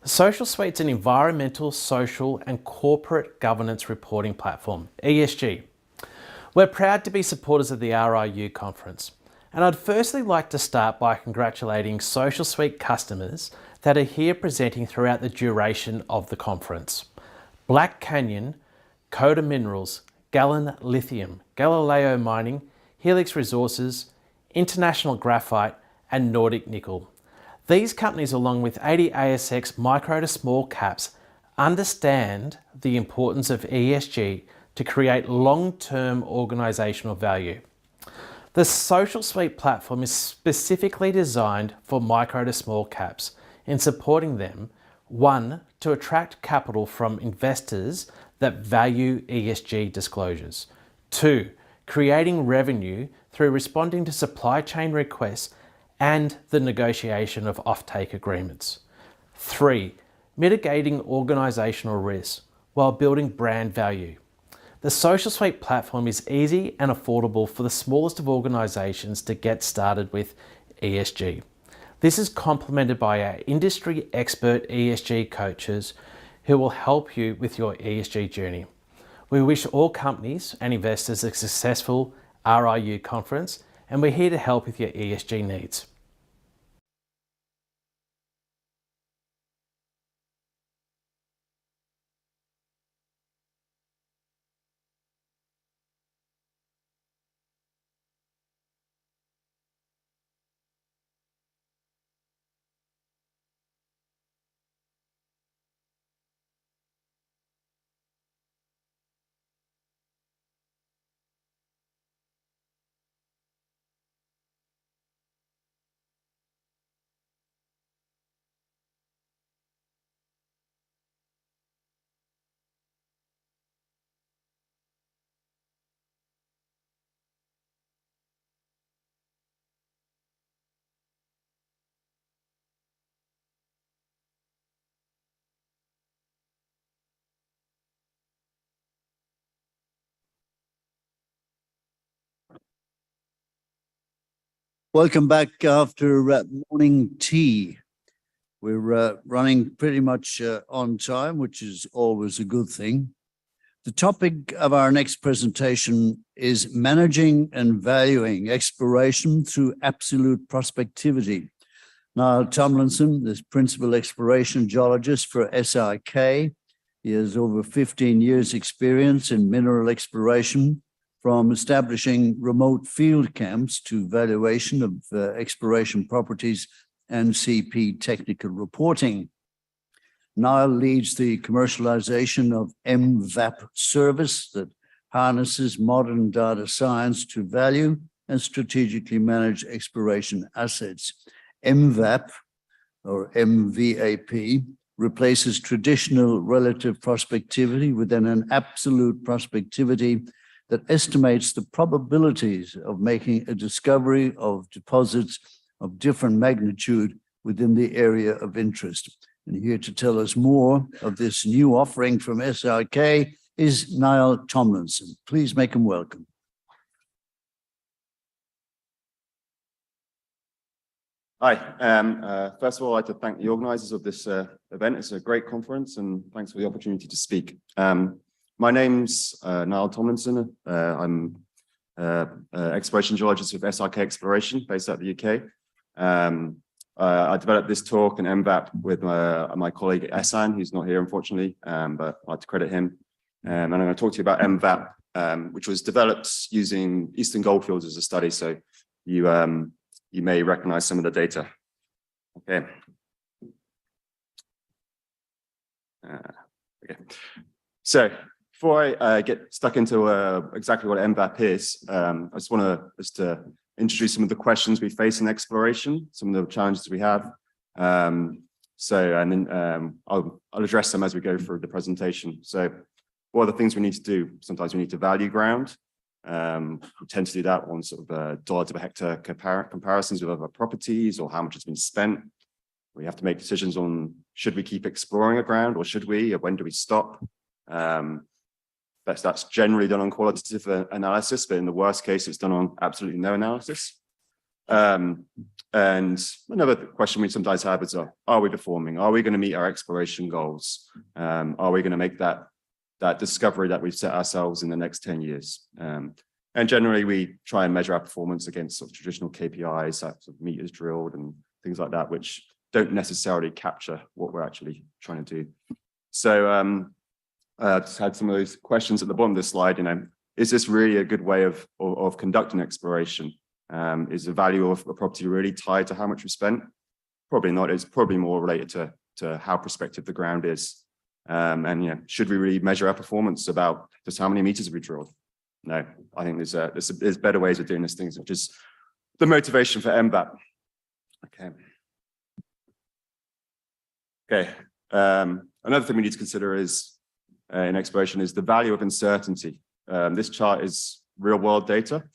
Social Suite's an environmental, social and corporate governance reporting platform, ESG. We're proud to be supporters of the RIU conference, and I'd firstly like to start by congratulating Social Suite customers that are here presenting throughout the duration of the conference. Black Canyon, Coda Minerals, Galileo Lithium, Galileo Mining, Helix Resources, International Graphite and Nordic Nickel. These companies, along with 80 ASX micro to small caps, understand the importance of ESG to create long-term organisational value. The Social Suite platform is specifically designed for micro to small caps in supporting them, one, to attract capital from investors that value ESG disclosures. Two, creating revenue through responding to supply chain requests and the negotiation of offtake agreements. Three, mitigating organisational risks while building brand value. The Social Suite platform is easy and affordable for the smallest of organisations to get started with ESG. This is complemented by our industry expert ESG coaches who will help you with your ESG journey. We wish all companies and investors a successful RIU conference, and we're here to help with your ESG needs. Welcome back after morning tea. We're running pretty much on time, which is always a good thing. The topic of our next presentation is managing and valuing exploration through absolute prospectivity. Niall Tomlinson is Principal Exploration Geologist for SRK. He has over 15 years experience in mineral exploration, from establishing remote field camps to valuation of exploration properties and CP technical reporting. Niall leads the commercialization of M-VAP service that harnesses modern data science to value and strategically manage exploration assets. M-VAP, or M-VAP, replaces traditional relative prospectivity within an absolute prospectivity that estimates the probabilities of making a discovery of deposits of different magnitude within the area of interest. And here to tell us more of this new offering from SRK is Niall Tomlinson. Please make him welcome. Hi, first of all, I'd like to thank the organisers of this event. It's a great conference and thanks for the opportunity to speak. My name's Niall Tomlinson. I'm exploration geologist with SRK Exploration based out of the UK. I developed this talk and M-VAP with my colleague SHN, who's not here unfortunately, but I'd like to credit him. And I'm going to talk to you about M-VAP, which was developed using Eastern Goldfields as a study. So you may recognize some of the data. Okay. So before I get stuck into exactly what M-VAP is, I just want to introduce some of the questions we face in exploration, some of the challenges we have. And then I'll address them as we go through the presentation. So what are the things we need to do? Sometimes we need to value ground. We tend to do that on sort of dollar to hectare comparisons with other properties or how much has been spent. We have to make decisions on should we keep exploring a ground or should we, or when do we stop? That's generally done on qualitative analysis, but in the worst case, it's done on absolutely no analysis. And another question we sometimes have is, are we performing? Are we going to meet our exploration goals? Are we going to make that discovery that we've set ourselves in the next 10 years? And generally, we try and measure our performance against sort of traditional KPIs, sort of meters drilled and things like that, which don't necessarily capture what we're actually trying to do. So just had some of those questions at the bottom of this slide. Is this really a good way of conducting exploration? Is the value of a property really tied to how much we spent? Probably not. It's probably more related to how prospective the ground is. And should we really measure our performance about just how many meters have we drilled? No, I think there's better ways of doing these things, which is the motivation for M-VAP. Okay. Another thing we need to consider is in exploration is the value of uncertainty. This chart is real world data.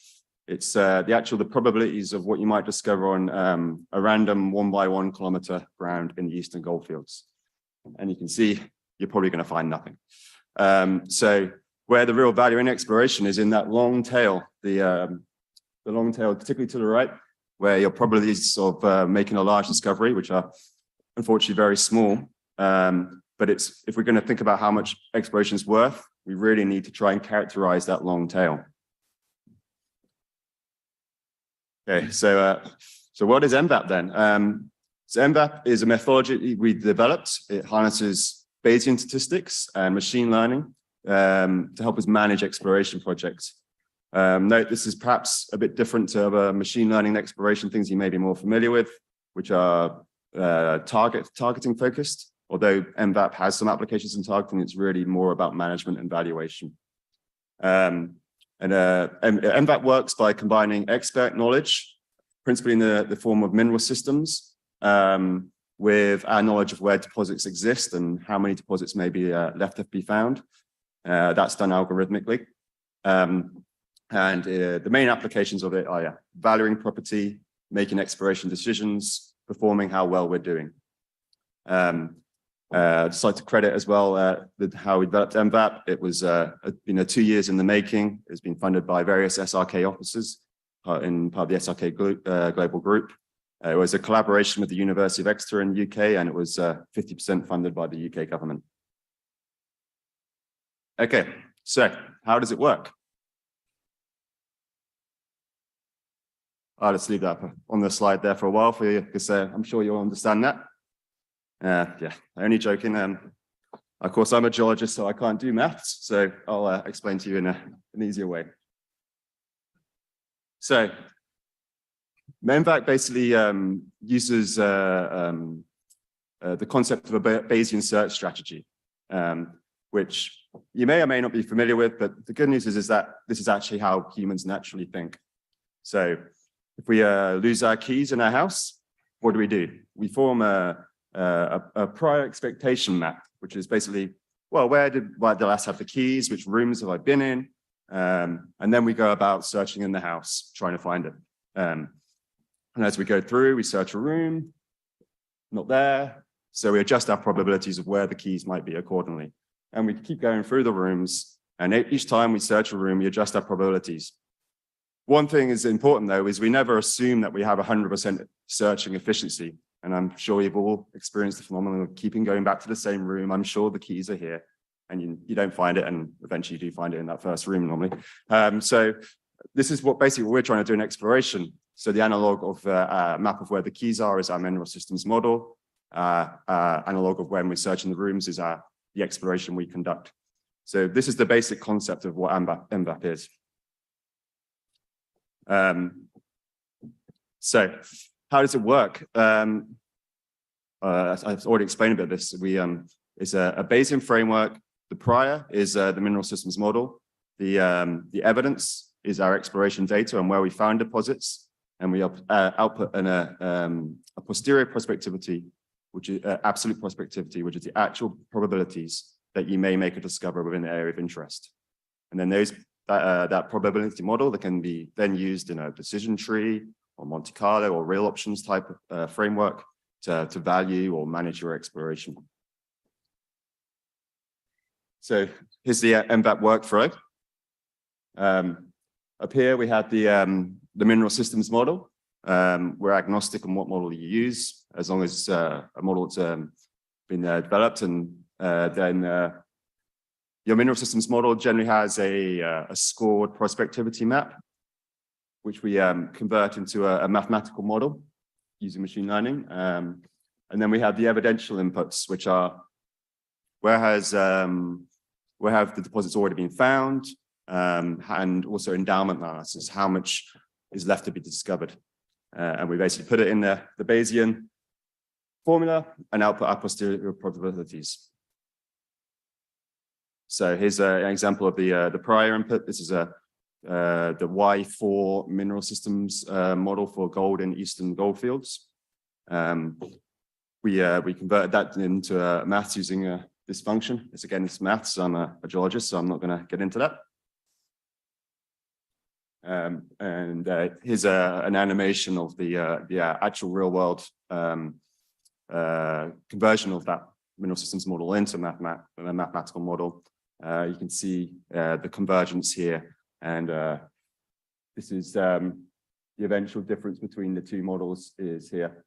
It's the probabilities of what you might discover on a random 1 by 1 kilometer ground in the Eastern Goldfields. And you can see you're probably going to find nothing. So where the real value in exploration is in that long tail, the long tail, particularly to the right, where you're probably sort of making a large discovery, which are unfortunately very small. But if we're going to think about how much exploration is worth, we really need to try and characterize that long tail. Okay, so what is M-VAP then? So M-VAP is a methodology we developed. It harnesses Bayesian statistics and machine learning to help us manage exploration projects. Note, this is perhaps a bit different to other machine learning exploration things you may be more familiar with, which are targeting focused. Although M-VAP has some applications in targeting, it's really more about management and valuation. M-VAP works by combining expert knowledge, principally in the form of mineral systems, with our knowledge of where deposits exist and how many deposits may be left to be found. That's done algorithmically. The main applications of it are valuing property, making exploration decisions, performing how well we're doing. I'd just like to credit as well how we developed M-VAP. It was 2 years in the making. It's been funded by various SRK offices in part of the SRK Global Group. It was a collaboration with the University of Exeter in the UK, and it was 50% funded by the UK government. Okay, so how does it work? I'll just leave that on the slide there for a while for you, because I'm sure you'll understand that. Yeah, only joking. Of course, I'm a geologist, so I can't do maths, so I'll explain to you in an easier way. So, M-VAP basically uses the concept of a Bayesian search strategy, which you may or may not be familiar with, but the good news is that this is actually how humans naturally think. So, if we lose our keys in our house, what do? We form a prior expectation map, which is basically, well, where did I last have the keys? Which rooms have I been in? And then we go about searching in the house, trying to find it. And as we go through, we search a room, not there. So we adjust our probabilities of where the keys might be accordingly. And we keep going through the rooms. And each time we search a room, we adjust our probabilities. One thing is important, though, is we never assume that we have 100% searching efficiency. And I'm sure you've all experienced the phenomenon of keeping going back to the same room. I'm sure the keys are here, and you don't find it, and eventually you do find it in that first room normally. So this is basically what we're trying to do in exploration. So the analog of a map of where the keys are is our mineral systems model. Analog of when we're searching the rooms is the exploration we conduct. So this is the basic concept of what M-VAP is. So how does it work? I've already explained a bit of this. It's a Bayesian framework. The prior is the mineral systems model. The evidence is our exploration data and where we found deposits. And we output a posterior prospectivity, which is absolute prospectivity, which is the actual probabilities that you may make a discovery within the area of interest. And then that probability model that can be then used in a decision tree or Monte Carlo or real options type of framework to value or manage your exploration. So here's the M-VAP workflow. Up here we have the mineral systems model. we're agnostic on what model you use, as long as a model that's been developed, and then your mineral systems model generally has a scored prospectivity map, which we convert into a mathematical model using machine learning. And then we have the evidential inputs, which are where have the deposits already been found, and also endowment analysis, how much is left to be discovered. And we basically put it in the Bayesian formula and output our posterior probabilities. So here's an example of the prior input. This is the Y4 mineral systems model for gold in eastern goldfields. We converted that into maths using this function. It's maths. I'm a geologist, so I'm not going to get into that. Here's an animation of the actual real world conversion of that mineral systems model into a mathematical model. You can see the convergence here, and this is the eventual difference between the two models is here.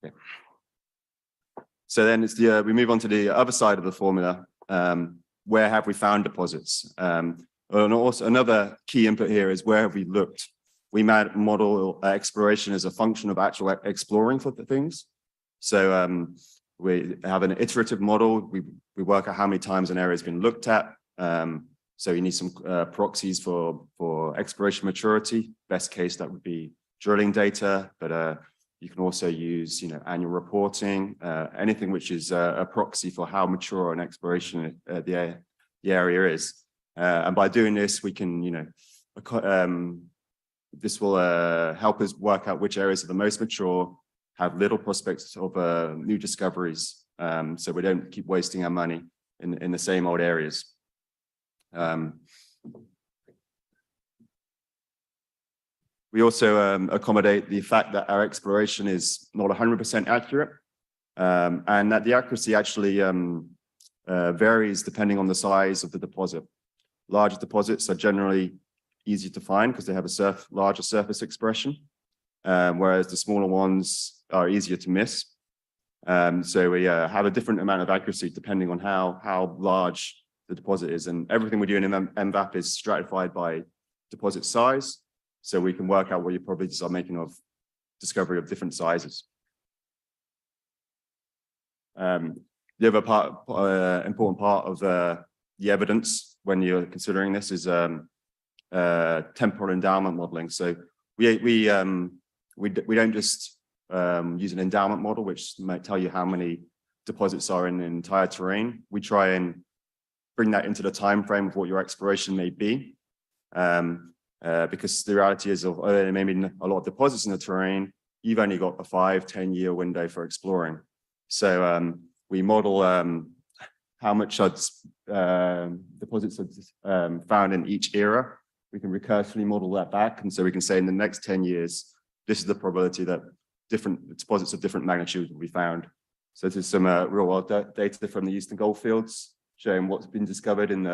Okay. So then it's we move on to the other side of the formula. Where have we found deposits? And also another key input here is where have we looked? We model exploration as a function of actual exploring for the things. So we have an iterative model. We work out how many times an area has been looked at. So you need some proxies for exploration maturity. Best case, that would be drilling data, but you can also use, annual reporting, anything which is a proxy for how mature an exploration the area is. And by doing this, we can, this will help us work out which areas are the most mature, have little prospects of new discoveries, so we don't keep wasting our money in the same old areas. We also accommodate the fact that our exploration is not 100% accurate, and that the accuracy actually varies depending on the size of the deposit. Larger deposits are generally easier to find because they have a larger surface expression, whereas the smaller ones are easier to miss. So we have a different amount of accuracy depending on how large the deposit is, and everything we do in M-VAP is stratified by deposit size. So we can work out what your probabilities are making of discovery of different sizes. The other important part of the evidence when you're considering this is temporal endowment modeling. So we don't just use an endowment model, which might tell you how many deposits are in the entire terrain. We try and bring that into the time frame of what your exploration may be. Because the reality is, there may be a lot of deposits in the terrain, you've only got a 5-10 year window for exploring. So we model how much deposits are found in each era. We can recursively model that back, and so we can say in the next 10 years, this is the probability that different deposits of different magnitudes will be found. So this is some real world data from the Eastern Goldfields showing what's been discovered in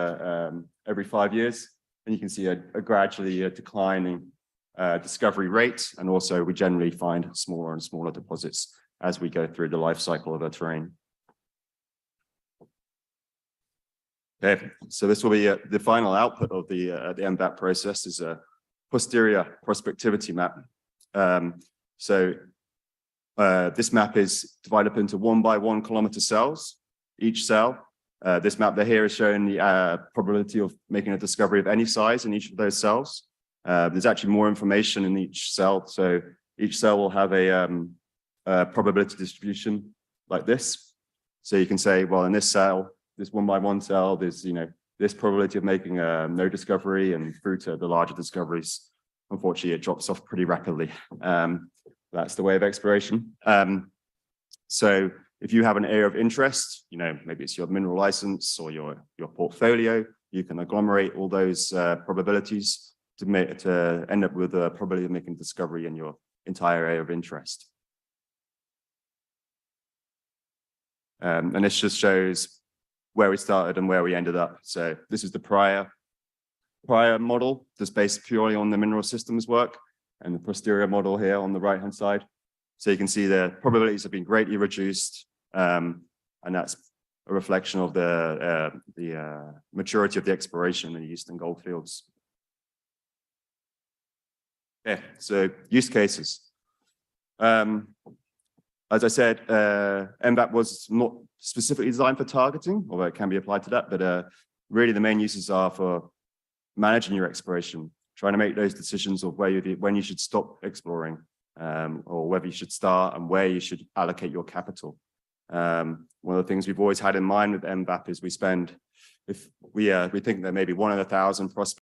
every 5 years. And you can see a gradually declining discovery rate. And also we generally find smaller and smaller deposits as we go through the life cycle of a terrain. Okay, so this will be the final output of the M-VAP process is a posterior prospectivity map. So this map is divided up into 1 by 1 kilometer cells. Each cell, this map here is showing the probability of making a discovery of any size in each of those cells. There's actually more information in each cell. So each cell will have a probability distribution like this. So you can say, well, in this cell, this 1 by 1 cell, there's this probability of making no discovery, and through to the larger discoveries, unfortunately, it drops off pretty rapidly. That's the way of exploration. So if you have an area of interest, maybe it's your mineral license or your portfolio, you can agglomerate all those probabilities to end up with a probability of making discovery in your entire area of interest. And this just shows where we started and where we ended up. So this is the prior prior model, just based purely on the mineral systems work, and the posterior model here on the right-hand side. So you can see the probabilities have been greatly reduced, and that's a reflection of the maturity of the exploration in the Eastern Goldfields. Okay, so use cases. As I said, M-VAP was not specifically designed for targeting, although it can be applied to that, but really the main uses are for managing your exploration, trying to make those decisions of when you should stop exploring, or whether you should start and where you should allocate your capital. One of the things we've always had in mind with M-VAP is we think that maybe 1 in 1,000 prospects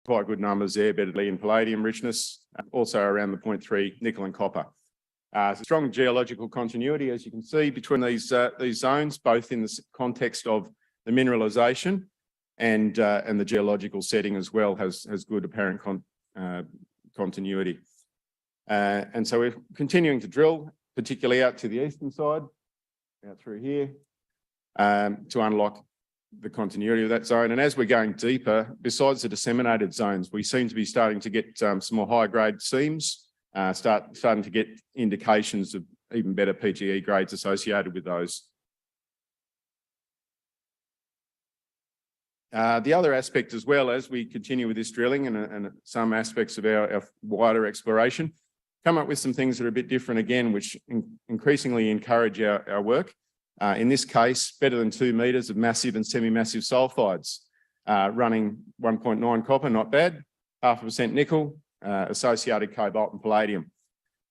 quite good numbers there, better in palladium richness, also around the 0.3 nickel and copper. Strong geological continuity, as you can see, between these zones, both in the context of the mineralisation and the geological setting as well has good apparent continuity. And so we're continuing to drill, particularly out to the eastern side, out through here, to unlock the continuity of that zone. And as we're going deeper, besides the disseminated zones, we seem to be starting to get some more high-grade seams, starting to get indications of even better PGE grades associated with those. The other aspect as well, as we continue with this drilling and some aspects of our wider exploration, come up with some things that are a bit different again, which increasingly encourage our work. In this case, better than 2 metres of massive and semi-massive sulfides, running 1.9 copper, not bad, 0.5% nickel, associated cobalt and palladium.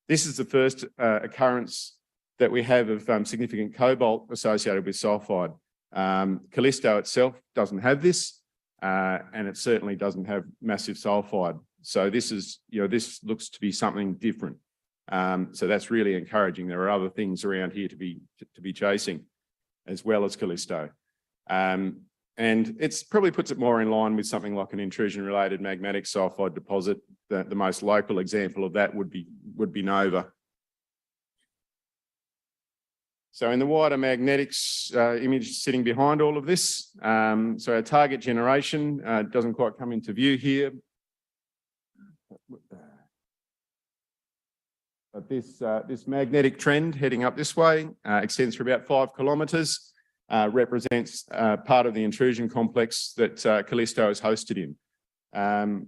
This is the first occurrence that we have of significant cobalt associated with sulfide. Callisto itself doesn't have this, and it certainly doesn't have massive sulfide. So this is, this looks to be something different. So that's really encouraging. There are other things around here to be chasing, as well as Callisto. And it's probably puts it more in line with something like an intrusion-related magmatic sulfide deposit. The most local example of that would be Nova. So in the wider magnetics image sitting behind all of this, so our target generation doesn't quite come into view here. But this magnetic trend heading up this way extends for about 5 kilometres, represents part of the intrusion complex that Callisto is hosted in.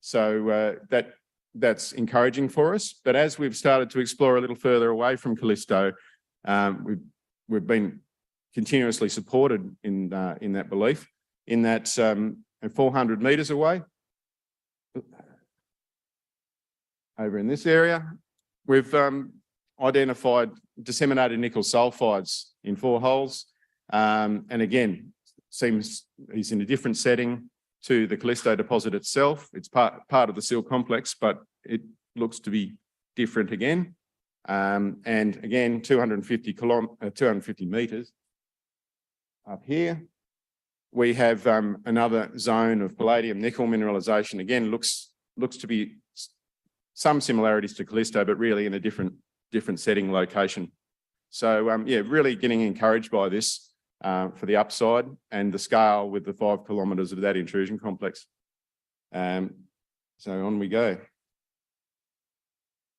So that's encouraging for us. But as we've started to explore a little further away from Callisto, we've been continuously supported in that belief, in that 400 metres away, over in this area, we've identified disseminated nickel sulfides in 4 holes. And again, seems he's in a different setting to the Callisto deposit itself. It's part of the SIL complex, but it looks to be different again. And again, 250 metres up here, we have another zone of palladium nickel mineralisation. Again, looks to be some similarities to Callisto, but really in a different setting location. So yeah, really getting encouraged by this for the upside and the scale with the 5 kilometres of that intrusion complex. So on we go.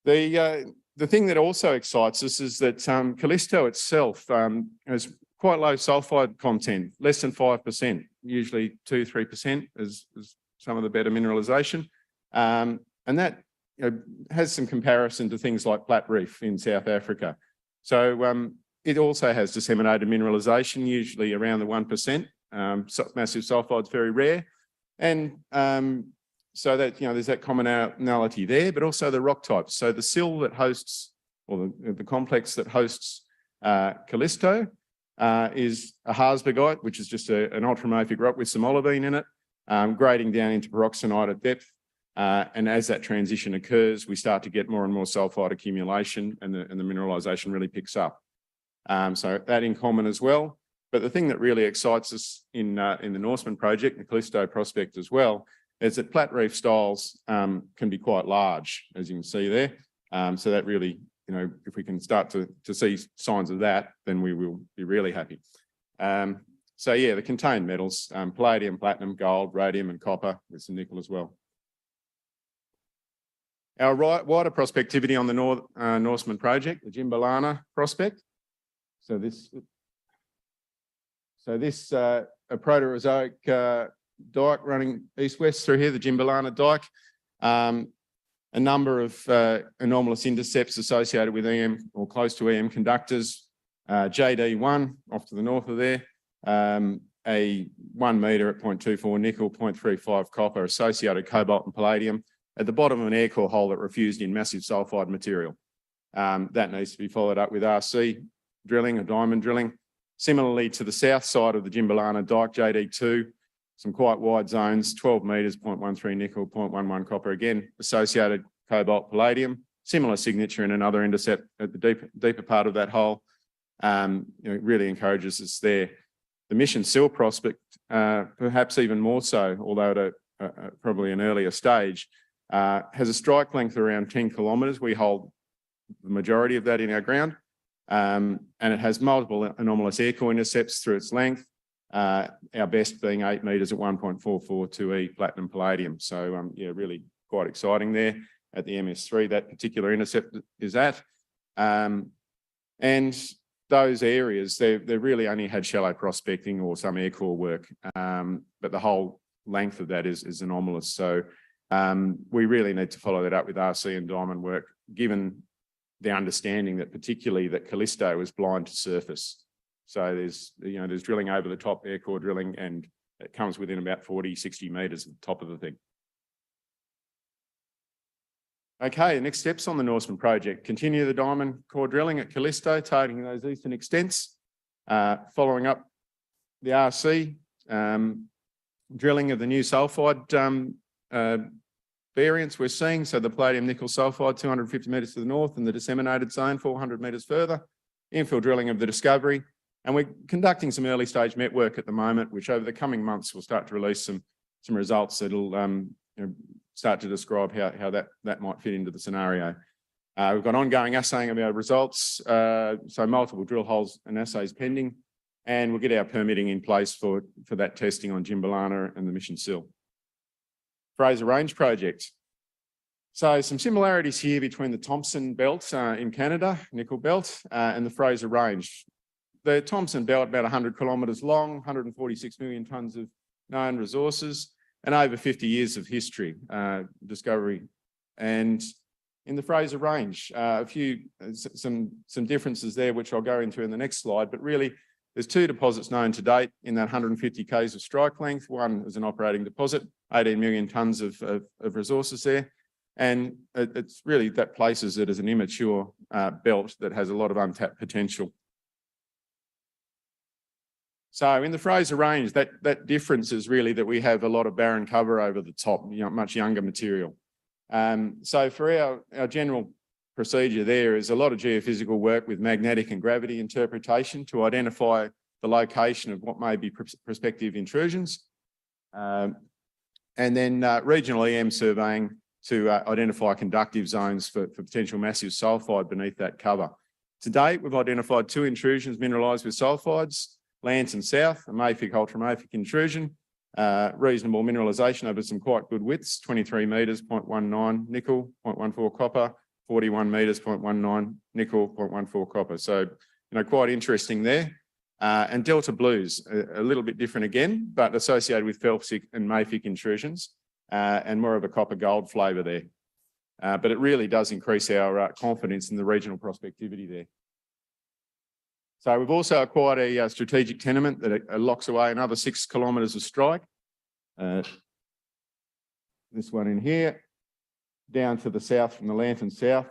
The thing that also excites us is that Callisto itself has quite low sulfide content, less than 5%, usually 2-3% is some of the better mineralisation. And that has some comparison to things like Platte Reef in South Africa. So it also has disseminated mineralisation, usually around the 1%. Massive sulfide's very rare. And so that, there's that commonality there, but also the rock types. So the SIL that hosts, or the complex that hosts Callisto is a Harzbergite, which is just an ultramafic rock with some olivine in it, grading down into peroxenite at depth. And as that transition occurs, we start to get more and more sulfide accumulation, and the mineralisation really picks up. So that in common as well. But the thing that really excites us in the Norseman project, the Callisto prospect as well, is that Platte Reef styles can be quite large, as you can see there. So that really, if we can start to see signs of that, then we will be really happy. So yeah, the contained metals, palladium, platinum, gold, rhodium and copper with some nickel as well. Our wider prospectivity on the Norseman project, the Jimbalana prospect. So this a Proterozoic dike running east-west through here, the Jimbalana dike. A number of anomalous intercepts associated with EM or close to EM conductors. JD1 off to the north of there, a 1 metre at 0.24 nickel, 0.35 copper, associated cobalt and palladium at the bottom of an air core hole that refused in massive sulfide material. That needs to be followed up with RC drilling or diamond drilling. Similarly to the south side of the Jimbalana dike, JD2, some quite wide zones, 12 metres, 0.13 nickel, 0.11 copper, again, associated cobalt palladium, similar signature in another intercept at the deeper part of that hole. It really encourages us there. The Mission Sill prospect, perhaps even more so, although at probably an earlier stage, has a strike length around 10 kilometres. We hold the majority of that in our ground. And it has multiple anomalous air core intercepts through its length, our best being 8 metres at 1.442E platinum palladium. So yeah, really quite exciting there at the MS3, that particular intercept is at. And those areas, they've really only had shallow prospecting or some air core work, but the whole length of that is anomalous. So we really need to follow that up with RC and diamond work, given the understanding that particularly that Callisto is blind to surface. So there's drilling over the top, air core drilling, and it comes within about 40, 60 metres of the top of the thing. Okay, the next steps on the Norseman project. Continue the diamond core drilling at Callisto, targeting those eastern extents. Following up the RC, drilling of the new sulphide variants we're seeing. So the palladium nickel sulphide, 250 metres to the north, and the disseminated zone, 400 metres further. Infill drilling of the discovery. And we're conducting some early stage met work at the moment, which over the coming months will start to release some results that'll start to describe how that might fit into the scenario. We've got ongoing assaying of our results, so multiple drill holes and assays pending, and we'll get our permitting in place for that testing on Jimbalana and the Mission Sill. Fraser Range project. So some similarities here between the Thompson Belt in Canada, nickel belt, and the Fraser Range. The Thompson Belt, about 100 kilometres long, 146 million tonnes of known resources, and over 50 years of history, discovery. And in the Fraser Range, some differences there, which I'll go into in the next slide, but really there's 2 deposits known to date in that 150 k's of strike length. One is an operating deposit, 18 million tonnes of resources there. And it's really, that places it as an immature belt that has a lot of untapped potential. So in the Fraser Range, that difference is really that we have a lot of barren cover over the top, much younger material. So for our general procedure there is a lot of geophysical work with magnetic and gravity interpretation to identify the location of what may be prospective intrusions. And then regional EM surveying to identify conductive zones for potential massive sulphide beneath that cover. To date, we've identified 2 intrusions mineralised with sulphides, Lantern South, a mafic ultramafic intrusion, reasonable mineralisation over some quite good widths, 23 metres, 0.19 nickel, 0.14 copper, 41 metres, 0.19 nickel, 0.14 copper. So, quite interesting there. And Delta Blues, a little bit different again, but associated with felsic and mafic intrusions, and more of a copper gold flavour there. But it really does increase our confidence in the regional prospectivity there. So we've also acquired a strategic tenement that locks away another 6 kilometres of strike. This one in here, down to the south from the Lantern South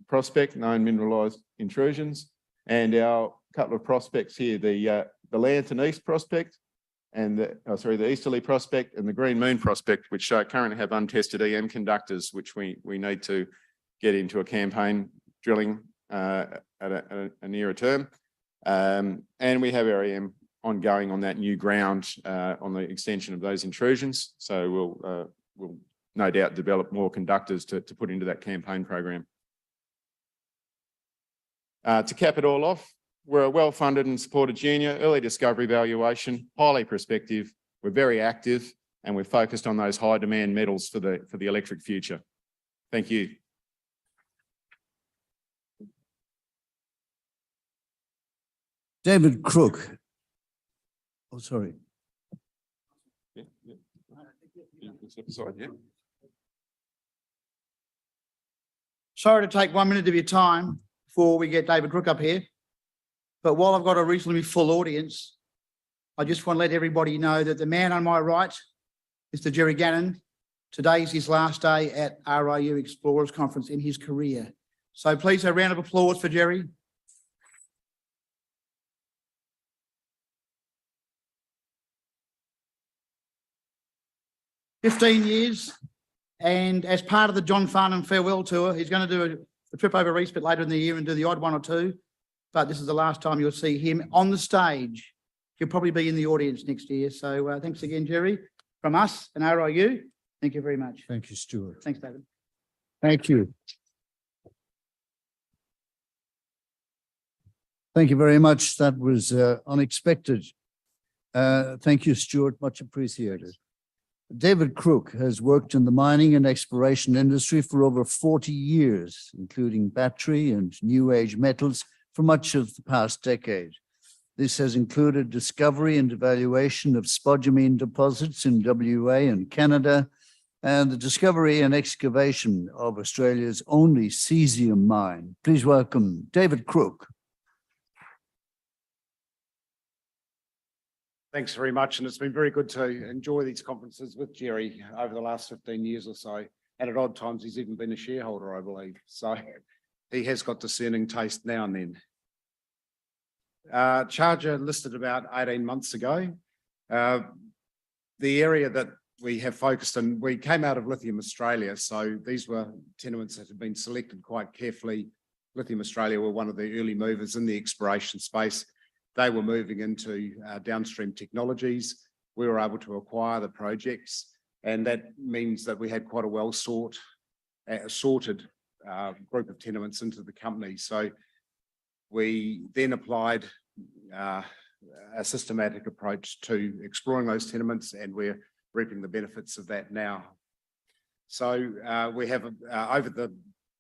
prospect, known mineralised intrusions, and our couple of prospects here, the Lantern East prospect and the Easterly prospect and the Green Moon prospect, which currently have untested EM conductors, which we need to get into a campaign drilling at a nearer term. And we have our EM ongoing on that new ground on the extension of those intrusions. So we'll no doubt develop more conductors to put into that campaign program. To cap it all off, we're a well-funded and supported junior, early discovery valuation, highly prospective. We're very active and we're focused on those high demand metals for the electric future. Thank you. David Crook. Oh, sorry. Sorry to take 1 minute of your time before we get David Crook up here. But while I've got a reasonably full audience, I just want to let everybody know that the man on my right, Mr. Jerry Gannon, today is his last day at RIU Explorers Conference in his career. So please a round of applause for Jerry. 15 years. And as part of the John Farnham farewell tour, he's going to do a trip over East Pit later in the year and do the odd one or two. But this is the last time you'll see him on the stage. He'll probably be in the audience next year. So thanks again, Jerry, from us and RIU. Thank you very much. Thank you, Stuart. Thanks, David. Thank you. Thank you very much. That was unexpected. Thank you, Stuart. Much appreciated. David Crook has worked in the mining and exploration industry for over 40 years, including battery and new age metals for much of the past decade. This has included discovery and evaluation of spodumene deposits in WA and Canada, and the discovery and excavation of Australia's only cesium mine. Please welcome David Crook. Thanks very much. And it's been very good to enjoy these conferences with Jerry over the last 15 years or so. And at odd times, he's even been a shareholder, I believe. So he has got discerning taste now and then. Charger listed about 18 months ago. The area that we have focused on, we came out of Lithium Australia. So these were tenements that had been selected quite carefully. Lithium Australia were one of the early movers in the exploration space. They were moving into downstream technologies. We were able to acquire the projects, and that means that we had quite a well sorted group of tenements into the company. So we then applied a systematic approach to exploring those tenements, and we're reaping the benefits of that now. So we have over the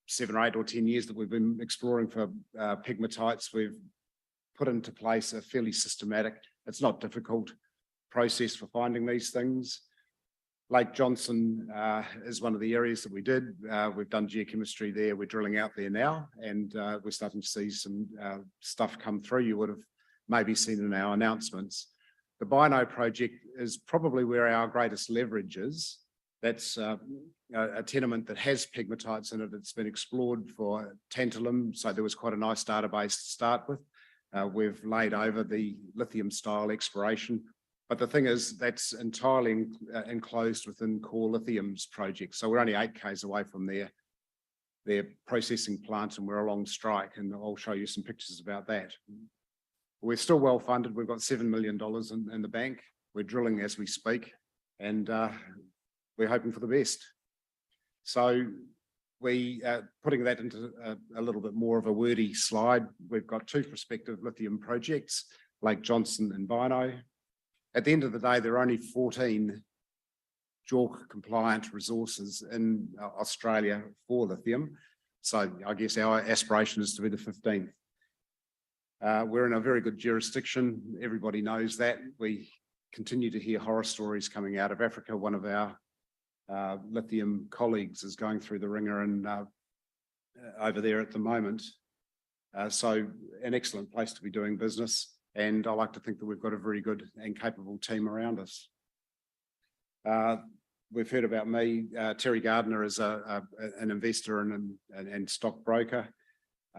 7 or 8 or 10 years that we've been exploring for pegmatites, we've put into place a fairly systematic, it's not difficult, process for finding these things. Lake Johnson is one of the areas that we did. We've done geochemistry there. We're drilling out there now, and we're starting to see some stuff come through. You would have maybe seen in our announcements. The Iwanow project is probably where our greatest leverage is. That's a tenement that has pegmatites in it. It's been explored for tantalum, so there was quite a nice database to start with. We've laid over the lithium style exploration, but the thing is that's entirely enclosed within Core Lithium's project. So we're only 8 k's away from their processing plant, and we're along strike, and I'll show you some pictures about that. We're still well funded. We've got $7 million in the bank. We're drilling as we speak, and we're hoping for the best. So we putting that into a little bit more of a wordy slide. We've got 2 prospective lithium projects, Lake Johnson and Iwanow. At the end of the day, there are only 14 JORC compliant resources in Australia for lithium. So I guess our aspiration is to be the 15th. We're in a very good jurisdiction. Everybody knows that. We continue to hear horror stories coming out of Africa. One of our lithium colleagues is going through the ringer and over there at the moment. So an excellent place to be doing business. And I like to think that we've got a very good and capable team around us. We've heard about me. Terry Gardner is an investor and stockbroker.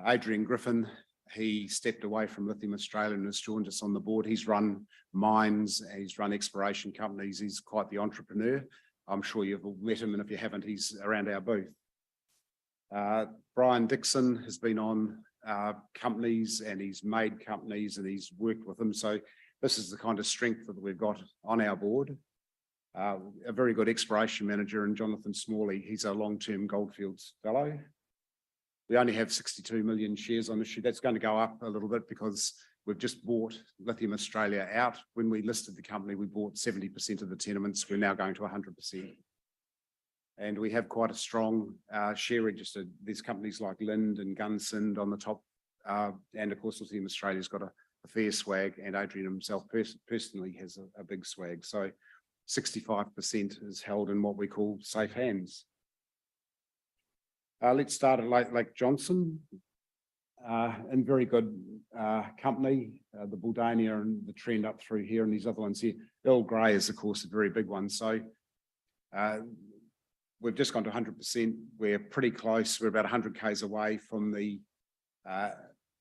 Adrian Griffin, he stepped away from Lithium Australia and has joined us on the board. He's run mines, he's run exploration companies. He's quite the entrepreneur. I'm sure you've all met him, and if you haven't, he's around our booth. Brian Dixon has been on companies, and he's made companies, and he's worked with them. So this is the kind of strength that we've got on our board. A very good exploration manager, and Jonathan Smalley, he's a long-term Goldfields fellow. We only have 62 million shares on issue. That's going to go up a little bit because we've just bought Lithium Australia out. When we listed the company, we bought 70% of the tenements. We're now going to 100%. And we have quite a strong share register. There's companies like Lind and Gunsynd on the top. And of course, Lithium Australia's got a fair swag, and Adrian himself personally has a big swag. So 65% is held in what we call safe hands. Let's start at Lake Johnson. In very good company, the Buldania and the trend up through here and these other ones here. Earl Grey is, of course, a very big one. So we've just gone to 100%. We're pretty close. We're about 100 k's away from the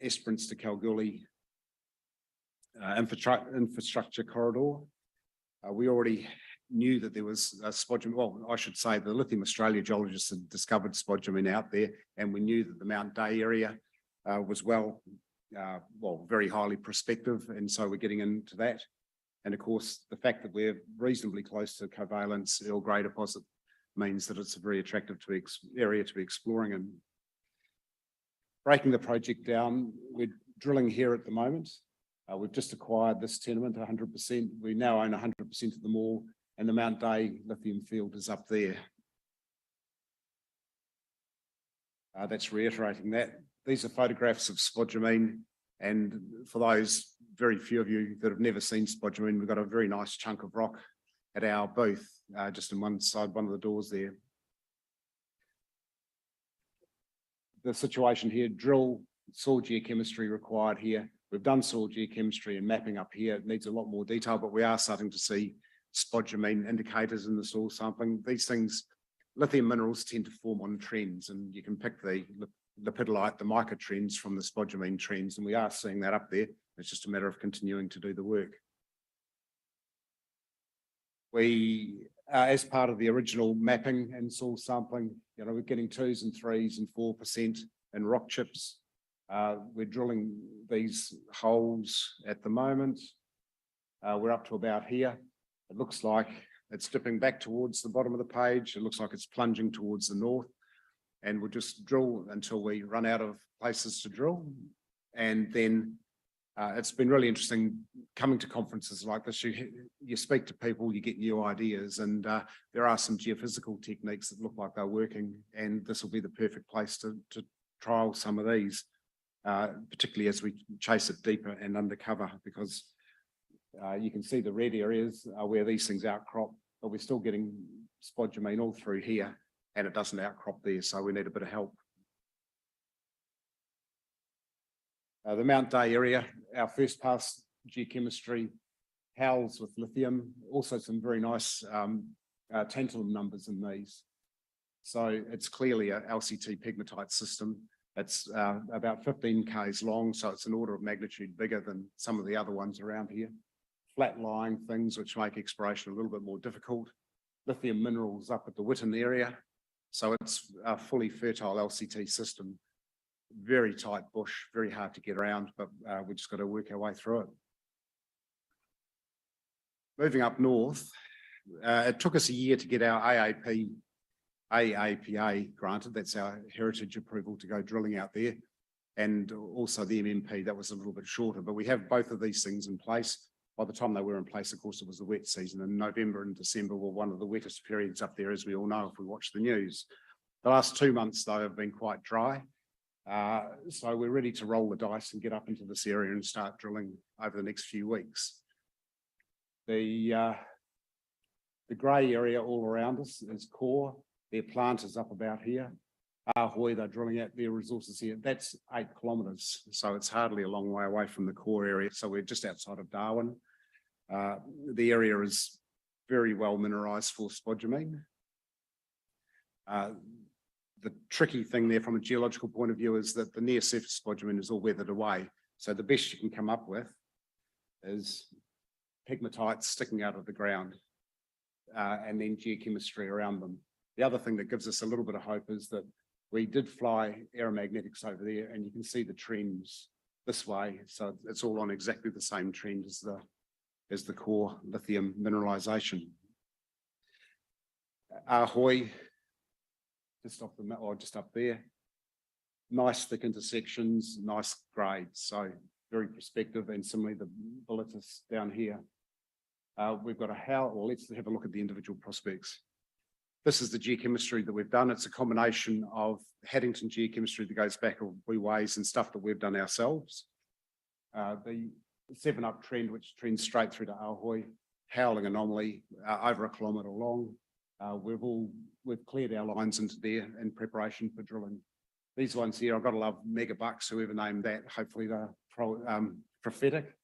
Esperance to Kalgoorlie infrastructure corridor. We already knew that there was a spodumene, well, I should say the Lithium Australia geologists had discovered spodumene out there, and we knew that the Mount Day area was very highly prospective, and so we're getting into that. And of course, the fact that we're reasonably close to Covalent's Earl Grey deposit means that it's a very attractive area to be exploring. And breaking the project down, we're drilling here at the moment. We've just acquired this tenement 100%. We now own 100% of them all, and the Mount Day lithium field is up there. That's reiterating that. These are photographs of spodumene, and for those very few of you that have never seen spodumene, we've got a very nice chunk of rock at our booth, just in one of the doors there. The situation here, drill, soil geochemistry required here. We've done soil geochemistry and mapping up here. It needs a lot more detail, but we are starting to see spodumene indicators in the soil sampling. These things, lithium minerals tend to form on trends, and you can pick the lepidolite, the mica trends from the spodumene trends, and we are seeing that up there. It's just a matter of continuing to do the work. We, as part of the original mapping and soil sampling, we're getting 2s and 3s and 4% in rock chips. We're drilling these holes at the moment. We're up to about here. It looks like it's dipping back towards the bottom of the page. It looks like it's plunging towards the north, and we'll just drill until we run out of places to drill. And then it's been really interesting coming to conferences like this. You speak to people, you get new ideas, and there are some geophysical techniques that look like they're working, and this will be the perfect place to trial some of these, particularly as we chase it deeper and undercover, because you can see the red areas are where these things outcrop, but we're still getting spodumene all through here, and it doesn't outcrop there, so we need a bit of help. The Mount Day area, our first pass geochemistry, howls with lithium, also some very nice tantalum numbers in these. So it's clearly a LCT pegmatite system. It's about 15 k's long, so it's an order of magnitude bigger than some of the other ones around here. Flat-lying things which make exploration a little bit more difficult. Lithium minerals up at the Witten area, so it's a fully fertile LCT system. Very tight bush, very hard to get around, but we just got to work our way through it. Moving up north, it took us a year to get our AAPA granted. That's our heritage approval to go drilling out there, and also the MMP, that was a little bit shorter, but we have both of these things in place. By the time they were in place, of course, it was the wet season, and November and December were one of the wettest periods up there, as we all know if we watch the news. The last 2 months, though, have been quite dry. So we're ready to roll the dice and get up into this area and start drilling over the next few weeks. The grey area all around us is core. Their plant is up about here. Ahoy, they're drilling out their resources here. That's 8 kilometres, so it's hardly a long way away from the core area. So we're just outside of Darwin. The area is very well mineralised for spodumene. The tricky thing there from a geological point of view is that the near surface spodumene is all weathered away. So the best you can come up with is pegmatites sticking out of the ground, and then geochemistry around them. The other thing that gives us a little bit of hope is that we did fly aeromagnetics over there, and you can see the trends this way. So it's all on exactly the same trend as the core lithium mineralisation. Ahoy, just off the or just up there, nice thick intersections, nice grades, so very prospective, and similarly the Bilitis down here. We've got let's have a look at the individual prospects. This is the geochemistry that we've done. It's a combination of Haddington geochemistry that goes back a wee ways and stuff that we've done ourselves. The 7-up trend, which trends straight through to Ahoy, howling anomaly, over 1 kilometre long. We've cleared our lines into there in preparation for drilling. These ones here, I've got to love Mega Bucks, whoever named that. Hopefully they're prophetic,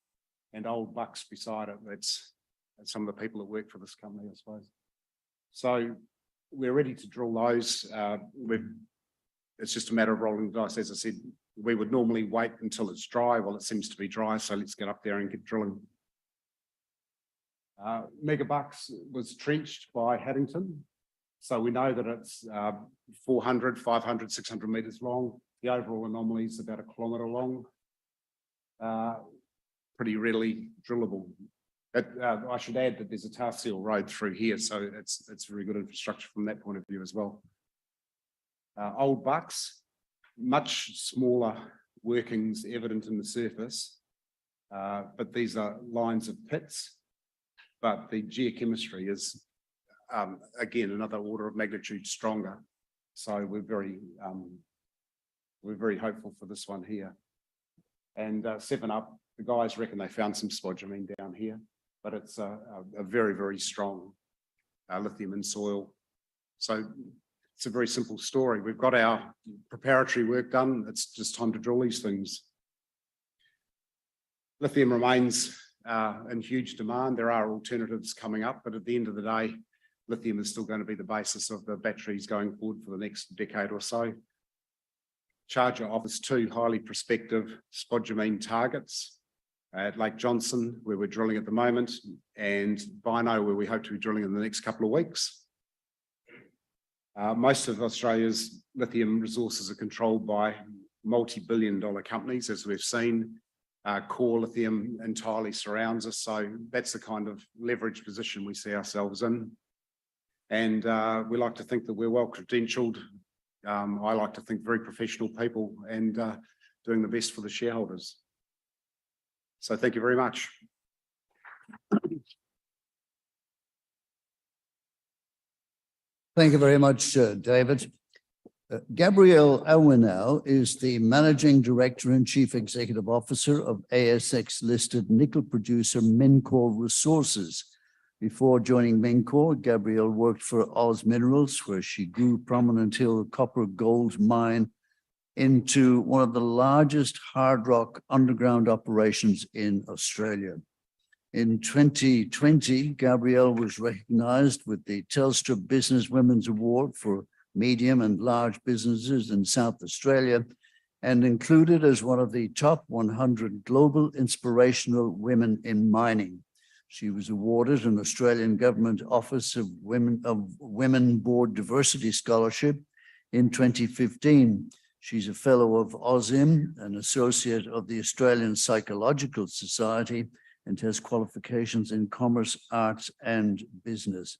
and Old Bucks beside it. That's some of the people that work for this company, I suppose. So we're ready to drill those. It's just a matter of rolling the dice. As I said, we would normally wait until it's dry. Well, it seems to be dry, so let's get up there and get drilling. Megabucks was trenched by Haddington. So we know that it's 400, 500, 600 metres long. The overall anomaly is about 1 kilometre long. Pretty readily drillable. I should add that there's a tar seal road through here, so it's very good infrastructure from that point of view as well. Old bucks, much smaller workings evident in the surface, but these are lines of pits. But the geochemistry is, again, another order of magnitude stronger. So we're very hopeful for this one here. And 7 Up, the guys reckon they found some spodumene down here, but it's a very, very strong lithium in soil. So it's a very simple story. We've got our preparatory work done. It's just time to drill these things. Lithium remains in huge demand. There are alternatives coming up, but at the end of the day, lithium is still going to be the basis of the batteries going forward for the next decade or so. Charger offers 2 highly prospective spodumene targets at Lake Johnson, where we're drilling at the moment, and Iwanow, where we hope to be drilling in the next couple of weeks. Most of Australia's lithium resources are controlled by multi-billion-dollar companies, as we've seen. Core Lithium entirely surrounds us, so that's the kind of leverage position we see ourselves in. And we like to think that we're well credentialed. I like to think very professional people and doing the best for the shareholders. So thank you very much. Thank you very much, David. Gabrielle Iwanow is the Managing Director and Chief Executive Officer of ASX-listed nickel producer Mincor Resources. Before joining Mincor, Gabrielle worked for Auroch Minerals, where she grew Prominent Hill copper gold mine into one of the largest hard rock underground operations in Australia. In 2020, Gabrielle was recognised with the Telstra Business Women's Award for medium and large businesses in South Australia, and included as one of the top 100 global inspirational women in mining. She was awarded an Australian Government Office of Women Board Diversity Scholarship in 2015. She's a fellow of AUSIM, an associate of the Australian Psychological Society, and has qualifications in commerce, arts, and business.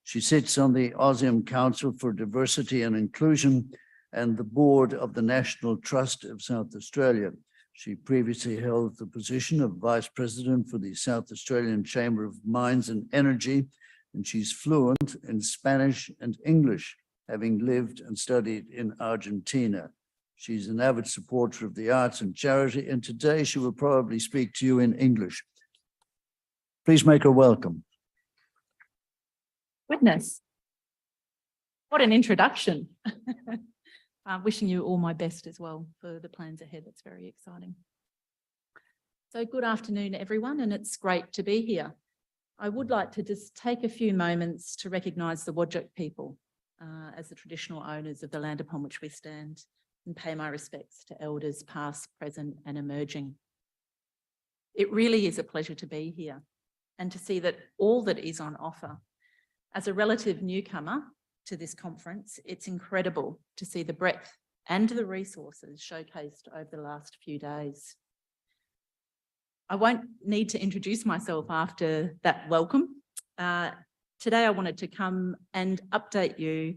She sits on the AUSIM Council for Diversity and Inclusion and the board of the National Trust of South Australia. She previously held the position of Vice President for the South Australian Chamber of Mines and Energy, and she's fluent in Spanish and English, having lived and studied in Argentina. She's an avid supporter of the arts and charity, and today she will probably speak to you in English. Please make her welcome. Goodness, what an introduction. Wishing you all my best as well for the plans ahead. That's very exciting. So good afternoon, everyone, and it's great to be here. I would like to just take a few moments to recognise the Whadjuk people as the traditional owners of the land upon which we stand, and pay my respects to elders past, present and emerging. It really is a pleasure to be here and to see that all that is on offer. As a relative newcomer to this conference, it's incredible to see the breadth and the resources showcased over the last few days. I won't need to introduce myself after that welcome. Today I wanted to come and update you,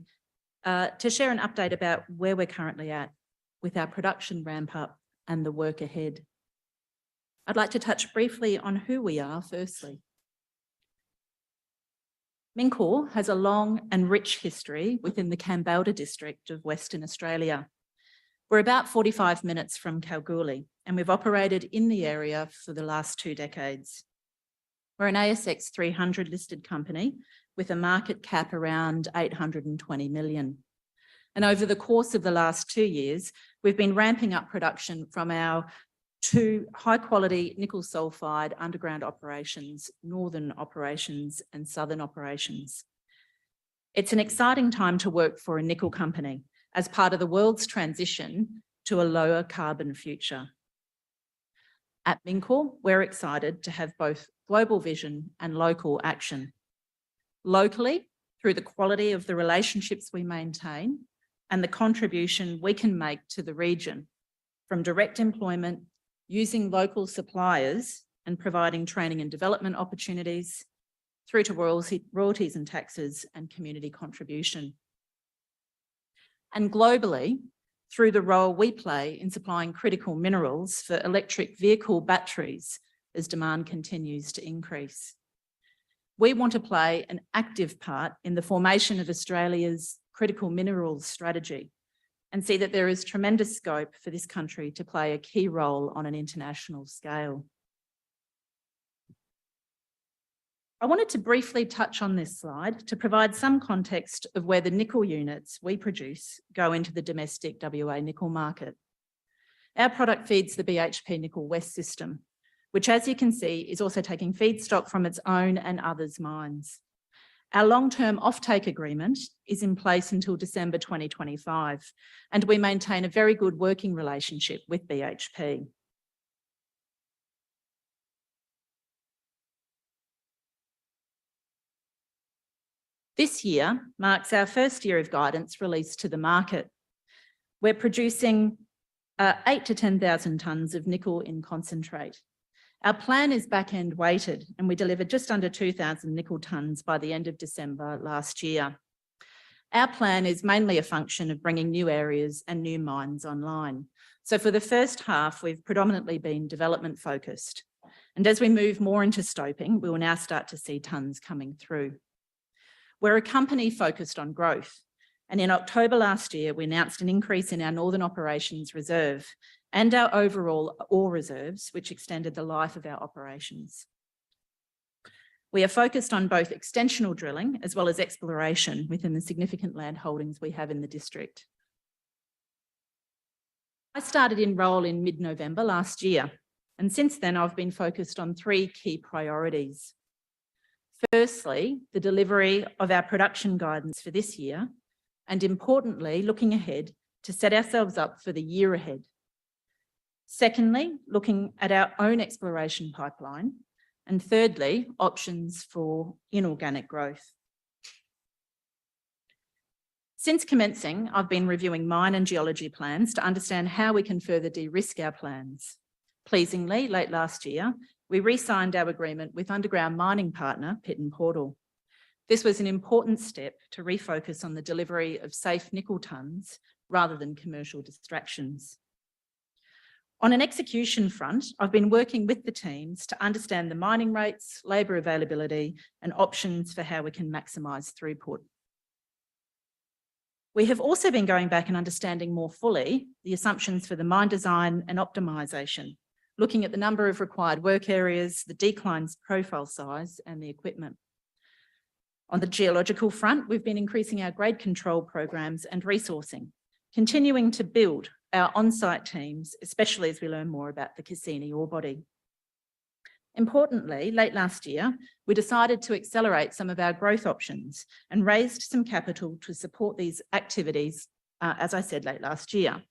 to share an update about where we're currently at with our production ramp up and the work ahead. I'd like to touch briefly on who we are firstly. Mincor has a long and rich history within the Kambalda district of Western Australia. We're about 45 minutes from Kalgoorlie, and we've operated in the area for the last 2 decades. We're an ASX 300 listed company with a market cap around 820 million. And over the course of the last 2 years, we've been ramping up production from our 2 high-quality nickel sulfide underground operations, northern operations and southern operations. It's an exciting time to work for a nickel company as part of the world's transition to a lower carbon future. At Mincor, we're excited to have both global vision and local action. Locally, through the quality of the relationships we maintain and the contribution we can make to the region, from direct employment, using local suppliers and providing training and development opportunities, through to royalties and taxes and community contribution. And globally, through the role we play in supplying critical minerals for electric vehicle batteries as demand continues to increase. We want to play an active part in the formation of Australia's critical minerals strategy and see that there is tremendous scope for this country to play a key role on an international scale. I wanted to briefly touch on this slide to provide some context of where the nickel units we produce go into the domestic WA nickel market. Our product feeds the BHP Nickel West system, which, as you can see, is also taking feedstock from its own and others' mines. Our long-term offtake agreement is in place until December 2025, and we maintain a very good working relationship with BHP. This year marks our first year of guidance released to the market. We're producing 8,000 to 10,000 tonnes of nickel in concentrate. Our plan is back-end weighted, and we delivered just under 2,000 nickel tonnes by the end of December last year. Our plan is mainly a function of bringing new areas and new mines online. So for the first half, we've predominantly been development focused. And as we move more into stoping, we will now start to see tonnes coming through. We're a company focused on growth. And in October last year, we announced an increase in our Northern Operations Reserve and our overall ore reserves, which extended the life of our operations. We are focused on both extensional drilling as well as exploration within the significant land holdings we have in the district. I started in role in mid-November last year, and since then I've been focused on three key priorities. Firstly, the delivery of our production guidance for this year, and importantly, looking ahead to set ourselves up for the year ahead. Secondly, looking at our own exploration pipeline. And thirdly, options for inorganic growth. Since commencing, I've been reviewing mine and geology plans to understand how we can further de-risk our plans. Pleasingly, late last year, we re-signed our agreement with underground mining partner, Pit N Portal. This was an important step to refocus on the delivery of safe nickel tonnes rather than commercial distractions. On an execution front, I've been working with the teams to understand the mining rates, labour availability, and options for how we can maximise throughput. We have also been going back and understanding more fully the assumptions for the mine design and optimisation, looking at the number of required work areas, the declines profile size, and the equipment. On the geological front, we've been increasing our grade control programs and resourcing, continuing to build our on-site teams, especially as we learn more about the Cassini ore body. Importantly, late last year, we decided to accelerate some of our growth options and raised some capital to support these activities, as I said, late last year.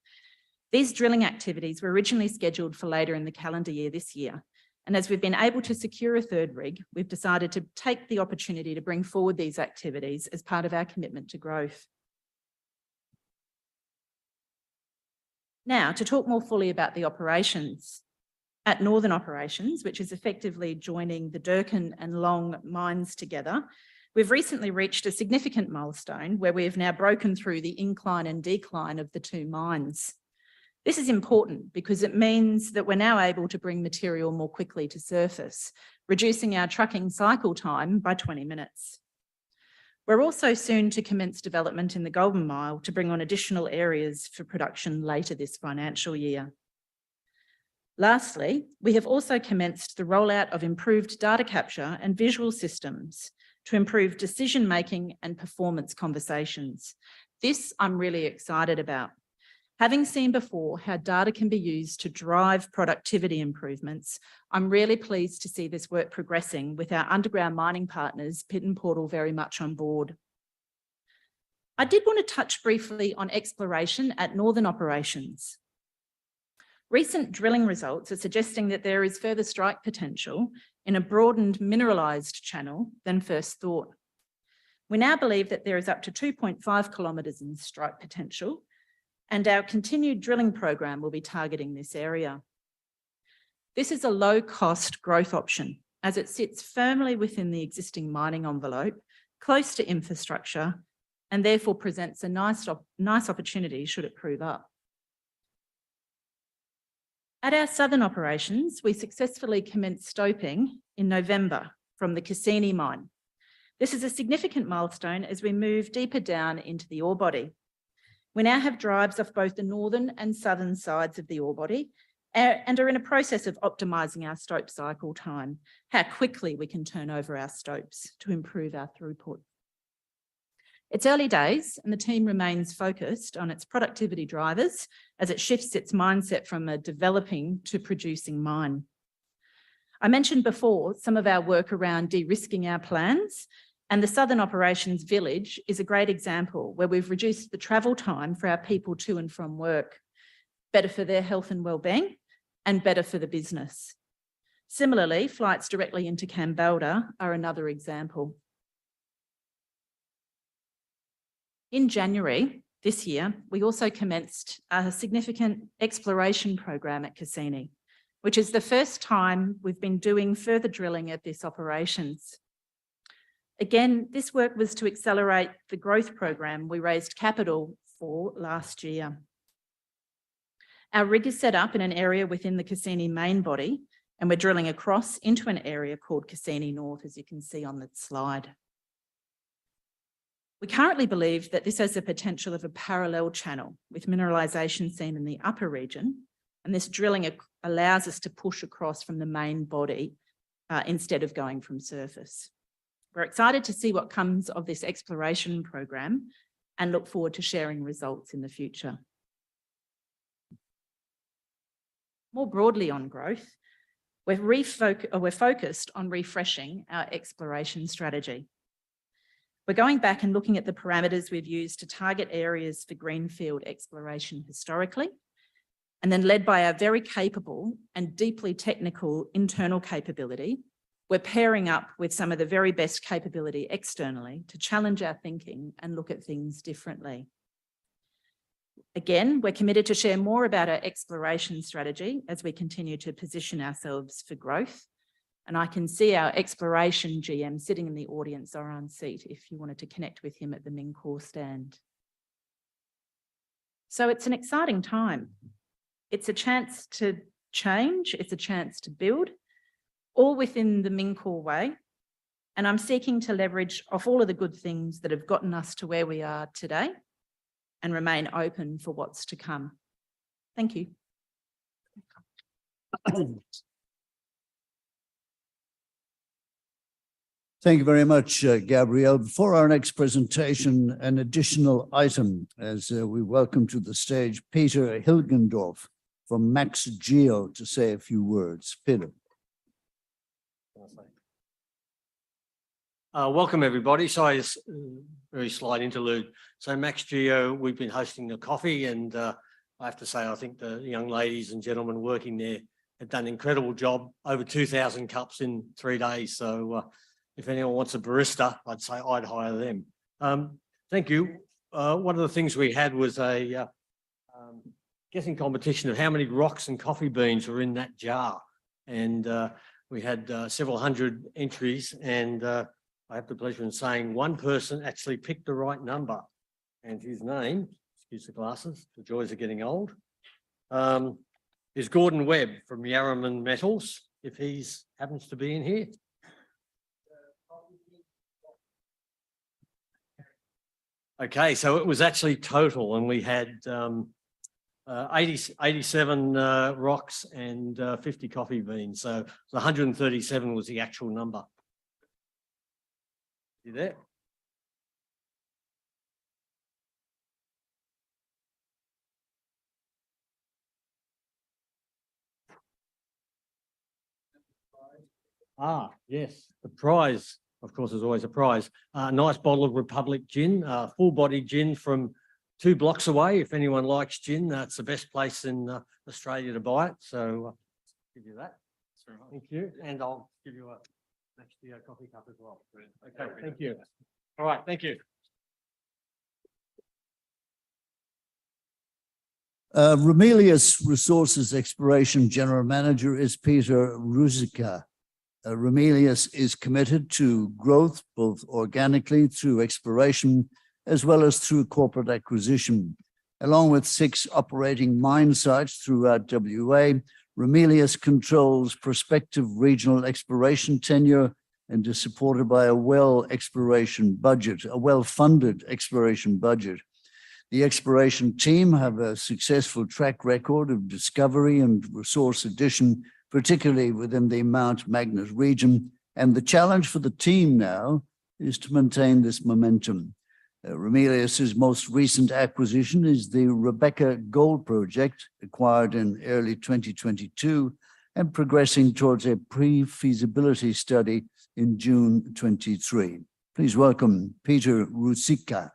These drilling activities were originally scheduled for later in the calendar year this year. And as we've been able to secure a third rig, we've decided to take the opportunity to bring forward these activities as part of our commitment to growth. Now, to talk more fully about the operations. At Northern Operations, which is effectively joining the Durkin and Long mines together, we've recently reached a significant milestone where we have now broken through the incline and decline of the two mines. This is important because it means that we're now able to bring material more quickly to surface, reducing our trucking cycle time by 20 minutes. We're also soon to commence development in the Golden Mile to bring on additional areas for production later this financial year. Lastly, we have also commenced the rollout of improved data capture and visual systems to improve decision-making and performance conversations. This I'm really excited about. Having seen before how data can be used to drive productivity improvements, I'm really pleased to see this work progressing with our underground mining partners, Pit N Portal, very much on board. I did want to touch briefly on exploration at Northern Operations. Recent drilling results are suggesting that there is further strike potential in a broadened mineralised channel than first thought. We now believe that there is up to 2.5 kilometres in strike potential, and our continued drilling program will be targeting this area. This is a low-cost growth option as it sits firmly within the existing mining envelope, close to infrastructure, and therefore presents a nice opportunity should it prove up. At our southern operations, we successfully commenced stoping in November from the Cassini mine. This is a significant milestone as we move deeper down into the ore body. We now have drives off both the northern and southern sides of the ore body and are in a process of optimising our stope cycle time, how quickly we can turn over our stopes to improve our throughput. It's early days and the team remains focused on its productivity drivers as it shifts its mindset from a developing to producing mine. I mentioned before some of our work around de-risking our plans, and the Southern Operations Village is a great example where we've reduced the travel time for our people to and from work, better for their health and well-being and better for the business. Similarly, flights directly into Kambalda are another example. In January this year, we also commenced a significant exploration program at Cassini, which is the first time we've been doing further drilling at this operations. Again, this work was to accelerate the growth program we raised capital for last year. Our rig is set up in an area within the Cassini main body, and we're drilling across into an area called Cassini North, as you can see on the slide. We currently believe that this has the potential of a parallel channel with mineralisation seen in the upper region, and this drilling allows us to push across from the main body instead of going from surface. We're excited to see what comes of this exploration program and look forward to sharing results in the future. More broadly on growth, we're focused on refreshing our exploration strategy. We're going back and looking at the parameters we've used to target areas for greenfield exploration historically, and then led by our very capable and deeply technical internal capability, we're pairing up with some of the very best capability externally to challenge our thinking and look at things differently. Again, we're committed to share more about our exploration strategy as we continue to position ourselves for growth. And I can see our exploration GM sitting in the audience or on seat if you wanted to connect with him at the Mincor stand. So it's an exciting time. It's a chance to change, it's a chance to build, all within the Mincor way. And I'm seeking to leverage off all of the good things that have gotten us to where we are today and remain open for what's to come. Thank you. Thank you very much, Gabrielle. Before our next presentation, an additional item as we welcome to the stage Peter Hilgendorf from Max Geo to say a few words. Peter. Welcome everybody. Sorry, it's a very slight interlude. So Max Geo, we've been hosting a coffee, and I have to say I think the young ladies and gentlemen working there have done an incredible job. Over 2,000 cups in 3 days. So if anyone wants a barista, I'd say I'd hire them. Thank you. One of the things we had was a guessing competition of how many rocks and coffee beans were in that jar. And we had several hundred entries, and I have the pleasure in saying one person actually picked the right number, and his name, excuse the glasses, the joys of getting old, is Gordon Webb from Yarraman Metals, if he happens to be in here. Okay, so it was actually total, and we had 87 rocks and 50 coffee beans. So 137 was the actual number. You there? Ah, yes, the prize, of course, is always a prize. A nice bottle of Republic gin, full-body gin from 2 blocks away. If anyone likes gin, that's the best place in Australia to buy it. So give you that. Thank you. And I'll give you a next coffee cup as well. Okay, thank you. All right, thank you. Ramelius Resources Exploration General Manager is Peter Ruzicka. Ramelius is committed to growth, both organically through exploration as well as through corporate acquisition. Along with 6 operating mine sites throughout WA, Ramelius controls prospective regional exploration tenure and is supported by a well-funded exploration budget. The exploration team have a successful track record of discovery and resource addition, particularly within the Mount Magnet region. And the challenge for the team now is to maintain this momentum. Ramelius's most recent acquisition is the Ruzicka Gold Project, acquired in early 2022 and progressing towards a pre-feasibility study in June 23. Please welcome Peter Ruzicka.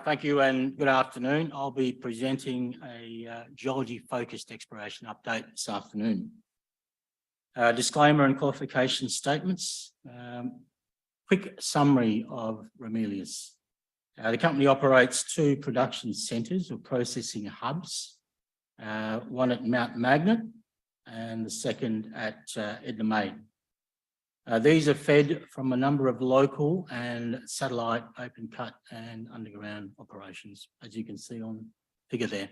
Thank you and good afternoon. I'll be presenting a geology-focused exploration update this afternoon. Disclaimer and qualification statements. Quick summary of Ramelius. The company operates 2 production centres or processing hubs, one at Mount Magnet and the second at Edna May. These are fed from a number of local and satellite open cut and underground operations, as you can see on the figure there.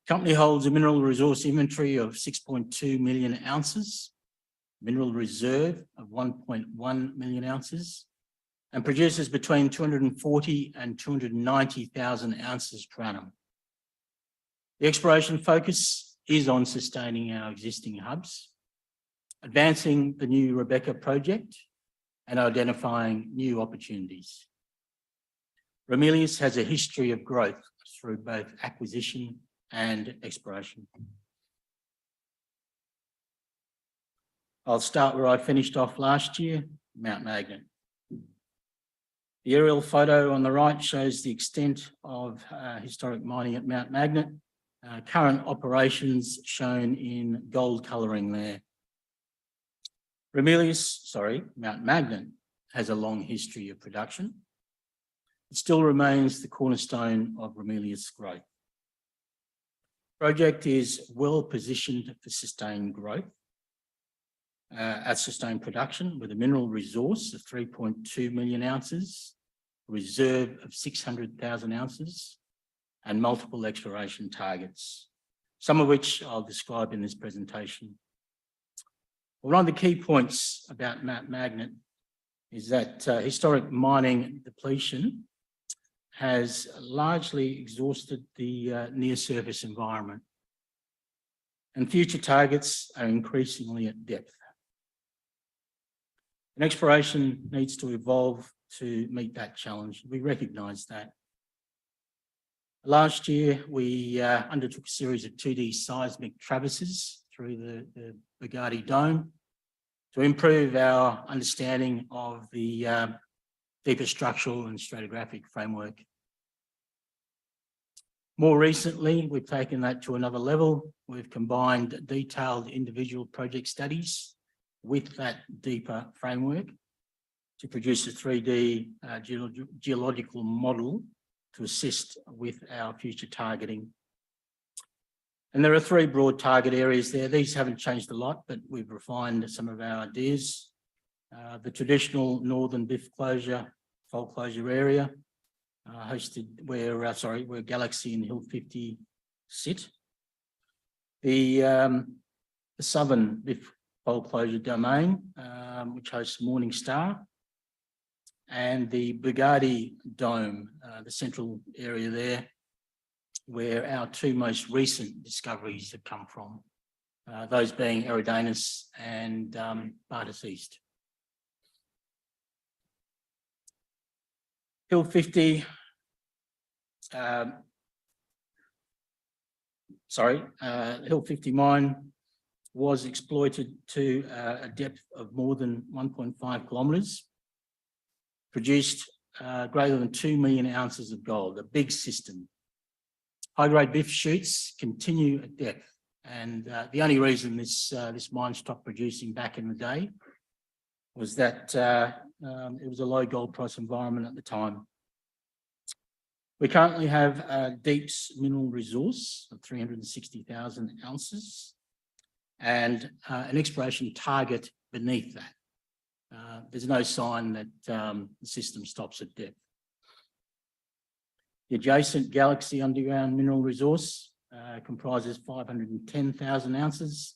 Company holds a mineral resource inventory of 6.2 million ounces, mineral reserve of 1.1 million ounces, and produces between 240 and 290,000 ounces per annum. The exploration focus is on sustaining our existing hubs, advancing the new Ruzicka project, and identifying new opportunities. Ramelius has a history of growth through both acquisition and exploration. I'll start where I finished off last year, Mount Magnet. The aerial photo on the right shows the extent of historic mining at Mount Magnet. Current operations shown in gold colouring there. Mount Magnet has a long history of production. It still remains the cornerstone of Ramelius' growth. Project is well positioned for sustained growth, sustained production with a mineral resource of 3.2 million ounces, reserve of 600,000 ounces, and multiple exploration targets, some of which I'll describe in this presentation. One of the key points about Mount Magnet is that historic mining depletion has largely exhausted the near-surface environment, and future targets are increasingly at depth. And exploration needs to evolve to meet that challenge. We recognise that. Last year, we undertook a series of 2D seismic traverses through the Bugatti Dome to improve our understanding of the deeper structural and stratigraphic framework. More recently, we've taken that to another level. We've combined detailed individual project studies with that deeper framework to produce a 3D geological model to assist with our future targeting. And there are 3 broad target areas there. These haven't changed a lot, but we've refined some of our ideas. The traditional northern BIF closure, fault closure area, where Galaxy and Hill 50 sit. The southern BIF fault closure domain, which hosts Morning Star, and the Bugatti Dome, the central area there, where our 2 most recent discoveries have come from, those being Eridanus and Bartus East. Hill 50, Hill 50 mine was exploited to a depth of more than 1.5 kilometres. produced greater than 2 million ounces of gold, a big system. High-grade BIF shoots continue at depth, and the only reason this mine stopped producing back in the day was that it was a low gold price environment at the time. We currently have a deep mineral resource of 360,000 ounces and an exploration target beneath that. There's no sign that the system stops at depth. The adjacent Galaxy underground mineral resource comprises 510,000 ounces,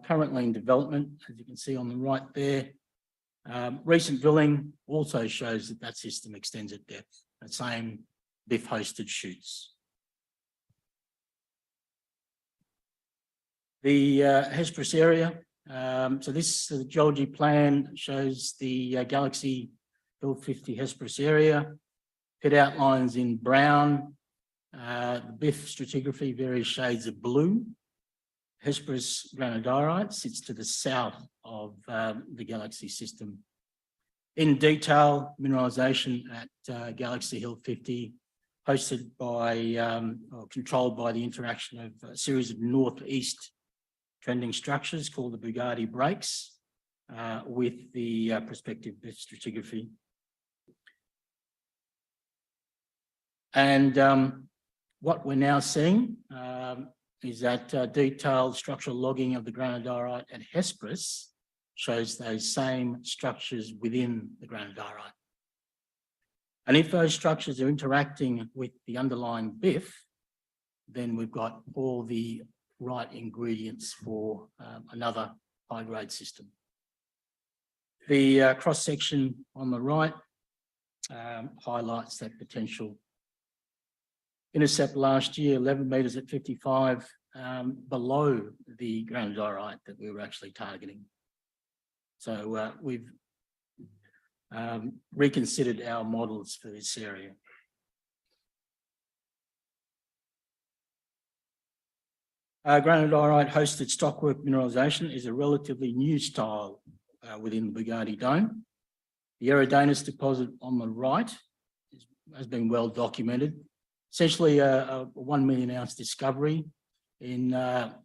currently in development, as you can see on the right there. Recent drilling also shows that that system extends at depth, the same BIF-hosted shoots. The Hesperus area, so this geology plan shows the Galaxy Hill 50 Hesperus area. Pit outlines in brown, the BIF stratigraphy, various shades of blue. Hesperus granodiorite sits to the south of the Galaxy system. In detail, mineralisation at Galaxy Hill 50, hosted by or controlled by the interaction of a series of northeast trending structures called the Bugatti breaks with the prospective BIF stratigraphy. And what we're now seeing is that detailed structural logging of the granodiorite at Hesperus shows those same structures within the granodiorite. And if those structures are interacting with the underlying BIF, then we've got all the right ingredients for another high-grade system. The cross-section on the right highlights that potential. Intercept last year, 11 metres at 55, below the granodiorite that we were actually targeting. So we've reconsidered our models for this area. Granodiorite hosted stockwork mineralisation is a relatively new style within the Bugatti Dome. The Eridanus deposit on the right has been well documented. Essentially a 1 million ounce discovery in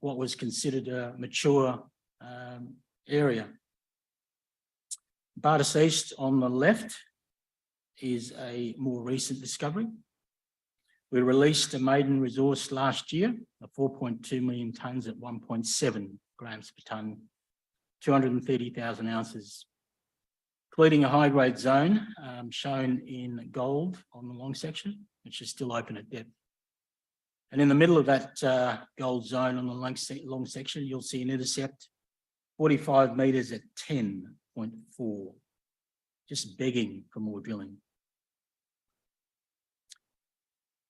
what was considered a mature area. Bartus East on the left is a more recent discovery. We released a maiden resource last year of 4.2 million tonnes at 1.7 grams per tonne, 230,000 ounces, including a high-grade zone shown in gold on the long section, which is still open at depth. And in the middle of that gold zone on the long section, you'll see an intercept 45 metres at 10.4, just begging for more drilling.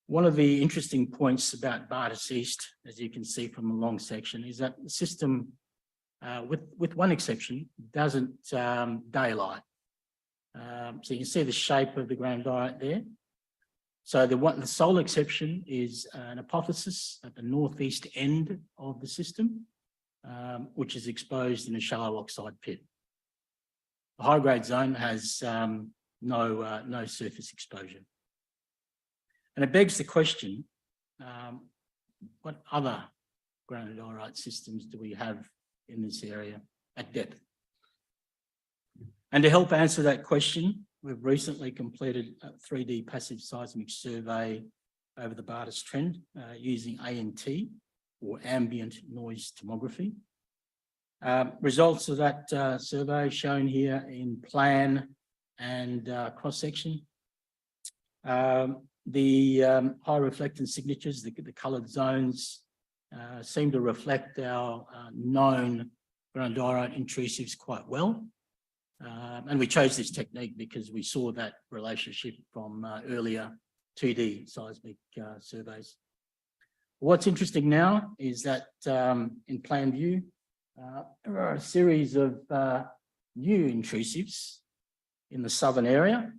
One of the interesting points about Bartus East, as you can see from the long section, is that the system, with one exception, doesn't daylight. So you can see the shape of the granodiorite there. So the sole exception is an hypothesis at the northeast end of the system, which is exposed in a shallow oxide pit. The high-grade zone has no surface exposure. And it begs the question, what other granodiorite systems do we have in this area at depth? And to help answer that question, we've recently completed a 3D passive seismic survey over the Bartus Trend using ANT, or ambient noise tomography. Results of that survey shown here in plan and cross-section. The high reflectance signatures, the coloured zones, seem to reflect our known granodiorite intrusives quite well. And we chose this technique because we saw that relationship from earlier 2D seismic surveys. What's interesting now is that in plan view, there are a series of new intrusives in the southern area.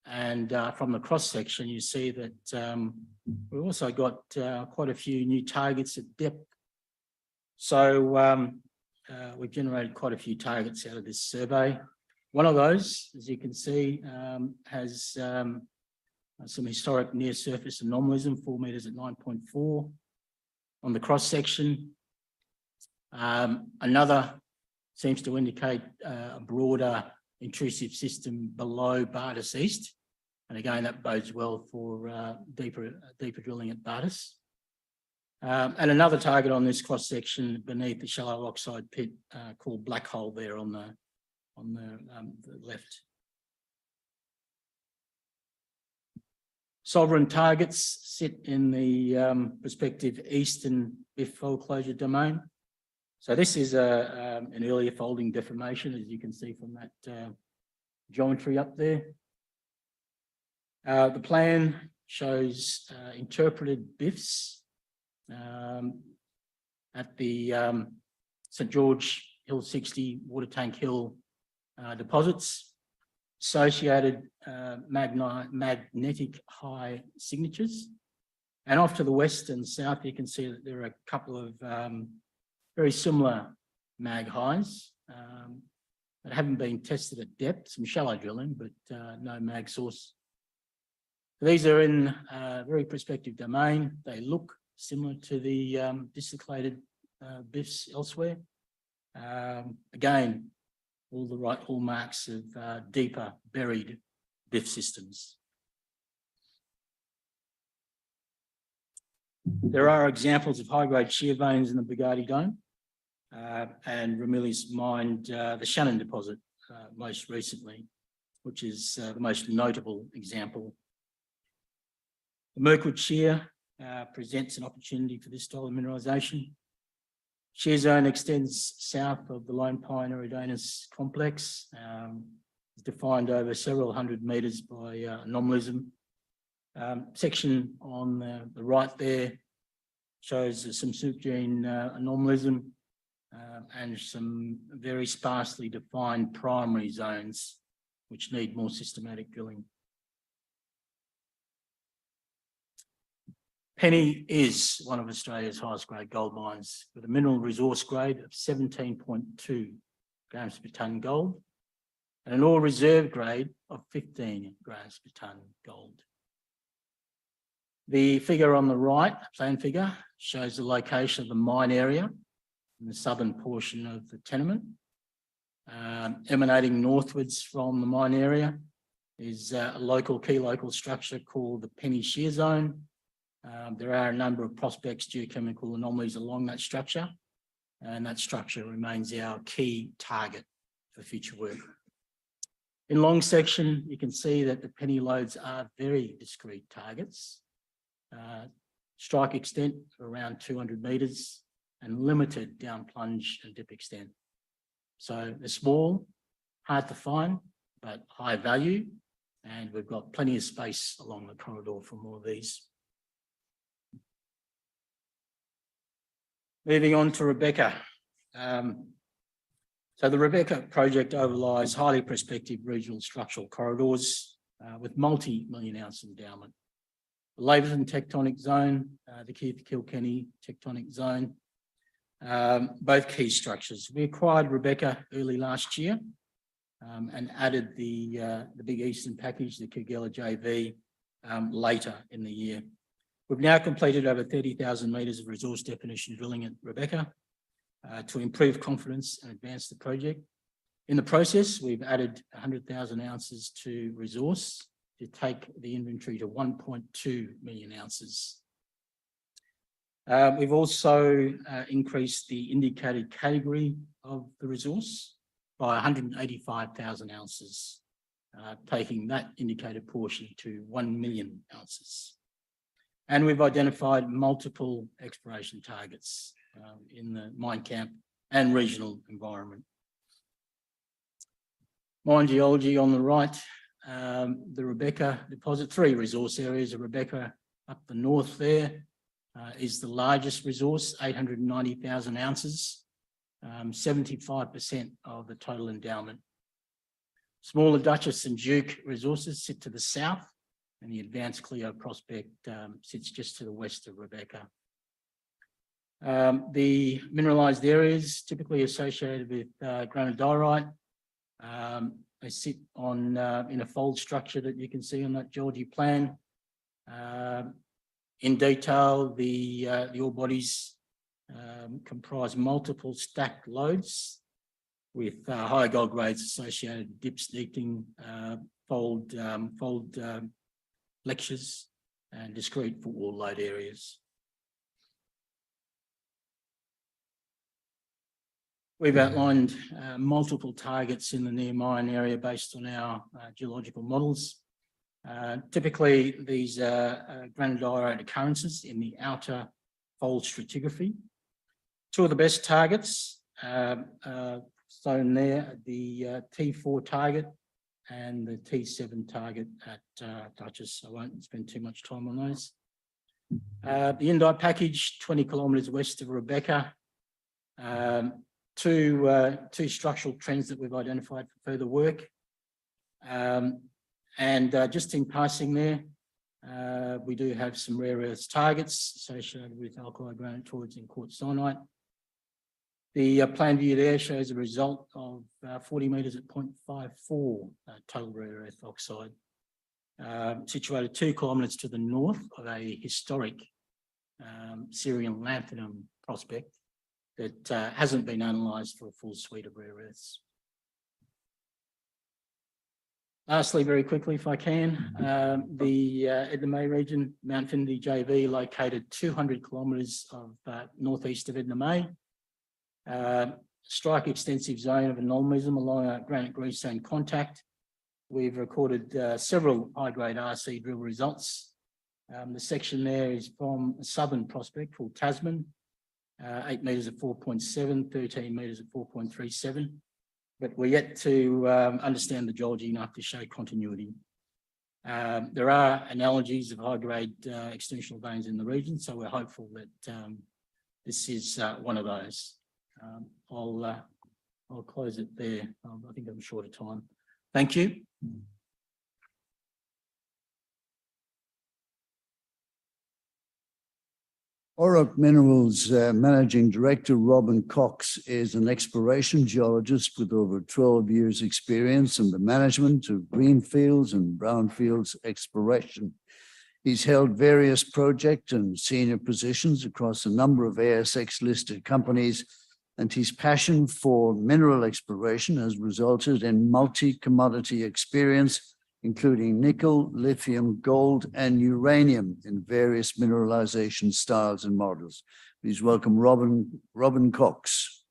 And from the cross-section, you see that we've also got quite a few new targets at depth. So we've generated quite a few targets out of this survey. One of those, as you can see, has some historic near surface anomalism, 4 meters at 9.4 on the cross section. Another seems to indicate a broader intrusive system below Bartus East. And again, that bodes well for deeper drilling at Bartus. And another target on this cross section beneath the shallow oxide pit called Black Hole there on the left. Sovereign targets sit in the prospective eastern BIF fold closure domain. So this is an earlier folding deformation, as you can see from that geometry up there. The plan shows interpreted BIFs at the St George Hill 60 Water Tank Hill deposits, associated magnetic high signatures. And off to the west and south, you can see that there are a couple of very similar mag highs that haven't been tested at depth, some shallow drilling, but no mag source. These are in a very prospective domain. They look similar to the dislocated BIFs elsewhere. Again, all the right hallmarks of deeper buried BIF systems. There are examples of high-grade shear veins in the Bugatti Dome, and Ramelius mined the Shannon deposit most recently, which is the most notable example. The Mirkwood Shear presents an opportunity for this style of mineralisation. Shear zone extends south of the Lone Pine Eridanus complex. It's defined over several hundred metres by anomalism. Section on the right there shows some supergene anomalism and some very sparsely defined primary zones which need more systematic drilling. Penny is one of Australia's highest grade gold mines with a mineral resource grade of 17.2 grams per tonne gold and an ore reserve grade of 15 grams per tonne gold. The figure on the right, plan figure, shows the location of the mine area in the southern portion of the tenement. Emanating northwards from the mine area is a key local structure called the Penny Shear Zone. There are a number of prospects, geochemical anomalies along that structure, and that structure remains our key target for future work. In long section, you can see that the Penny lodes are very discrete targets. Strike extent of around 200 metres and limited down plunge and dip extent. So they're small, hard to find, but high value, and we've got plenty of space along the corridor for more of these. Moving on to Ruzicka. So the Ruzicka project overlies highly prospective regional structural corridors with multi-million ounce endowment. The Laverton tectonic zone, the Keith Kilkenny tectonic zone, both key structures. We acquired Ruzicka early last year and added the big eastern package, the Kugela JV, later in the year. We've now completed over 30,000 metres of resource definition drilling at Ruzicka to improve confidence and advance the project. In the process, we've added 100,000 ounces to resource to take the inventory to 1.2 million ounces. We've also increased the indicated category of the resource by 185,000 ounces, taking that indicated portion to 1 million ounces. And we've identified multiple exploration targets in the mine camp and regional environment. Mine geology on the right, the Ruzicka deposit, 3 resource areas of Ruzicka up the north there is the largest resource, 890,000 ounces, 75% of the total endowment. Smaller Duchess and Duke resources sit to the south, and the advanced Cleo prospect sits just to the west of Ruzicka. The mineralised areas typically associated with granodiorite, They sit on in a fold structure that you can see on that geology plan. In detail, the ore bodies comprise multiple stacked lodes with high gold grades associated dip steeping, fold flexures, and discrete footwall lode areas. We've outlined multiple targets in the near mine area based on our geological models. Typically, these are granodiorite occurrences in the outer fold stratigraphy. Two of the best targets shown there, the T4 target and the T7 target at Duchess. I won't spend too much time on those. The Indite package, 20 kilometres west of Rebecca. Two structural trends that we've identified for further work. Just in passing there, we do have some rare earths targets associated with alkali granite towards in quartzite. The plan view there shows a result of 40 metres at 0.54 total rare earth oxide, situated 2 kilometres to the north of a historic Syrian lanthanum prospect that hasn't been analysed for a full suite of rare earths. Lastly, very quickly, if I can, the Edna May region, Mount Finley JV, located 200 kilometres of northeast of Edna May. Strike extensive zone of anomalism along a granite greenstone contact. We've recorded several high-grade RC drill results. The section there is from a southern prospect called Tasman, 8 metres at 4.7, 13 metres at 4.37. But we're yet to understand the geology enough to show continuity. There are analogies of high-grade extensional veins in the region, so we're hopeful that this is one of those. I'll close it there. I think I'm short of time. Thank you. Auroch Minerals Managing Director Robin Cox is an exploration geologist with over 12 years' experience in the management of greenfields and brownfields exploration. He's held various project and senior positions across a number of ASX-listed companies, and his passion for mineral exploration has resulted in multi-commodity experience, including nickel, lithium, gold, and uranium in various mineralization styles and models. Please welcome Robin Cox.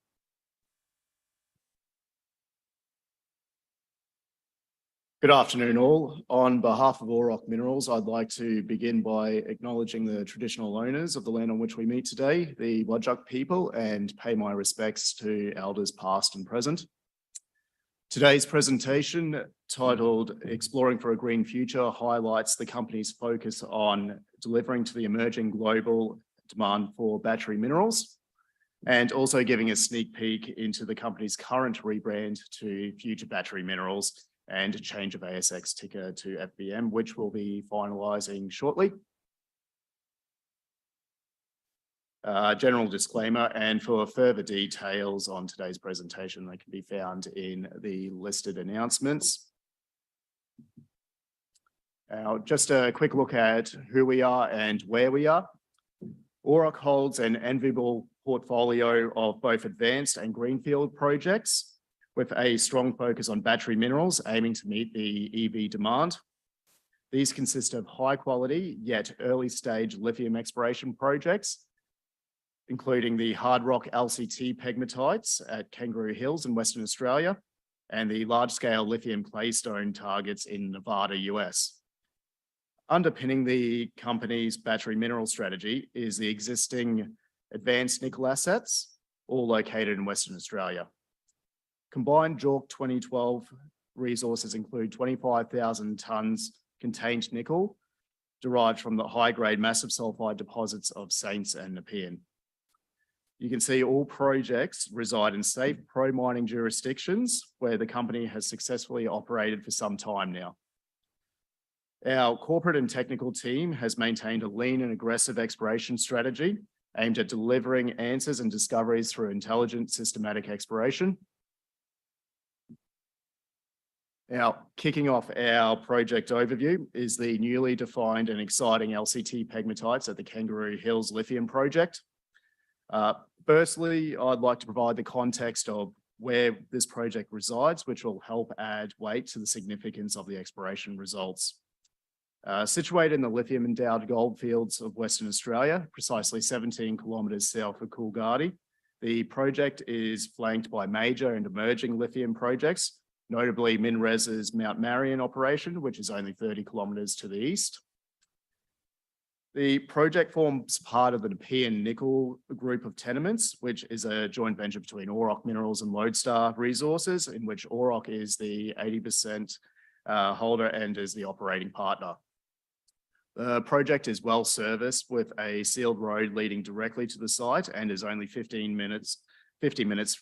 Good afternoon, all. On behalf of Auroch Minerals, I'd like to begin by acknowledging the traditional owners of the land on which we meet today, the Whadjuk people, and pay my respects to elders past and present. Today's presentation, titled Exploring for a Green Future, highlights the company's focus on delivering to the emerging global demand for battery minerals, and also giving a sneak peek into the company's current rebrand to Future Battery Minerals and a change of ASX ticker to FBM, which we'll be finalising shortly. General disclaimer, and for further details on today's presentation, they can be found in the listed announcements. Just a quick look at who we are and where we are. Auroch holds an enviable portfolio of both advanced and greenfield projects, with a strong focus on battery minerals aiming to meet the EV demand. These consist of high quality yet early stage lithium exploration projects, including the hard rock LCT pegmatites at Kangaroo Hills in Western Australia and the large scale lithium claystone targets in Nevada, US. Underpinning the company's battery mineral strategy is the existing advanced nickel assets, all located in Western Australia. Combined JORC 2012 resources include 25,000 tonnes contained nickel derived from the high-grade massive sulfide deposits of Saints and Nepean. You can see all projects reside in safe pro-mining jurisdictions where the company has successfully operated for some time now. Our corporate and technical team has maintained a lean and aggressive exploration strategy aimed at delivering answers and discoveries through intelligent, systematic exploration. Now, kicking off our project overview is the newly defined and exciting LCT pegmatites at the Kangaroo Hills Lithium Project. Firstly, I'd like to provide the context of where this project resides, which will help add weight to the significance of the exploration results. Situated in the lithium-endowed goldfields of Western Australia, precisely 17 kilometres south of Coolgardie, the project is flanked by major and emerging lithium projects, notably MinRes's Mount Marion operation, which is only 30 kilometres to the east. The project forms part of the Nepean Nickel group of tenements, which is a joint venture between Auroch Minerals and Lodestar Resources, in which Auroch is the 80% holder and is the operating partner. The project is well serviced with a sealed road leading directly to the site and is only 50 minutes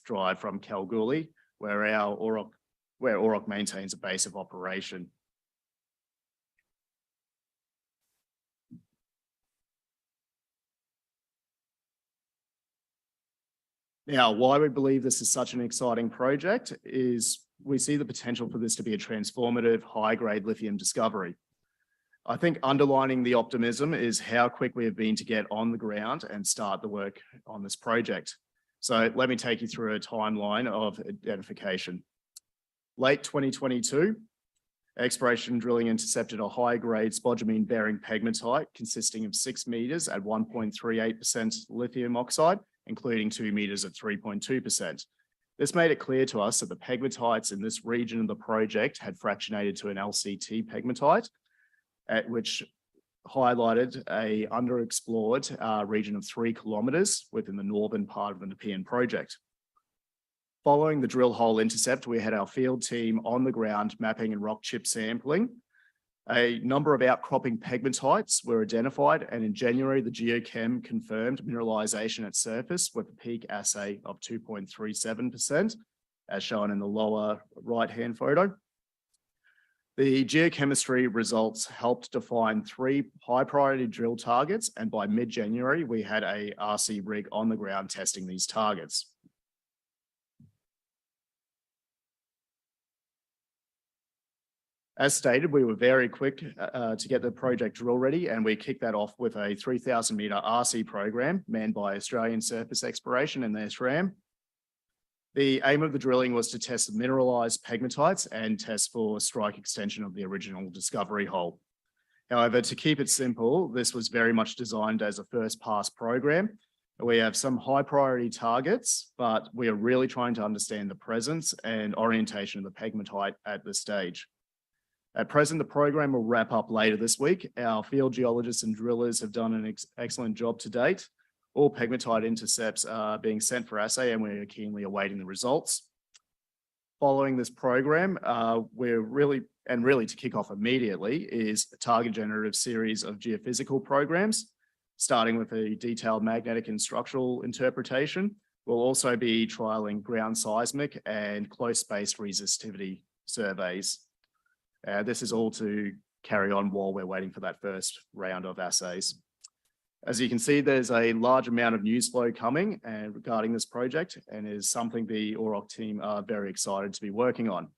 drive from Kalgoorlie, where Auroch maintains a base of operation. Now, why we believe this is such an exciting project is we see the potential for this to be a transformative high-grade lithium discovery. I think underlining the optimism is how quick we have been to get on the ground and start the work on this project. So let me take you through a timeline of identification. Late 2022, exploration drilling intercepted a high-grade spodumene-bearing pegmatite consisting of 6 metres at 1.38% lithium oxide, including 2 metres at 3.2%. This made it clear to us that the pegmatites in this region of the project had fractionated to an LCT pegmatite, which highlighted a underexplored region of 3 kilometres within the northern part of the Nepean project. Following the drill hole intercept, we had our field team on the ground mapping and rock chip sampling. A number of outcropping pegmatites were identified, and in January, the geochem confirmed mineralisation at surface with a peak assay of 2.37%, as shown in the lower right-hand photo. The geochemistry results helped define 3 high-priority drill targets, and by mid-January, we had a RC rig on the ground testing these targets. As stated, we were very quick to get the project drill ready, and we kicked that off with a 3,000 metre RC program manned by Australian Surface Exploration and their SRAM. The aim of the drilling was to test the mineralised pegmatites and test for strike extension of the original discovery hole. However, to keep it simple, this was very much designed as a first pass program. We have some high priority targets, but we are really trying to understand the presence and orientation of the pegmatite at this stage. At present, the program will wrap up later this week. Our field geologists and drillers have done an excellent job to date. All pegmatite intercepts are being sent for assay, and we're keenly awaiting the results. Following this program, really to kick off immediately is a target generative series of geophysical programs, starting with a detailed magnetic and structural interpretation. We'll also be trialling ground seismic and close-spaced resistivity surveys. This is all to carry on while we're waiting for that first round of assays. As you can see, there's a large amount of news flow coming regarding this project, and is something the Auroch team are very excited to be working on.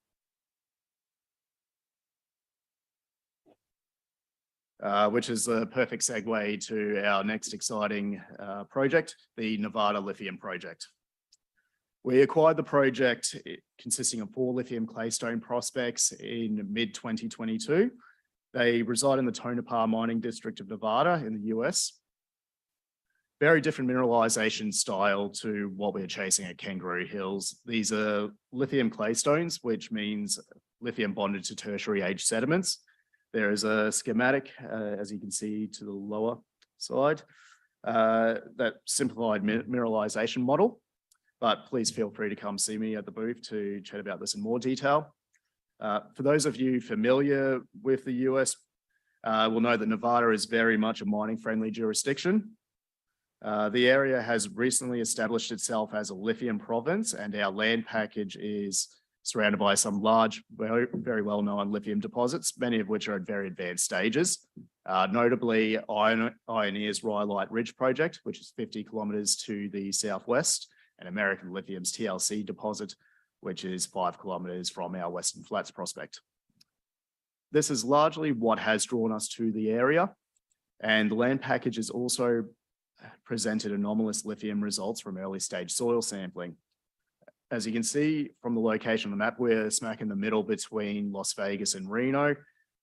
Which is the perfect segue to our next exciting project, the Nevada Lithium Project. We acquired the project consisting of 4 lithium claystone prospects in mid-2022. They reside in the Tonopah mining district of Nevada in the US. Very different mineralization style to what we're chasing at Kangaroo Hills. These are lithium claystones, which means lithium bonded to tertiary age sediments. There is a schematic, as you can see to the lower side, that simplified mineralization model. But please feel free to come see me at the booth to chat about this in more detail. For those of you familiar with the US, will know that Nevada is very much a mining-friendly jurisdiction. The area has recently established itself as a lithium province, and our land package is surrounded by some large, very well-known lithium deposits, many of which are at very advanced stages. Notably, Ioneer's Rhyolite Ridge project, which is 50 kilometres to the southwest, and American Lithium's TLC deposit, which is 5 kilometers from our Western Flats prospect. This is largely what has drawn us to the area, and the land package has also presented anomalous lithium results from early stage soil sampling. As you can see from the location on the map, we're smack in the middle between Las Vegas and Reno,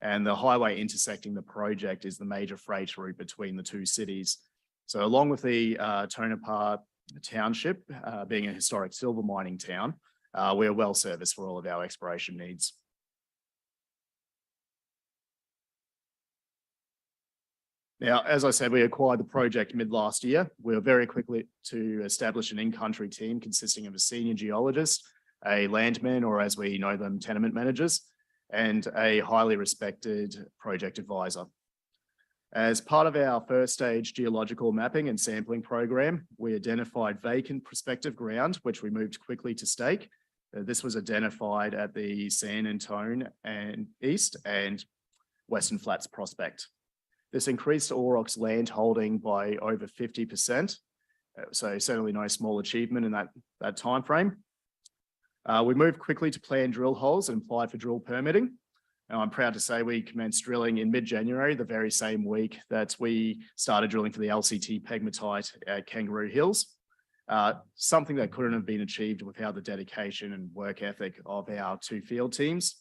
and the highway intersecting the project is the major freight route between the two cities. So along with the Tonopah Township being a historic silver mining town, we're well serviced for all of our exploration needs. Now, as I said, we acquired the project mid last year. We were very quickly to establish an in-country team consisting of a senior geologist, a landman, or as we know them, tenement managers, and a highly respected project advisor. As part of our first stage geological mapping and sampling program, we identified vacant prospective ground, which we moved quickly to stake. This was identified at the San Antone and East and Western Flats prospect. This increased Auroch's land holding by over 50%, so certainly no small achievement in that time frame. We moved quickly to plan drill holes and applied for drill permitting. Now, I'm proud to say we commenced drilling in mid-January, the very same week that we started drilling for the LCT pegmatite at Kangaroo Hills, something that couldn't have been achieved without the dedication and work ethic of our two field teams.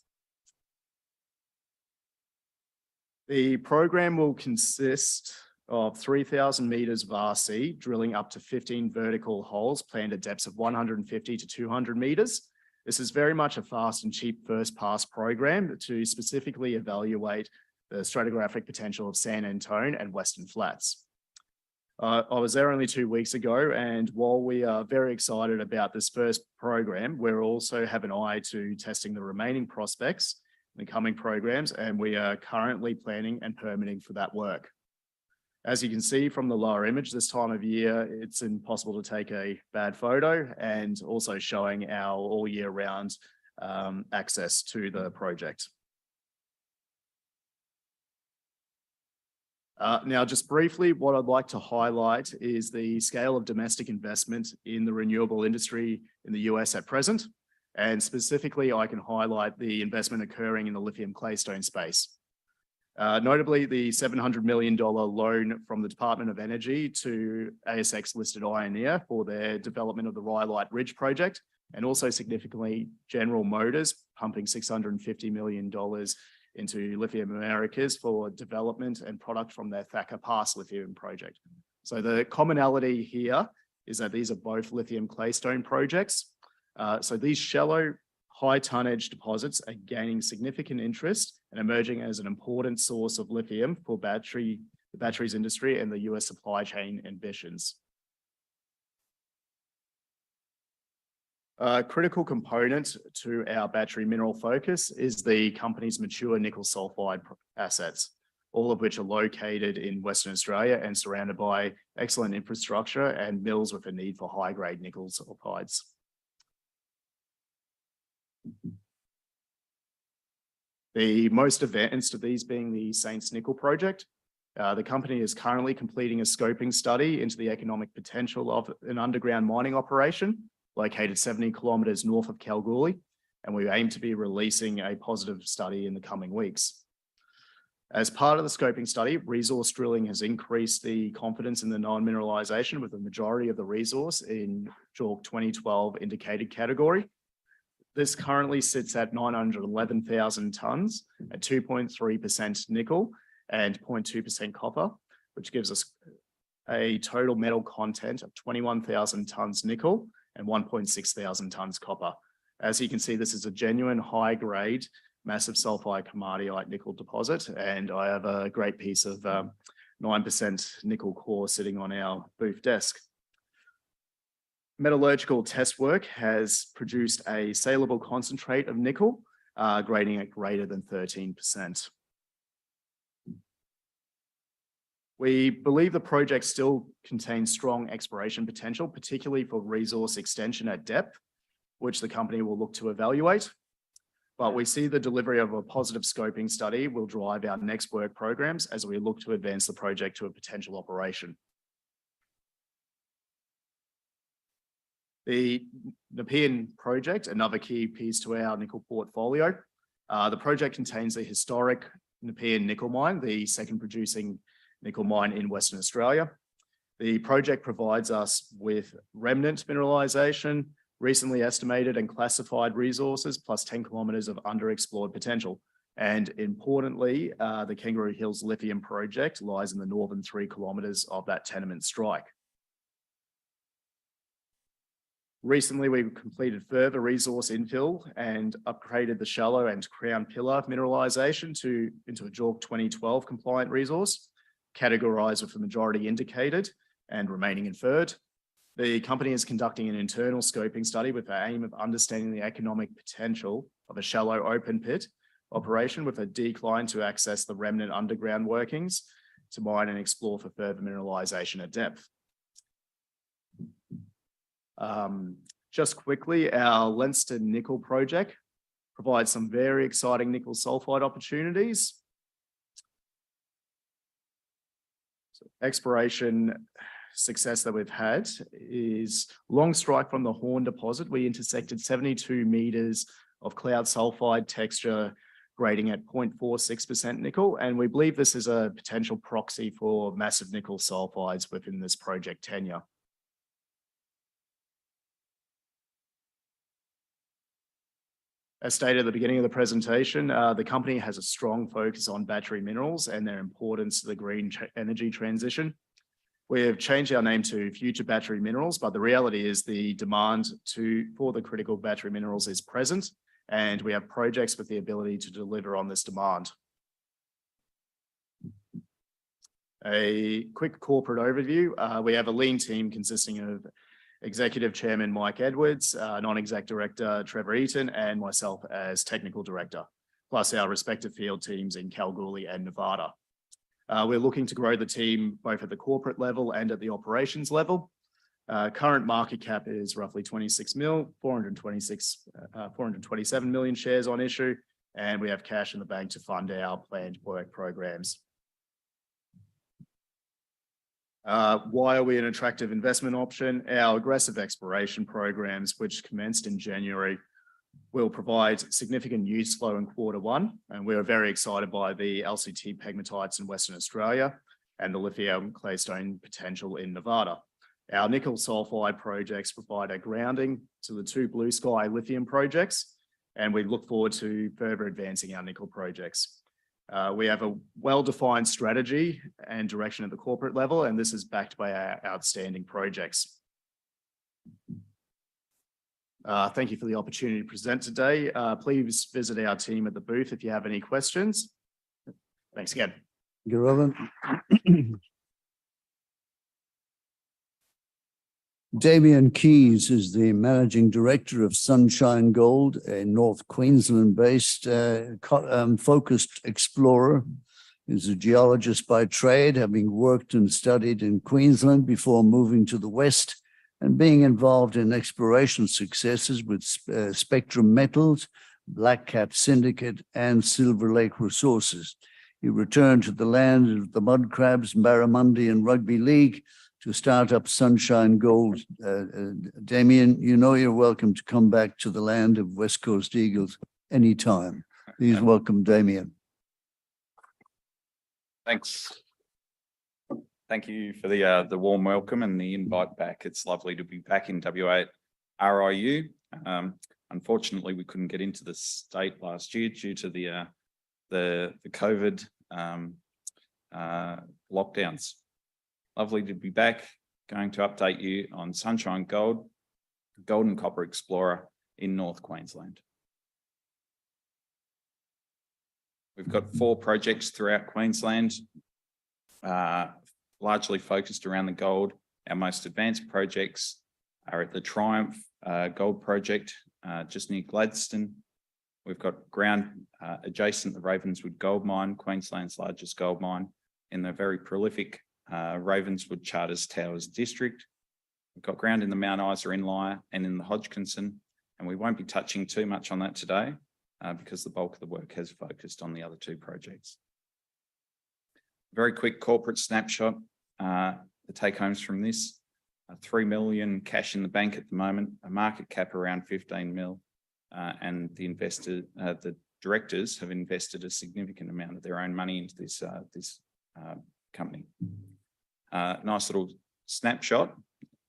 The program will consist of 3,000 meters of RC, drilling up to 15 vertical holes planned at depths of 150 to 200 meters. This is very much a fast and cheap first pass program to specifically evaluate the stratigraphic potential of San Antone and Western Flats. I was there only 2 weeks ago, and while we are very excited about this first program, we also have an eye to testing the remaining prospects in the coming programs, and we are currently planning and permitting for that work. As you can see from the lower image, this time of year, it's impossible to take a bad photo, and also showing our all year round access to the project. Now, just briefly, what I'd like to highlight is the scale of domestic investment in the renewable industry in the US at present. And specifically, I can highlight the investment occurring in the lithium claystone space. Notably, the $700 million loan from the Department of Energy to ASX-listed Ioneer for their development of the Rhyolite Ridge project, and also significantly General Motors pumping $650 million into Lithium Americas for development and product from their Thacker Pass lithium project. So the commonality here is that these are both lithium claystone projects. So these shallow, high tonnage deposits are gaining significant interest and emerging as an important source of lithium for the batteries industry and the US supply chain ambitions. A critical component to our battery mineral focus is the company's mature nickel sulfide assets, all of which are located in Western Australia and surrounded by excellent infrastructure and mills with a need for high-grade nickel sulfides. The most advanced of these being the Saints Nickel project. The company is currently completing a scoping study into the economic potential of an underground mining operation located 70 kilometers north of Kalgoorlie, and we aim to be releasing a positive study in the coming weeks. As part of the scoping study, resource drilling has increased the confidence in the non-mineralization, with the majority of the resource in JORC 2012 indicated category. This currently sits at 911,000 tonnes at 2.3% nickel and 0.2% copper, which gives us a total metal content of 21,000 tonnes nickel and 1.6 thousand tonnes copper. As you can see, this is a genuine high-grade, massive sulfide komatiite nickel deposit, and I have a great piece of 9% nickel core sitting on our booth desk. Metallurgical test work has produced a saleable concentrate of nickel, grading at greater than 13%. We believe the project still contains strong exploration potential, particularly for resource extension at depth, which the company will look to evaluate. But we see the delivery of a positive scoping study will drive our next work programs as we look to advance the project to a potential operation. The Nepean project, another key piece to our nickel portfolio. The project contains a historic Nepean nickel mine, the second producing nickel mine in Western Australia. The project provides us with remnant mineralization, recently estimated and classified resources, plus 10 kilometers of underexplored potential. And importantly, the Kangaroo Hills Lithium project lies in the northern 3 kilometers of that tenement strike. Recently, we've completed further resource infill and upgraded the shallow and crown pillar mineralization into a JORC 2012 compliant resource, categorized with the majority indicated and remaining inferred. The company is conducting an internal scoping study with the aim of understanding the economic potential of a shallow open pit operation with a decline to access the remnant underground workings to mine and explore for further mineralization at depth. Just quickly, our Leinster nickel project provides some very exciting nickel sulfide opportunities. So exploration success that we've had is long strike from the Horn deposit. We intersected 72 meters of cloud sulfide texture grading at 0.46% nickel, and we believe this is a potential proxy for massive nickel sulfides within this project tenure. As stated at the beginning of the presentation, the company has a strong focus on battery minerals and their importance to the green energy transition. We have changed our name to Future Battery Minerals, but the reality is the demand for the critical battery minerals is present, and we have projects with the ability to deliver on this demand. A quick corporate overview. We have a lean team consisting of Executive Chairman Mike Edwards, Non-Exec Director Trevor Eaton, and myself as Technical Director, plus our respective field teams in Kalgoorlie and Nevada. We're looking to grow the team both at the corporate level and at the operations level. Current market cap is roughly 26 mil, 427 million shares on issue, and we have cash in the bank to fund our planned work programs. Why are we an attractive investment option? Our aggressive exploration programs, which commenced in January, will provide significant news flow in Q1, and we are very excited by the LCT pegmatites in Western Australia and the lithium claystone potential in Nevada. Our nickel sulfide projects provide a grounding to the 2 blue sky lithium projects, and we look forward to further advancing our nickel projects. We have a well-defined strategy and direction at the corporate level, and this is backed by our outstanding projects. Thank you for the opportunity to present today. Please visit our team at the booth if you have any questions. Thanks again. Thank you, Robin. Damien Keys is the Managing Director of Sunshine Gold, a North Queensland-based focused explorer. He's a geologist by trade, having worked and studied in Queensland before moving to the West and being involved in exploration successes with Spectrum Metals, Black Cat Syndicate, and Silver Lake Resources. He returned to the land of the Mud Crabs, Barramundi, and Rugby League to start up Sunshine Gold. Damien, you know you're welcome to come back to the land of West Coast Eagles anytime. Please welcome Damien. Thanks. Thank you for the warm welcome and the invite back. It's lovely to be back in WA RIU. Unfortunately, we couldn't get into the state last year due to the COVID lockdowns. Lovely to be back, going to update you on Sunshine Gold, gold and copper explorer in North Queensland. We've got 4 projects throughout Queensland, largely focused around the gold. Our most advanced projects are at the Triumph Gold Project, just near Gladstone. We've got ground adjacent to the Ravenswood Gold Mine, Queensland's largest gold mine, in the very prolific Ravenswood Charters Towers district. We've got ground in the Mount Isa Inlier and in the Hodgkinson, and we won't be touching too much on that today because the bulk of the work has focused on the other 2 projects. Very quick corporate snapshot, the take homes from this. 3 million cash in the bank at the moment, a market cap around 15 mil, and the directors have invested a significant amount of their own money into this company. Nice little snapshot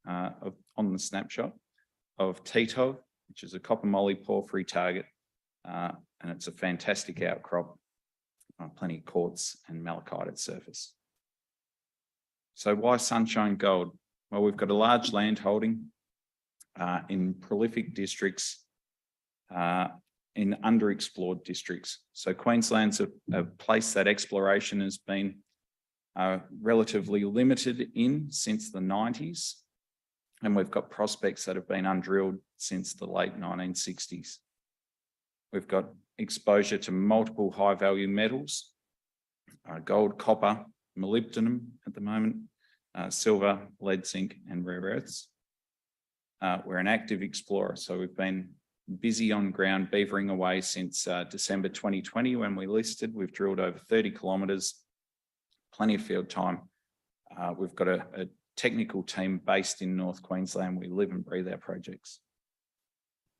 on the snapshot of Titov, which is a copper moly porphyry target, and it's a fantastic outcrop, plenty of quartz and malachite at surface. So why Sunshine Gold? Well, we've got a large land holding in prolific districts, in underexplored districts. So Queensland's a place that exploration has been relatively limited in since the 90s. And we've got prospects that have been undrilled since the late 1960s. We've got exposure to multiple high value metals, gold, copper, molybdenum at the moment, silver, lead, zinc, and rare earths. We're an active explorer, so we've been busy on ground, beavering away since December 2020 when we listed. We've drilled over 30 kilometres, plenty of field time. We've got a technical team based in North Queensland. We live and breathe our projects.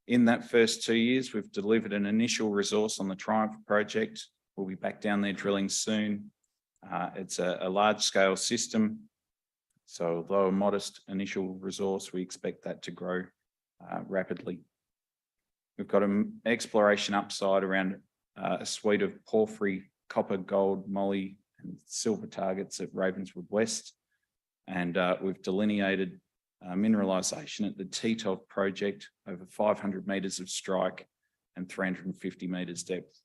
In that first 2 years, we've delivered an initial resource on the Triumph project. We'll be back down there drilling soon. It's a large-scale system, so although a modest initial resource, we expect that to grow rapidly. We've got an exploration upside around a suite of porphyry, copper, gold, moly, and silver targets at Ravenswood West, and we've delineated mineralisation at the Titov project over 500 metres of strike and 350 metres depth.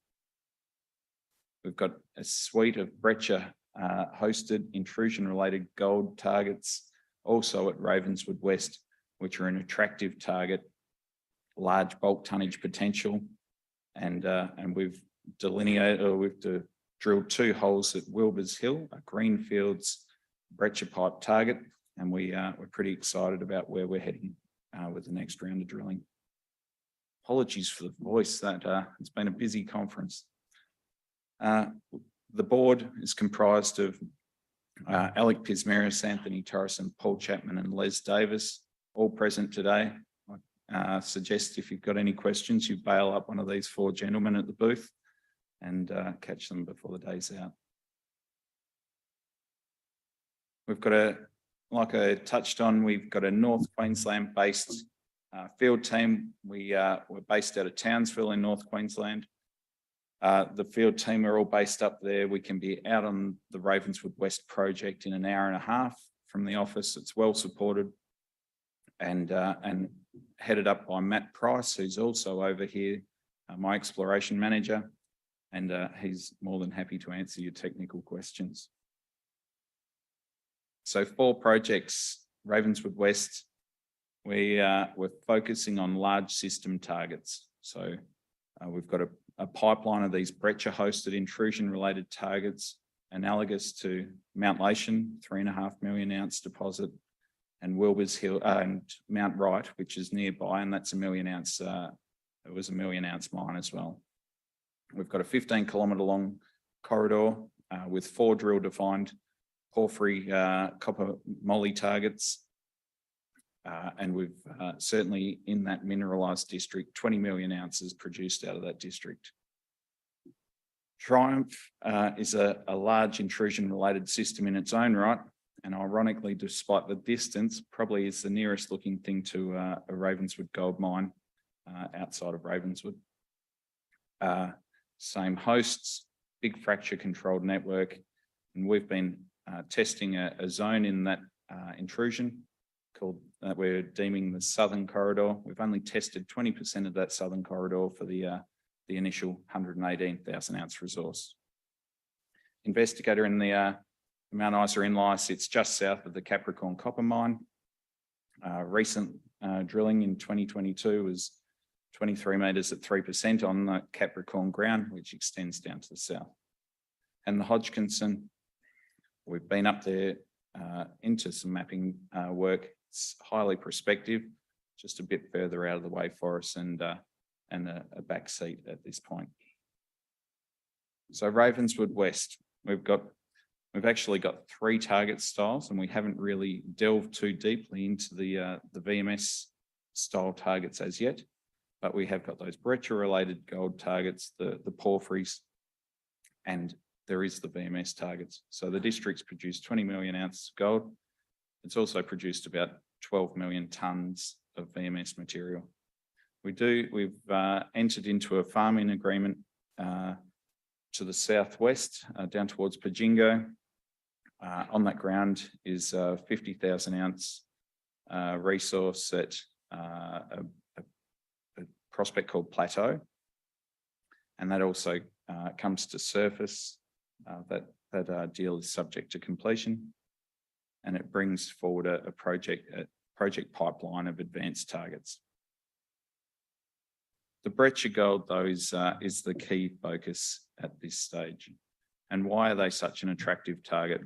We've got a suite of breccia hosted intrusion-related gold targets also at Ravenswood West, which are an attractive target, large bulk tonnage potential, and we've delineated, or we've drilled 2 holes at Wilbur's Hill, a greenfields breccia pipe target, and we're pretty excited about where we're heading with the next round of drilling. Apologies for the voice, that it's been a busy conference. The board is comprised of Alec Pismeris, Anthony Torreson, Paul Chapman and Les Davis, all present today. I suggest if you've got any questions, you bail up one of these 4 gentlemen at the booth and catch them before the day's out. We've got like I touched on, we've got a North Queensland based field team. We're based out of Townsville in North Queensland. The field team are all based up there. We can be out on the Ravenswood West project in an hour and a half from the office. It's well supported and headed up by Matt Price, who's also over here, my exploration manager, and he's more than happy to answer your technical questions. So 4 projects, Ravenswood West, we're focusing on large system targets. So we've got a pipeline of these breccia hosted intrusion related targets analogous to Mount Lation, 3.5 million ounce deposit, and Wilbur's Hill and Mount Wright, which is nearby, and that's 1 million ounce. It was 1 million ounce mine as well. We've got a 15 kilometre long corridor with 4 drill defined porphyry copper moly targets. And we've certainly in that mineralised district, 20 million ounces produced out of that district. Triumph is a large intrusion related system in its own right. And ironically, despite the distance, probably is the nearest looking thing to a Ravenswood gold mine outside of Ravenswood. Same hosts, big fracture controlled network. And we've been testing a zone in that intrusion called we're deeming the Southern Corridor. We've only tested 20% of that Southern Corridor for the initial 118,000 ounce resource. Investigator in the Mount Isa Inlier sits just south of the Capricorn copper mine. Recent drilling in 2022 was 23 metres at 3% on the Capricorn ground, which extends down to the south. And the Hodgkinson, we've been up there into some mapping work. It's highly prospective, just a bit further out of the way for us and a back seat at this point. So Ravenswood West, we've We've actually got 3 target styles, and we haven't really delved too deeply into the VMS style targets as yet, but we have got those breccia-related gold targets, the porphyries, and there is the VMS targets. So the district's produced 20 million ounces of gold. It's also produced about 12 million tonnes of VMS material. We've entered into a farming agreement to the southwest, down towards Pajingo. On that ground is a 50,000 ounce resource at a prospect called Plateau. And that also comes to surface. That deal is subject to completion, and it brings forward a project pipeline of advanced targets. The breccia gold, though, is the key focus at this stage. And why are they such an attractive target?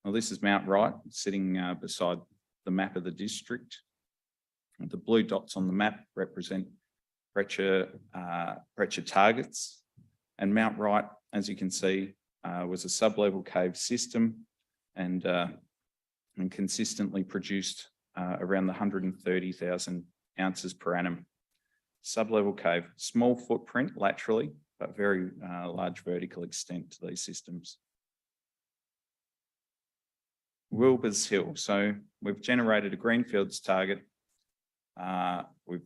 Well, this is Mount Wright, sitting beside the map of the district. The blue dots on the map represent breccia targets. And Mount Wright, as you can see, was a sub-level cave system and consistently produced around the 130,000 ounces per annum. Sub-level cave, small footprint laterally, but very large vertical extent to these systems. Wilbur's Hill. So we've generated a greenfields target. We've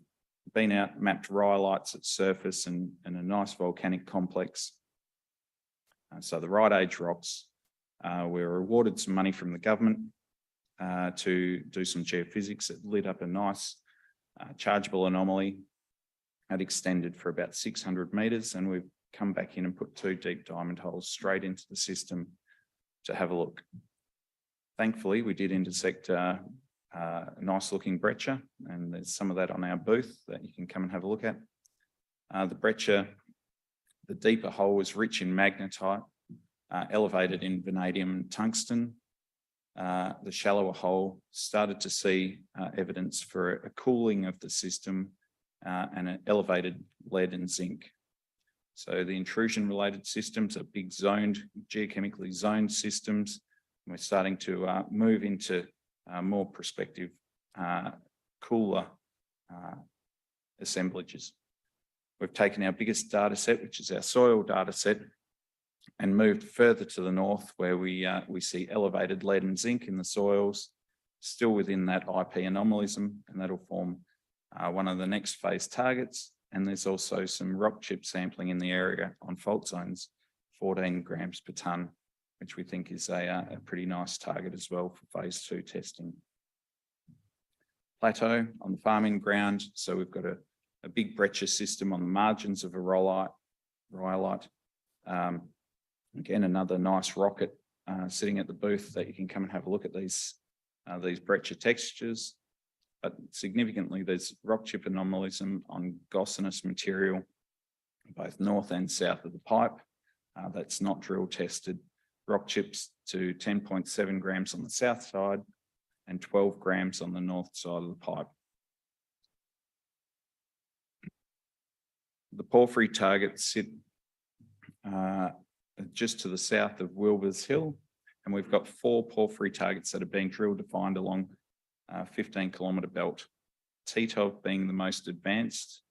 been out, mapped rhyolites at surface and a nice volcanic complex. So the right age rocks. We were awarded some money from the government to do some geophysics. It lit up a nice chargeable anomaly. It extended for about 600 metres, and we've come back in and put 2 deep diamond holes straight into the system to have a look. Thankfully, we did intersect a nice looking breccia, and there's some of that on our booth that you can come and have a look at. The breccia, the deeper hole was rich in magnetite, elevated in vanadium and tungsten. The shallower hole started to see evidence for a cooling of the system and an elevated lead and zinc. So the intrusion related systems are big zoned, geochemically zoned systems. We're starting to move into more prospective, cooler assemblages. We've taken our biggest data set, which is our soil data set, and moved further to the north where we see elevated lead and zinc in the soils, still within that IP anomalism, and that'll form one of the next phase targets. And there's also some rock chip sampling in the area on fault zones, 14 grams per tonne, which we think is a pretty nice target as well for phase 2 testing. Plateau on the farming ground. So we've got a big breccia system on the margins of a rhyolite. Again, another nice rocket sitting at the booth that you can come and have a look at these breccia textures. But significantly, there's rock chip anomalism on gossinous material, both north and south of the pipe. That's not drill tested. Rock chips to 10.7 grams on the south side and 12 grams on the north side of the pipe. The porphyry targets sit just to the south of Wilbur's Hill, and we've got 4 porphyry targets that are being drill defined along 15-kilometre belt. Titov being the most advanced,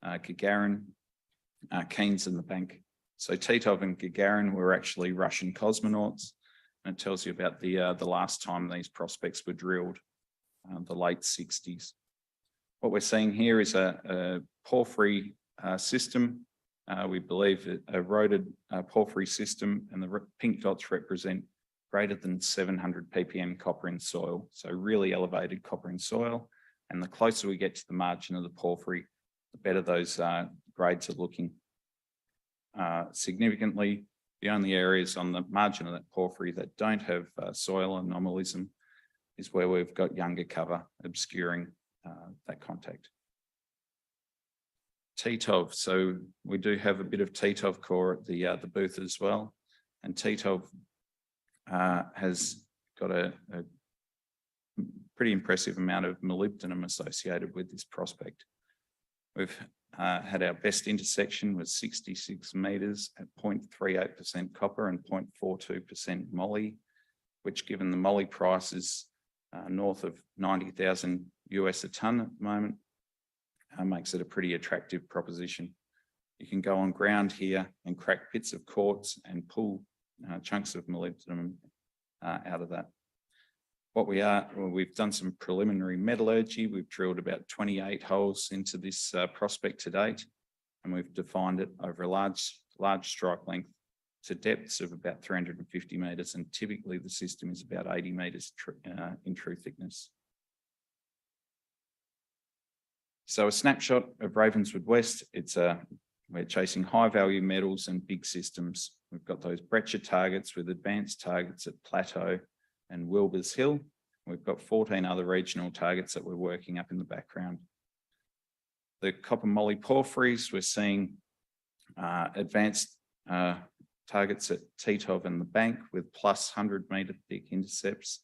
Gagarin, Keynes and the Bank. So Titov and Gagarin were actually Russian cosmonauts, and it tells you about the last time these prospects were drilled, the late 60s. What we're seeing here is a porphyry system. We believe a eroded porphyry system, and the pink dots represent greater than 700 ppm copper in soil. So really elevated copper in soil. And the closer we get to the margin of the porphyry, the better those grades are looking. Significantly, the only areas on the margin of that porphyry that don't have soil anomalism is where we've got younger cover obscuring that contact. Titov, so we do have a bit of Titov core at the booth as well, and Titov has got a pretty impressive amount of molybdenum associated with this prospect. We've had our best intersection was 66 meters at 0.38% copper and 0.42% moly, which given the moly prices north of 90,000 US a tonne at the moment, makes it a pretty attractive proposition. You can go on ground here and crack bits of quartz and pull chunks of molybdenum out of that. We've done some preliminary metallurgy. We've drilled about 28 holes into this prospect to date, and we've defined it over a large strike length to depths of about 350 metres, and typically the system is about 80 metres in true thickness. So a snapshot of Ravenswood West, we're chasing high value metals and big systems. We've got those breccia targets with advanced targets at Plateau and Wilbur's Hill. We've got 14 other regional targets that we're working up in the background. The copper moly porphyries, we're seeing advanced targets at Titov and the Bank with plus 100 metre thick intercepts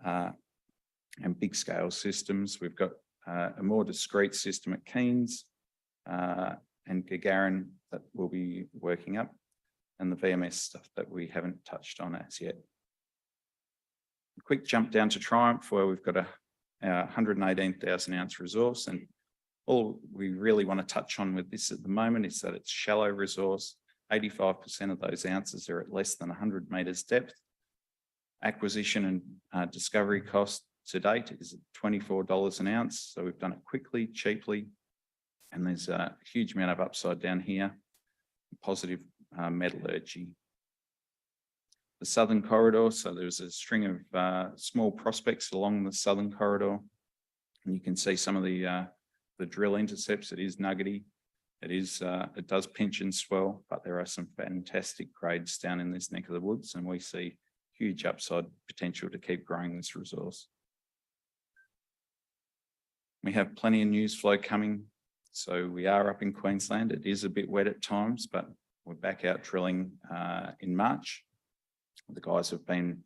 and big scale systems. We've got a more discrete system at Keynes and Gagarin that we'll be working up, and the VMS stuff that we haven't touched on as yet. A quick jump down to Triumph, where we've got a 118,000 ounce resource, and all we really want to touch on with this at the moment is that it's shallow resource. 85% of those ounces are at less than 100 metres depth. Acquisition and discovery cost to date is $24 an ounce, so we've done it quickly, cheaply, and there's a huge amount of upside down here. Positive metallurgy. The southern corridor, so there's a string of small prospects along the southern corridor, and you can see some of the drill intercepts. It is nuggety. It does pinch and swell, but there are some fantastic grades down in this neck of the woods, and we see huge upside potential to keep growing this resource. We have plenty of news flow coming. So we are up in Queensland. It is a bit wet at times, but we're back out drilling in March. The guys have been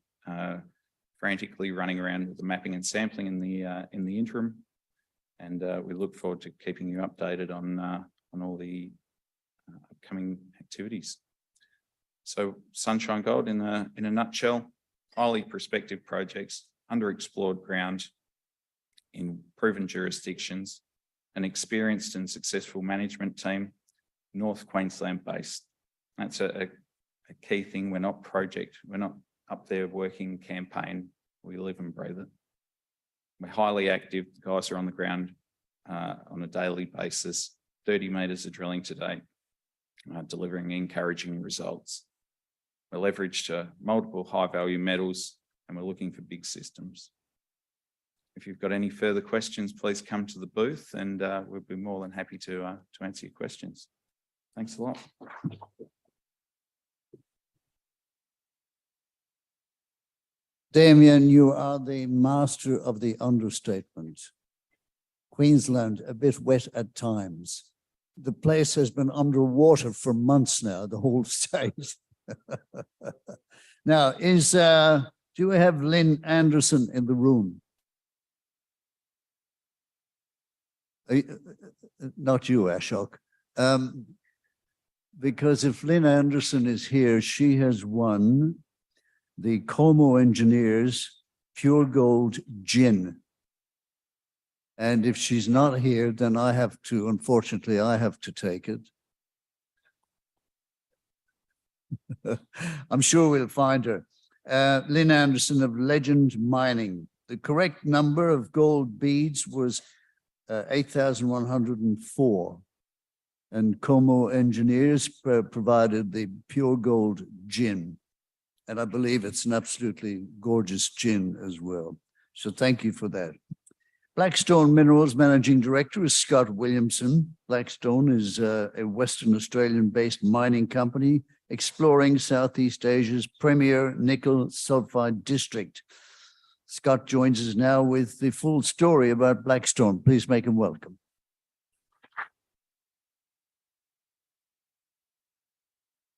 frantically running around with the mapping and sampling in the interim, and we look forward to keeping you updated on all the upcoming activities. So Sunshine Gold, in a nutshell, highly prospective projects, underexplored ground in proven jurisdictions, an experienced and successful management team, North Queensland based. That's a key thing. We're not up there working campaign. We live and breathe it. We're highly active. The guys are on the ground on a daily basis. 30 metres of drilling to date, delivering encouraging results. We're leveraged to multiple high value metals, and we're looking for big systems. If you've got any further questions, please come to the booth, and we'll be more than happy to answer your questions. Thanks a lot. Damien, you are the master of the understatement. Queensland, a bit wet at times. The place has been underwater for months now, the whole state. Now, do we have Lynn Anderson in the room? Not you, Ashok. Because if Lynn Anderson is here, she has won the Como Engineers Pure Gold Gin. And if she's not here, then unfortunately, I have to take it. I'm sure we'll find her. Lynn Anderson of Legend Mining. The correct number of gold beads was 8,104. And Como Engineers provided the Pure Gold Gin. And I believe it's an absolutely gorgeous gin as well. So thank you for that. Blackstone Minerals Managing Director is Scott Williamson. Blackstone is a Western Australian-based mining company exploring Southeast Asia's premier nickel sulfide district. Scott joins us now with the full story about Blackstone. Please make him welcome.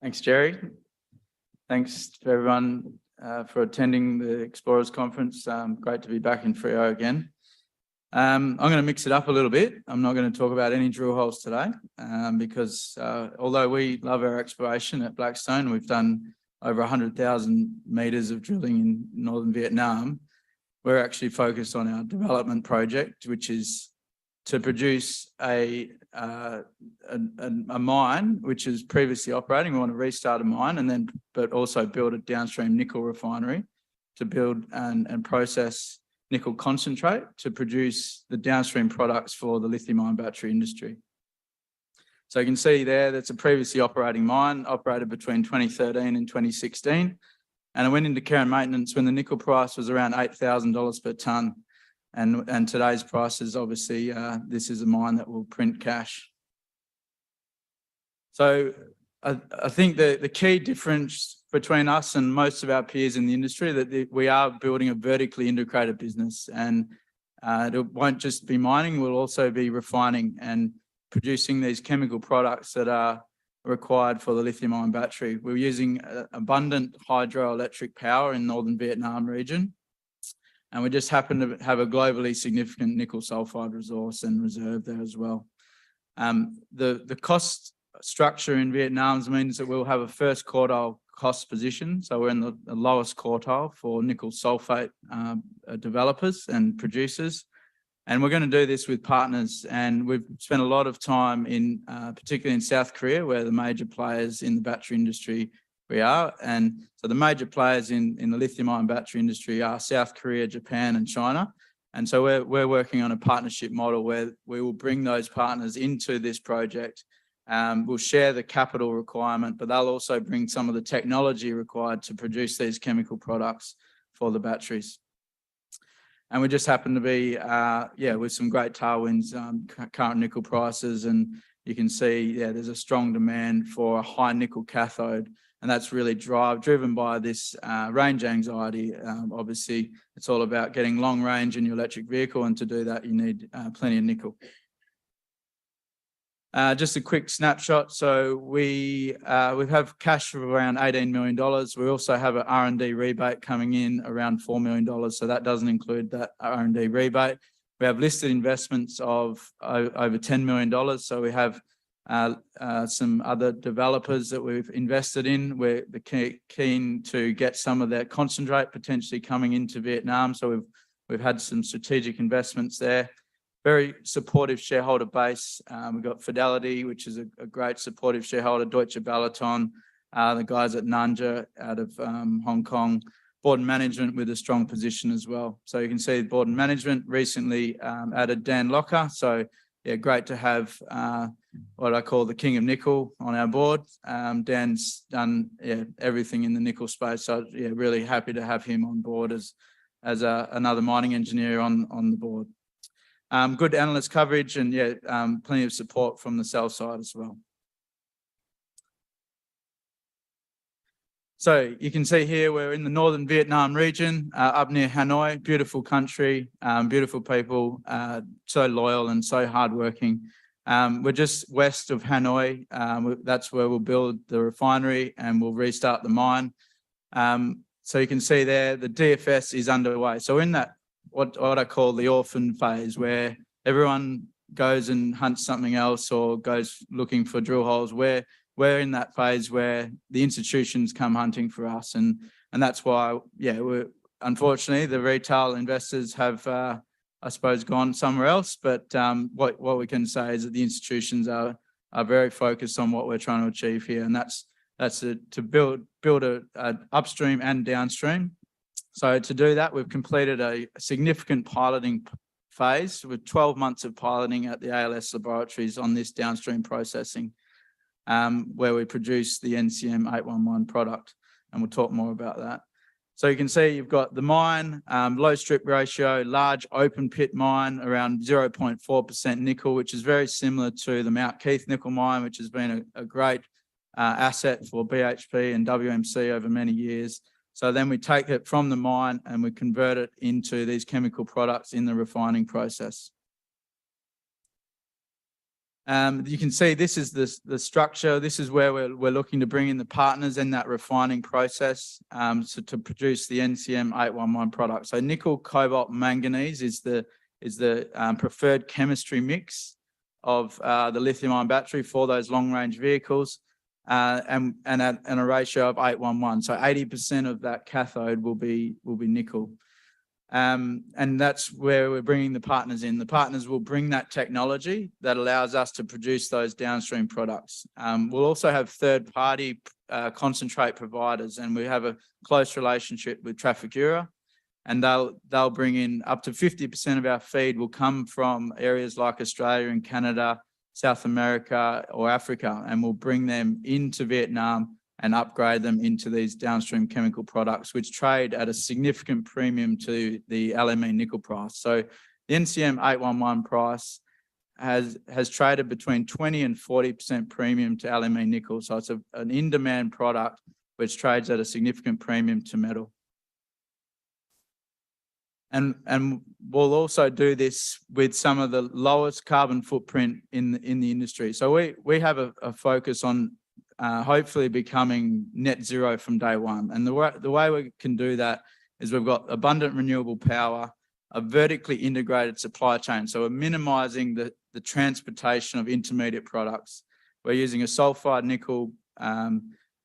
Thanks, Jerry. Thanks to everyone for attending the Explorers Conference. Great to be back in Freo again. I'm going to mix it up a little bit. I'm not going to talk about any drill holes today because although we love our exploration at Blackstone, we've done over 100,000 metres of drilling in northern Vietnam. We're actually focused on our development project, which is to produce a mine which is previously operating. We want to restart a mine but also build a downstream nickel refinery to build and process nickel concentrate to produce the downstream products for the lithium-ion battery industry. So you can see there, that's a previously operating mine, operated between 2013 and 2016. And it went into care and maintenance when the nickel price was around $8,000 per tonne. And today's prices, obviously, this is a mine that will print cash. So I think the key difference between us and most of our peers in the industry that we are building a vertically integrated business, and it won't just be mining, we'll also be refining and producing these chemical products that are required for the lithium-ion battery. We're using abundant hydroelectric power in northern Vietnam region, and we just happen to have a globally significant nickel sulfide resource and reserve there as well. The cost structure in Vietnam means that we'll have a first quartile cost position. So we're in the lowest quartile for nickel sulfate developers and producers. And we're going to do this with partners. And we've spent a lot of time in, particularly in South Korea, where the major players in the battery industry we are. And so the major players in the lithium-ion battery industry are South Korea, Japan, and China. And so we're working on a partnership model where we will bring those partners into this project. We'll share the capital requirement, but they'll also bring some of the technology required to produce these chemical products for the batteries. And we just happen to be, with some great tailwinds, current nickel prices, and you can see, there's a strong demand for a high nickel cathode, and that's really driven by this range anxiety. Obviously, it's all about getting long range in your electric vehicle, and to do that, you need plenty of nickel. Just a quick snapshot. So we have cash of around $18 million. We also have an R&D rebate coming in around $4 million. So that doesn't include that R&D rebate. We have listed investments of over $10 million. So we have some other developers that we've invested in. We're keen to get some of their concentrate potentially coming into Vietnam. So we've had some strategic investments there. Very supportive shareholder base. We've got Fidelity, which is a great supportive shareholder, Deutsche Balaton, the guys at Nanja out of Hong Kong, board and management with a strong position as well. So you can see the board and management recently added Dan Locker. So great to have what I call the king of nickel on our board. Dan's done everything in the nickel space. So really happy to have him on board as another mining engineer on the board. Good analyst coverage and plenty of support from the sell side as well. So you can see here we're in the northern Vietnam region, up near Hanoi. Beautiful country, beautiful people, so loyal and so hardworking. We're just west of Hanoi. That's where we'll build the refinery and we'll restart the mine. So you can see there the DFS is underway. So in that what I call the orphan phase, where everyone goes and hunts something else or goes looking for drill holes, we're in that phase where the institutions come hunting for us, and that's why we're unfortunately the retail investors have I suppose gone somewhere else, but what we can say is that the institutions are very focused on what we're trying to achieve here, and that's to build a upstream and downstream. So to do that, we've completed a significant piloting phase with 12 months of piloting at the ALS laboratories on this downstream processing, where we produce the NCM 811 product, and we'll talk more about that. So you can see you've got the mine, low strip ratio, large open pit mine, around 0.4% nickel, which is very similar to the Mount Keith nickel mine, which has been a great asset for BHP and WMC over many years. So then we take it from the mine and we convert it into these chemical products in the refining process. You can see this is the structure. This is where we're looking to bring in the partners in that refining process to produce the NCM 811 product. So nickel, cobalt, manganese is the is the preferred chemistry mix of the lithium-ion battery for those long-range vehicles, and a ratio of 8:1:1. So 80% of that cathode will be nickel. And that's where we're bringing the partners in. The partners will bring that technology that allows us to produce those downstream products. We'll also have third-party concentrate providers, and we have a close relationship with Trafigura, and they'll bring in up to 50% of our feed will come from areas like Australia and Canada, South America or Africa, and we'll bring them into Vietnam and upgrade them into these downstream chemical products, which trade at a significant premium to the LME nickel price. So the NCM 811 price has traded between 20 and 40% premium to LME nickel. So it's an in-demand product which trades at a significant premium to metal. And we'll also do this with some of the lowest carbon footprint in the industry. So we have a focus on hopefully becoming net zero from day one. And the way we can do that is we've got abundant renewable power, a vertically integrated supply chain. So we're minimizing the transportation of intermediate products. We're using a sulfide nickel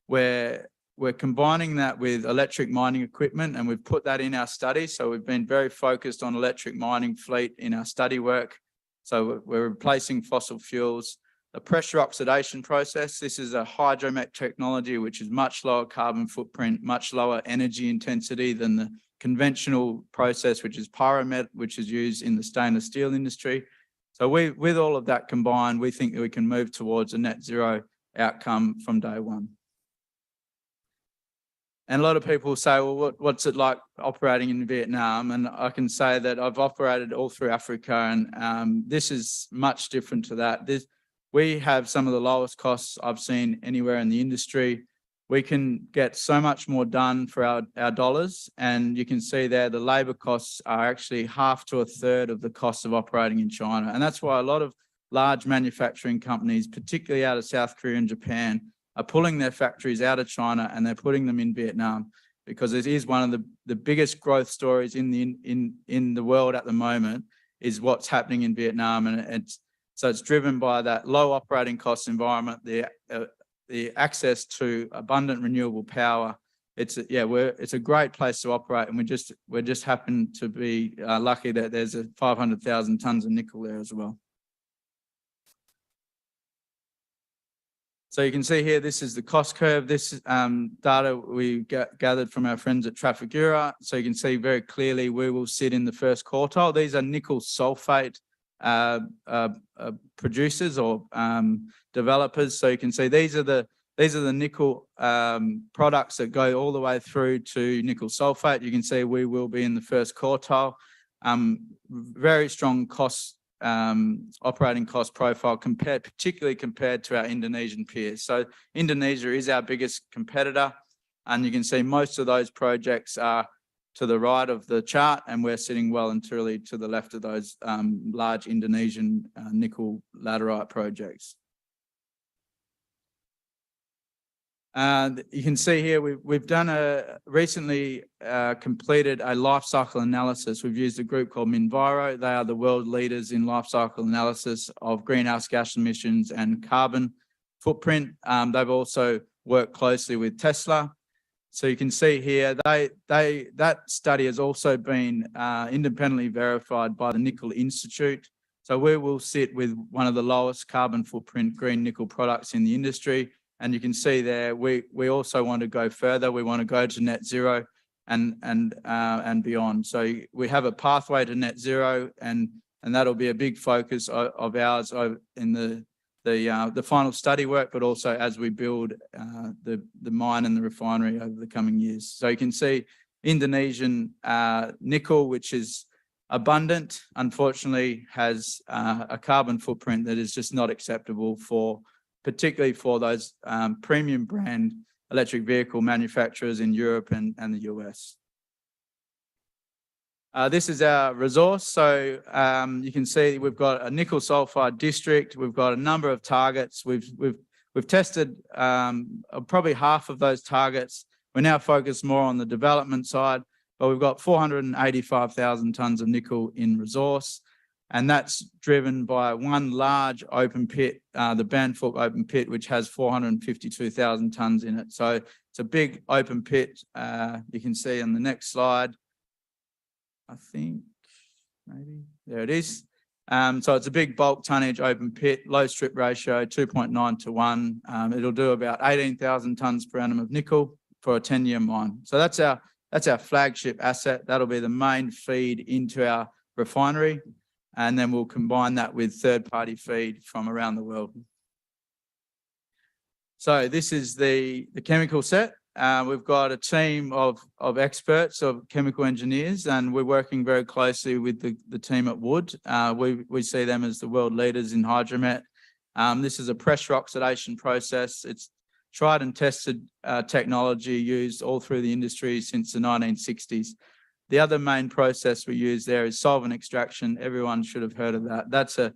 where we're combining that with electric mining equipment, and we've put that in our study. So we've been very focused on electric mining fleet in our study work. So we're replacing fossil fuels. The pressure oxidation process, this is a hydromet technology, which is much lower carbon footprint, much lower energy intensity than the conventional process, which is pyromet, which is used in the stainless steel industry. So with all of that combined, we think that we can move towards a net zero outcome from day one. And a lot of people say, well, what's it like operating in Vietnam? And I can say that I've operated all through Africa, and this is much different to that. We have some of the lowest costs I've seen anywhere in the industry. We can get so much more done for our dollars. And you can see there the labour costs are actually half to a third of the cost of operating in China. And that's why a lot of large manufacturing companies, particularly out of South Korea and Japan, are pulling their factories out of China and they're putting them in Vietnam, because it is one of the biggest growth stories in the world at the moment is what's happening in Vietnam. And so it's driven by that low operating cost environment, the access to abundant renewable power. It's a great place to operate, and we just happen to be lucky that there's 500,000 tons of nickel there as well. So you can see here, this is the cost curve. This data we gathered from our friends at Trafigura. So you can see very clearly we will sit in the first quartile. These are nickel sulfate producers or developers. So you can see these are the nickel products that go all the way through to nickel sulfate. You can see we will be in the first quartile. Very strong operating cost profile particularly compared to our Indonesian peers. So Indonesia is our biggest competitor, and you can see most of those projects are to the right of the chart, and we're sitting well and truly to the left of those large Indonesian nickel laterite projects. You can see here we've done recently completed a life cycle analysis. We've used a group called Mincor. They are the world leaders in life cycle analysis of greenhouse gas emissions and carbon footprint. They've also worked closely with Tesla. So you can see here that study has also been independently verified by the Nickel Institute. So we will sit with one of the lowest carbon footprint green nickel products in the industry. And you can see there, we also want to go further. We want to go to net zero and beyond. So we have a pathway to net zero, and that'll be a big focus of ours in the final study work, but also as we build the mine and the refinery over the coming years. So you can see Indonesian nickel, which is abundant, unfortunately has a carbon footprint that is just not acceptable particularly for those premium brand electric vehicle manufacturers in Europe and the US. This is our resource. So you can see we've got a nickel sulfide district. We've got a number of targets. We've tested probably half of those targets. We're now focused more on the development side, but we've got 485,000 tonnes of nickel in resource. And that's driven by one large open pit, the Banfork open pit, which has 452,000 tonnes in it. So it's a big open pit. You can see on the next slide, I think, maybe, there it is. So it's a big bulk tonnage open pit, low strip ratio, 2.9 to 1. It'll do about 18,000 tonnes per annum of nickel for a 10-year mine. So that's our flagship asset. That'll be the main feed into our refinery. And then we'll combine that with third-party feed from around the world. So this is the chemical set. We've got a team of experts, of chemical engineers, and we're working very closely with the team at Wood. We see them as the world leaders in hydromet. This is a pressure oxidation process. It's tried and tested technology used all through the industry since the 1960s. The other main process we use there is solvent extraction. Everyone should have heard of that. That's a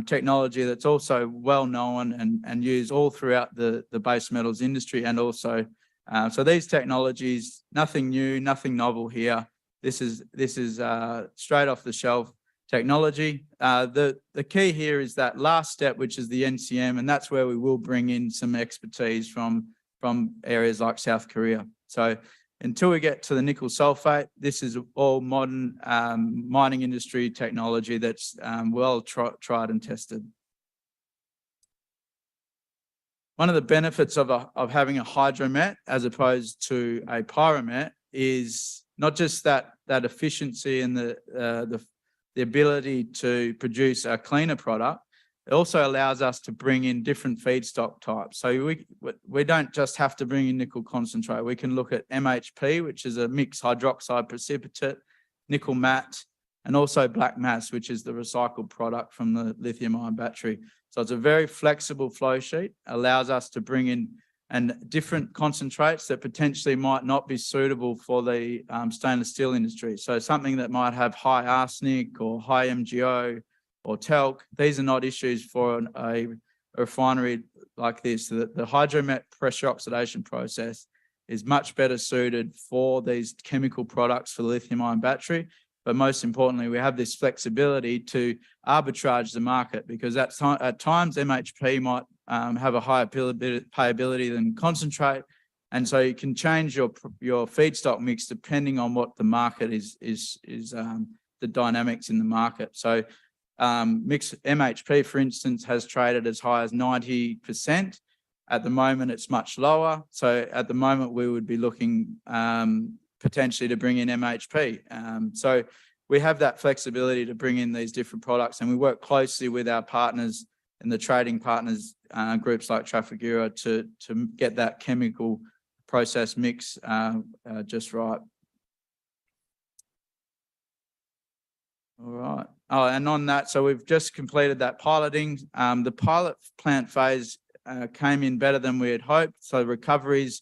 technology that's also well known and used all throughout the base metals industry, and also so these technologies, nothing new, nothing novel here. This is straight off the shelf technology. The key here is that last step, which is the NCM, and that's where we will bring in some expertise from areas like South Korea. So until we get to the nickel sulfate, this is all modern mining industry technology that's well tried and tested. One of the benefits of having a hydromet as opposed to a pyromet is not just that efficiency and the ability to produce a cleaner product. It also allows us to bring in different feedstock types. So we don't just have to bring in nickel concentrate. We can look at MHP, which is a mixed hydroxide precipitate, nickel matte, and also black mass, which is the recycled product from the lithium-ion battery. So it's a very flexible flow sheet, allows us to bring in different concentrates that potentially might not be suitable for the stainless steel industry. So something that might have high arsenic or high MgO, or talc. These are not issues for a refinery like this. The hydromet pressure oxidation process is much better suited for these chemical products for the lithium-ion battery. But most importantly, we have this flexibility to arbitrage the market, because at times MHP might have a higher payability than concentrate. And so you can change your feedstock mix depending on what the market is the dynamics in the market. So mixed MHP, for instance, has traded as high as 90%. At the moment, it's much lower. So at the moment, we would be looking potentially to bring in MHP. So we have that flexibility to bring in these different products, and we work closely with our partners and the trading partners, groups like Trafigura, to get that chemical process mix just right. All right. Oh, and on that, so we've just completed that piloting. The pilot plant phase came in better than we had hoped. So recoveries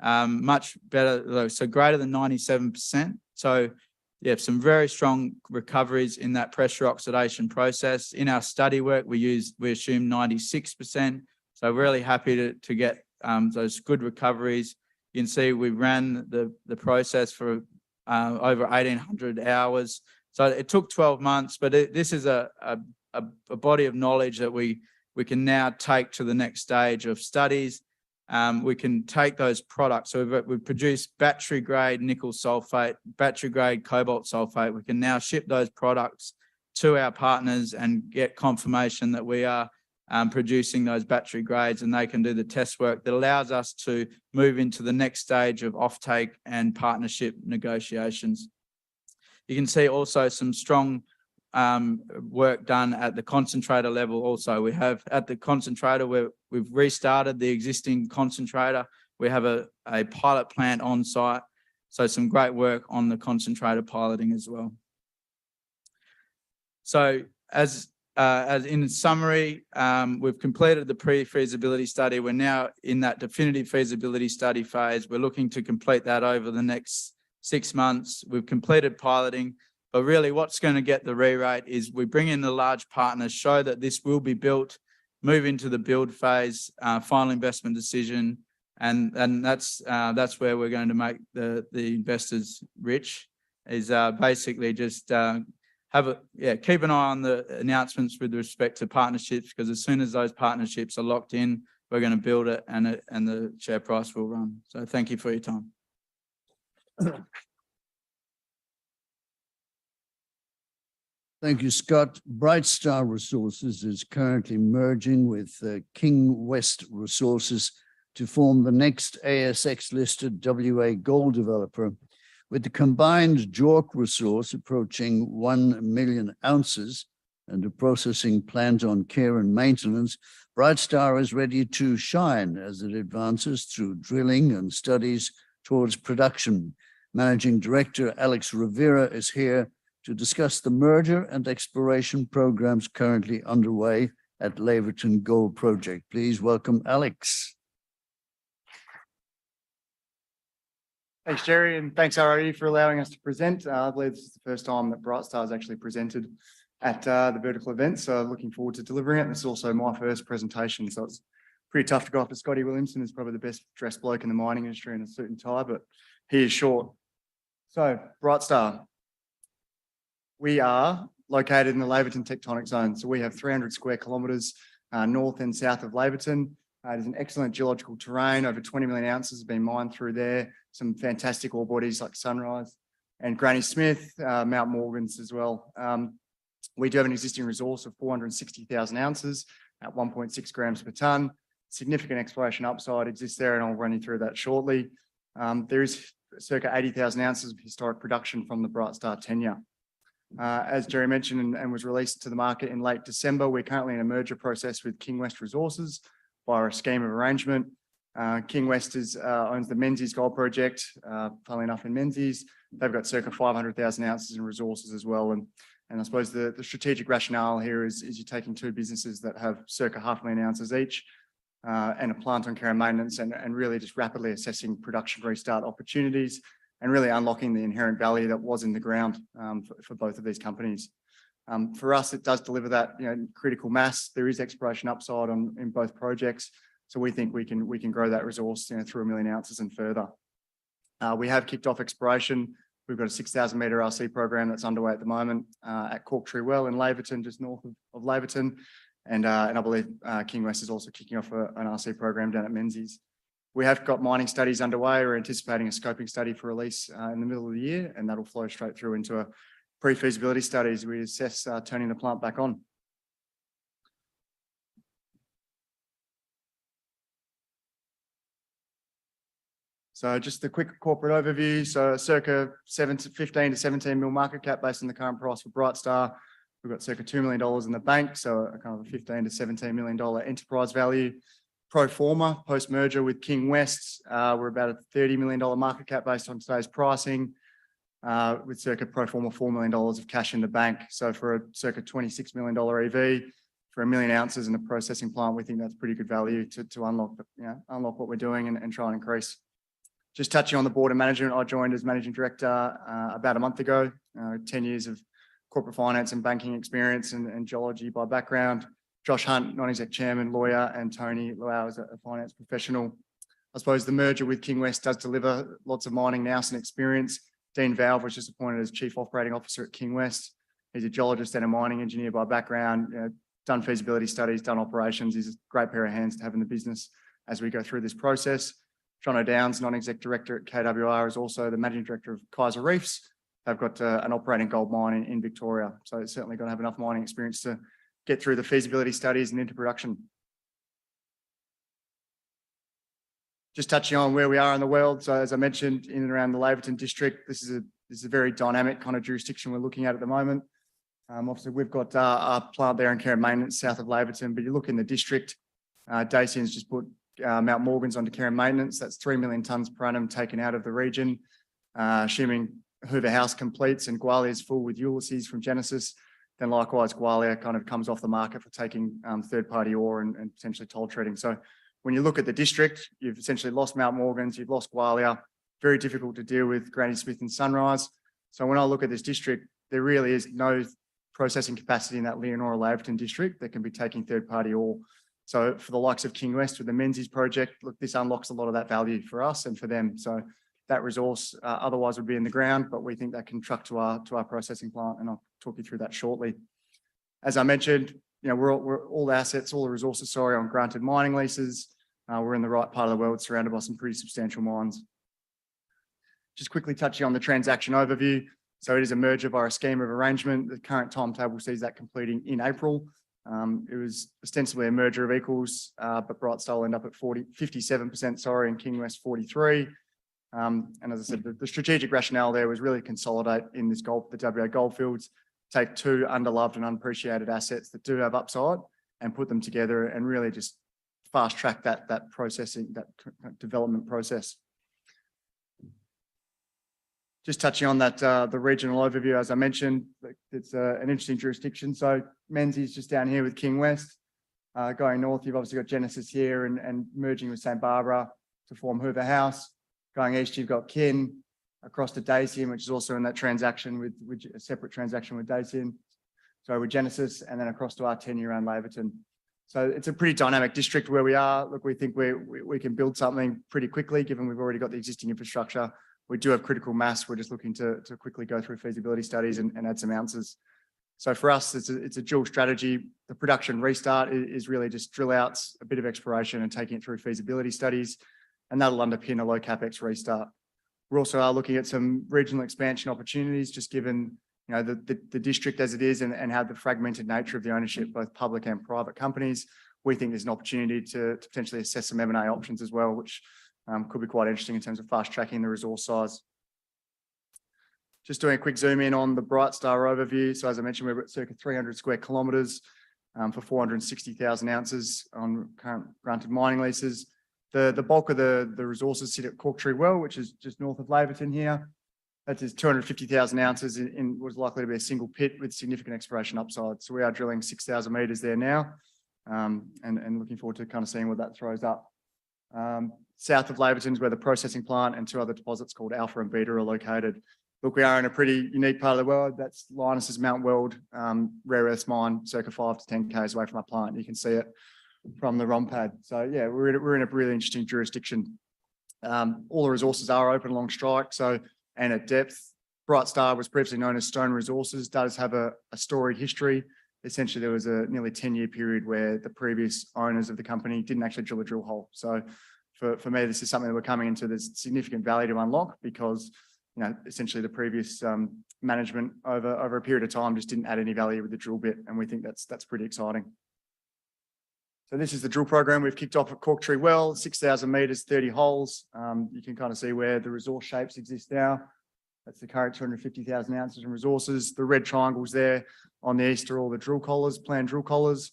much better, so greater than 97%. So yeah, some very strong recoveries in that pressure oxidation process. In our study work, we assumed 96%. So really happy to get those good recoveries. You can see we ran the process for over 1,800 hours. So it took 12 months, but this is a body of knowledge that we can now take to the next stage of studies. We can take those products. So we've produced battery grade nickel sulfate, battery grade cobalt sulfate. We can now ship those products to our partners and get confirmation that we are producing those battery grades, and they can do the test work that allows us to move into the next stage of offtake and partnership negotiations. You can see also some strong work done at the concentrator level. Also, we have at the concentrator where we've restarted the existing concentrator. We have a pilot plant on site. So some great work on the concentrator piloting as well. So as in summary, we've completed the pre-feasibility study. We're now in that definitive feasibility study phase. We're looking to complete that over the next 6 months. We've completed piloting, but really what's going to get the re-rate is we bring in the large partners, show that this will be built, move into the build phase, final investment decision, And that's where we're going to make the investors rich, is basically just keep an eye on the announcements with respect to partnerships, because as soon as those partnerships are locked in, we're going to build it, and the share price will run. So thank you for your time. Thank you, Scott. Brightstar Resources is currently merging with King West Resources to form the next ASX-listed WA gold developer, with the combined JORC resource approaching 1 million ounces and a processing plant on care and maintenance. Brightstar is ready to shine as it advances through drilling and studies towards production. Managing Director Alex Rovira is here to discuss the merger and exploration programs currently underway at Laverton Gold Project. Please welcome Alex. Thanks, Jerry, and thanks, RIU, for allowing us to present. I believe this is the first time that Brightstar has actually presented at the vertical event, so looking forward to delivering it. And it's also my first presentation, so it's pretty tough to go after Scotty Williamson, who's probably the best dressed bloke in the mining industry in a suit and tie, but he is short. So, Brightstar. We are located in the Laverton tectonic zone, so we have 300 square kilometres north and south of Laverton. It is an excellent geological terrain. Over 20 million ounces have been mined through there. Some fantastic ore bodies like Sunrise and Granny Smith, Mount Morgans as well. We do have an existing resource of 460,000 ounces at 1.6 grams per tonne. Significant exploration upside exists there, and I'll run you through that shortly. There is circa 80,000 ounces of historic production from the Brightstar tenure. As Jerry mentioned and was released to the market in late December, we're currently in a merger process with King West Resources via a scheme of arrangement. King West owns the Menzies Gold Project, funnily enough in Menzies. They've got circa 500,000 ounces in resources as well. And I suppose the strategic rationale here is you're taking two businesses that have circa 500,000 ounces each and a plant on care and maintenance, and really just rapidly assessing production restart opportunities and really unlocking the inherent value that was in the ground for both of these companies. For us, it does deliver that critical mass. There is exploration upside in both projects, so we think we can grow that resource through 1 million ounces and further. We have kicked off exploration. We've got a 6,000 metre RC program that's underway at the moment at Corktree Well in Laverton, just north of Laverton, and I believe King West is also kicking off an RC program down at Menzies. We have got mining studies underway. We're anticipating a scoping study for release in the middle of the year, and that'll flow straight through into a pre-feasibility study as we assess turning the plant back on. So just a quick corporate overview. So circa 15 to 17 mil market cap based on the current price for Brightstar. We've got circa $2 million in the bank, so a kind of a $15 to $17 million enterprise value. Pro forma, post-merger with King West, we're about a $30 million market cap based on today's pricing, with circa pro forma $4 million of cash in the bank. So for a circa $26 million EV, for 1 million ounces in a processing plant, we think that's pretty good value to unlock what we're doing and try and increase. Just touching on the board of management, I joined as managing director about a month ago, 10 years of corporate finance and banking experience and geology by background. Josh Hunt, non-exec chairman, lawyer, and Tony Lau is a finance professional. I suppose the merger with King West does deliver lots of mining nous and experience. Dean Valve was just appointed as chief operating officer at King West. He's a geologist and a mining engineer by background, done feasibility studies, done operations. He's a great pair of hands to have in the business as we go through this process. John O'Downs, non-exec director at KWR, is also the managing director of Kaiser Reefs. They've got an operating gold mine in Victoria. So it's certainly going to have enough mining experience to get through the feasibility studies and into production. Just touching on where we are in the world. So as I mentioned, in and around the Laverton district, this is a very dynamic kind of jurisdiction we're looking at the moment. Obviously, we've got our plant there in care and maintenance south of Laverton, but you look in the district, Dacian's just put Mount Morgans onto care and maintenance. That's 3 million tonnes per annum taken out of the region, assuming Hoover House completes and Gwalia is full with Ulysses from Genesis. Then likewise, Gwalia kind of comes off the market for taking third-party ore and potentially toll treating. So when you look at the district, you've essentially lost Mount Morgans, you've lost Gwalia. Very difficult to deal with Granny Smith and Sunrise. So when I look at this district, there really is no processing capacity in that Leonora Laverton district that can be taking third-party ore. So for the likes of King West with the Menzies project, look, this unlocks a lot of that value for us and for them. So that resource otherwise would be in the ground, but we think that can truck to our processing plant, and I'll talk you through that shortly. As I mentioned, we're all the assets, all the resources, on granted mining leases. We're in the right part of the world, surrounded by some pretty substantial mines. Just quickly touching on the transaction overview. So it is a merger via a scheme of arrangement. The current timetable sees that completing in April. It was ostensibly a merger of equals, but Brightstar will end up at 57%, and King West 43%. And as I said, the strategic rationale there was really consolidate in this the WA goldfields, take two underloved and unappreciated assets that do have upside and put them together and really just fast track that processing, that development process. Just touching on that, the regional overview, as I mentioned, it's an interesting jurisdiction. So Menzies just down here with King West. Going north, you've obviously got Genesis here and merging with St Barbara to form Hoover House. Going east, you've got Kin across to Dacian, which is also in that transaction with a separate transaction with Dacian. So with Genesis, and then across to our 10-year around Laverton. So it's a pretty dynamic district where we are. Look, we think we can build something pretty quickly, given we've already got the existing infrastructure. We do have critical mass. We're just looking to quickly go through feasibility studies and add some ounces. So for us, it's a dual strategy. The production restart is really just drill outs, a bit of exploration and taking it through feasibility studies, and that'll underpin a low capex restart. We also are looking at some regional expansion opportunities, just given the district as it is and how the fragmented nature of the ownership, both public and private companies. We think there's an opportunity to potentially assess some M&A options as well, which could be quite interesting in terms of fast tracking the resource size. Just doing a quick zoom in on the Brightstar overview. So as I mentioned, we're at circa 300 square kilometres for 460,000 ounces on current granted mining leases. The bulk of the resources sit at Corktree Well, which is just north of Laverton here. That is 250,000 ounces in was likely to be a single pit with significant exploration upside. So we are drilling 6,000 metres there now, and looking forward to kind of seeing what that throws up. South of Laverton is where the processing plant and two other deposits called Alpha and Beta are located. Look, we are in a pretty unique part of the world. That's Linus's Mount Weld rare earths mine, circa 5 to 10 k's away from our plant. You can see it from the ROM pad. So yeah, we're in a really interesting jurisdiction. All the resources are open along strike, and at depth. Brightstar was previously known as Stone Resources, does have a storied history. Essentially, there was a nearly 10-year period where the previous owners of the company didn't actually drill a drill hole. So for me, this is something that we're coming into. There's significant value to unlock because essentially the previous management over a period of time just didn't add any value with the drill bit, and we think that's pretty exciting. So this is the drill program we've kicked off at Corktree Well, 6,000 metres, 30 holes. You can kind of see where the resource shapes exist now. That's the current 250,000 ounces in resources. The red triangles there on the east are all the drill collars, planned drill collars.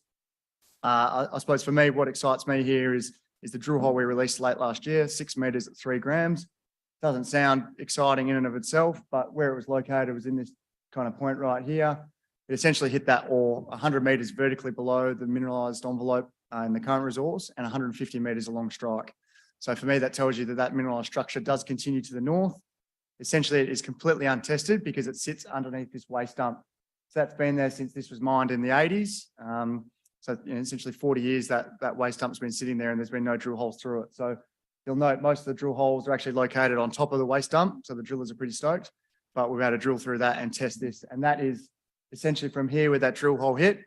I suppose for me, what excites me here is the drill hole we released late last year, 6 metres at 3 grams. Doesn't sound exciting in and of itself, but where it was located was in this kind of point right here. It essentially hit that ore 100 metres vertically below the mineralised envelope in the current resource and 150 metres along strike. So for me, that tells you that mineralised structure does continue to the north. Essentially, it is completely untested because it sits underneath this waste dump. So that's been there since this was mined in the 80s. So essentially 40 years that waste dump's been sitting there and there's been no drill holes through it. So you'll note most of the drill holes are actually located on top of the waste dump. So the drillers are pretty stoked, but we've had to drill through that and test this. And that is essentially from here where that drill hole hit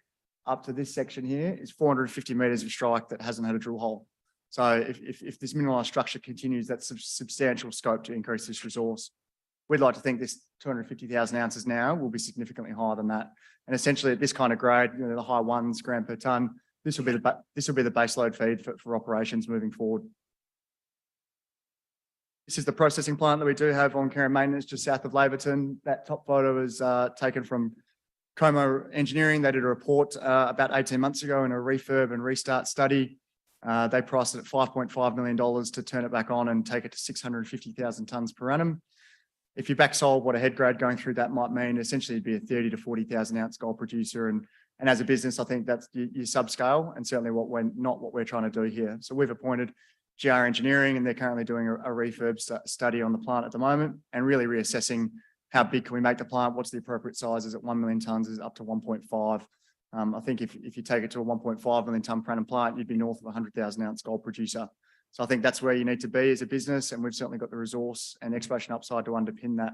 up to this section here is 450 metres of strike that hasn't had a drill hole. So if this mineralised structure continues, that's substantial scope to increase this resource. We'd like to think this 250,000 ounces now will be significantly higher than that. And essentially at this kind of grade, the high 1s gram per tonne, this will be the base load feed for operations moving forward. This is the processing plant that we do have on care and maintenance just south of Laverton. That top photo is taken from Como Engineering. They did a report about 18 months ago in a refurb and restart study. They priced it at $5.5 million to turn it back on and take it to 650,000 tonnes per annum. If you backsolve what a head grade going through that might mean, essentially it'd be a 30 to 40,000 ounce gold producer. And as a business, I think that's your subscale and certainly not what we're trying to do here. So we've appointed GR Engineering and they're currently doing a refurb study on the plant at the moment and really reassessing how big can we make the plant, what's the appropriate size, is it 1 million tonnes, is it up to 1.5? I think if you take it to a 1.5 million tonne per annum plant, you'd be north of a 100,000 ounce gold producer. So I think that's where you need to be as a business, and we've certainly got the resource and exploration upside to underpin that.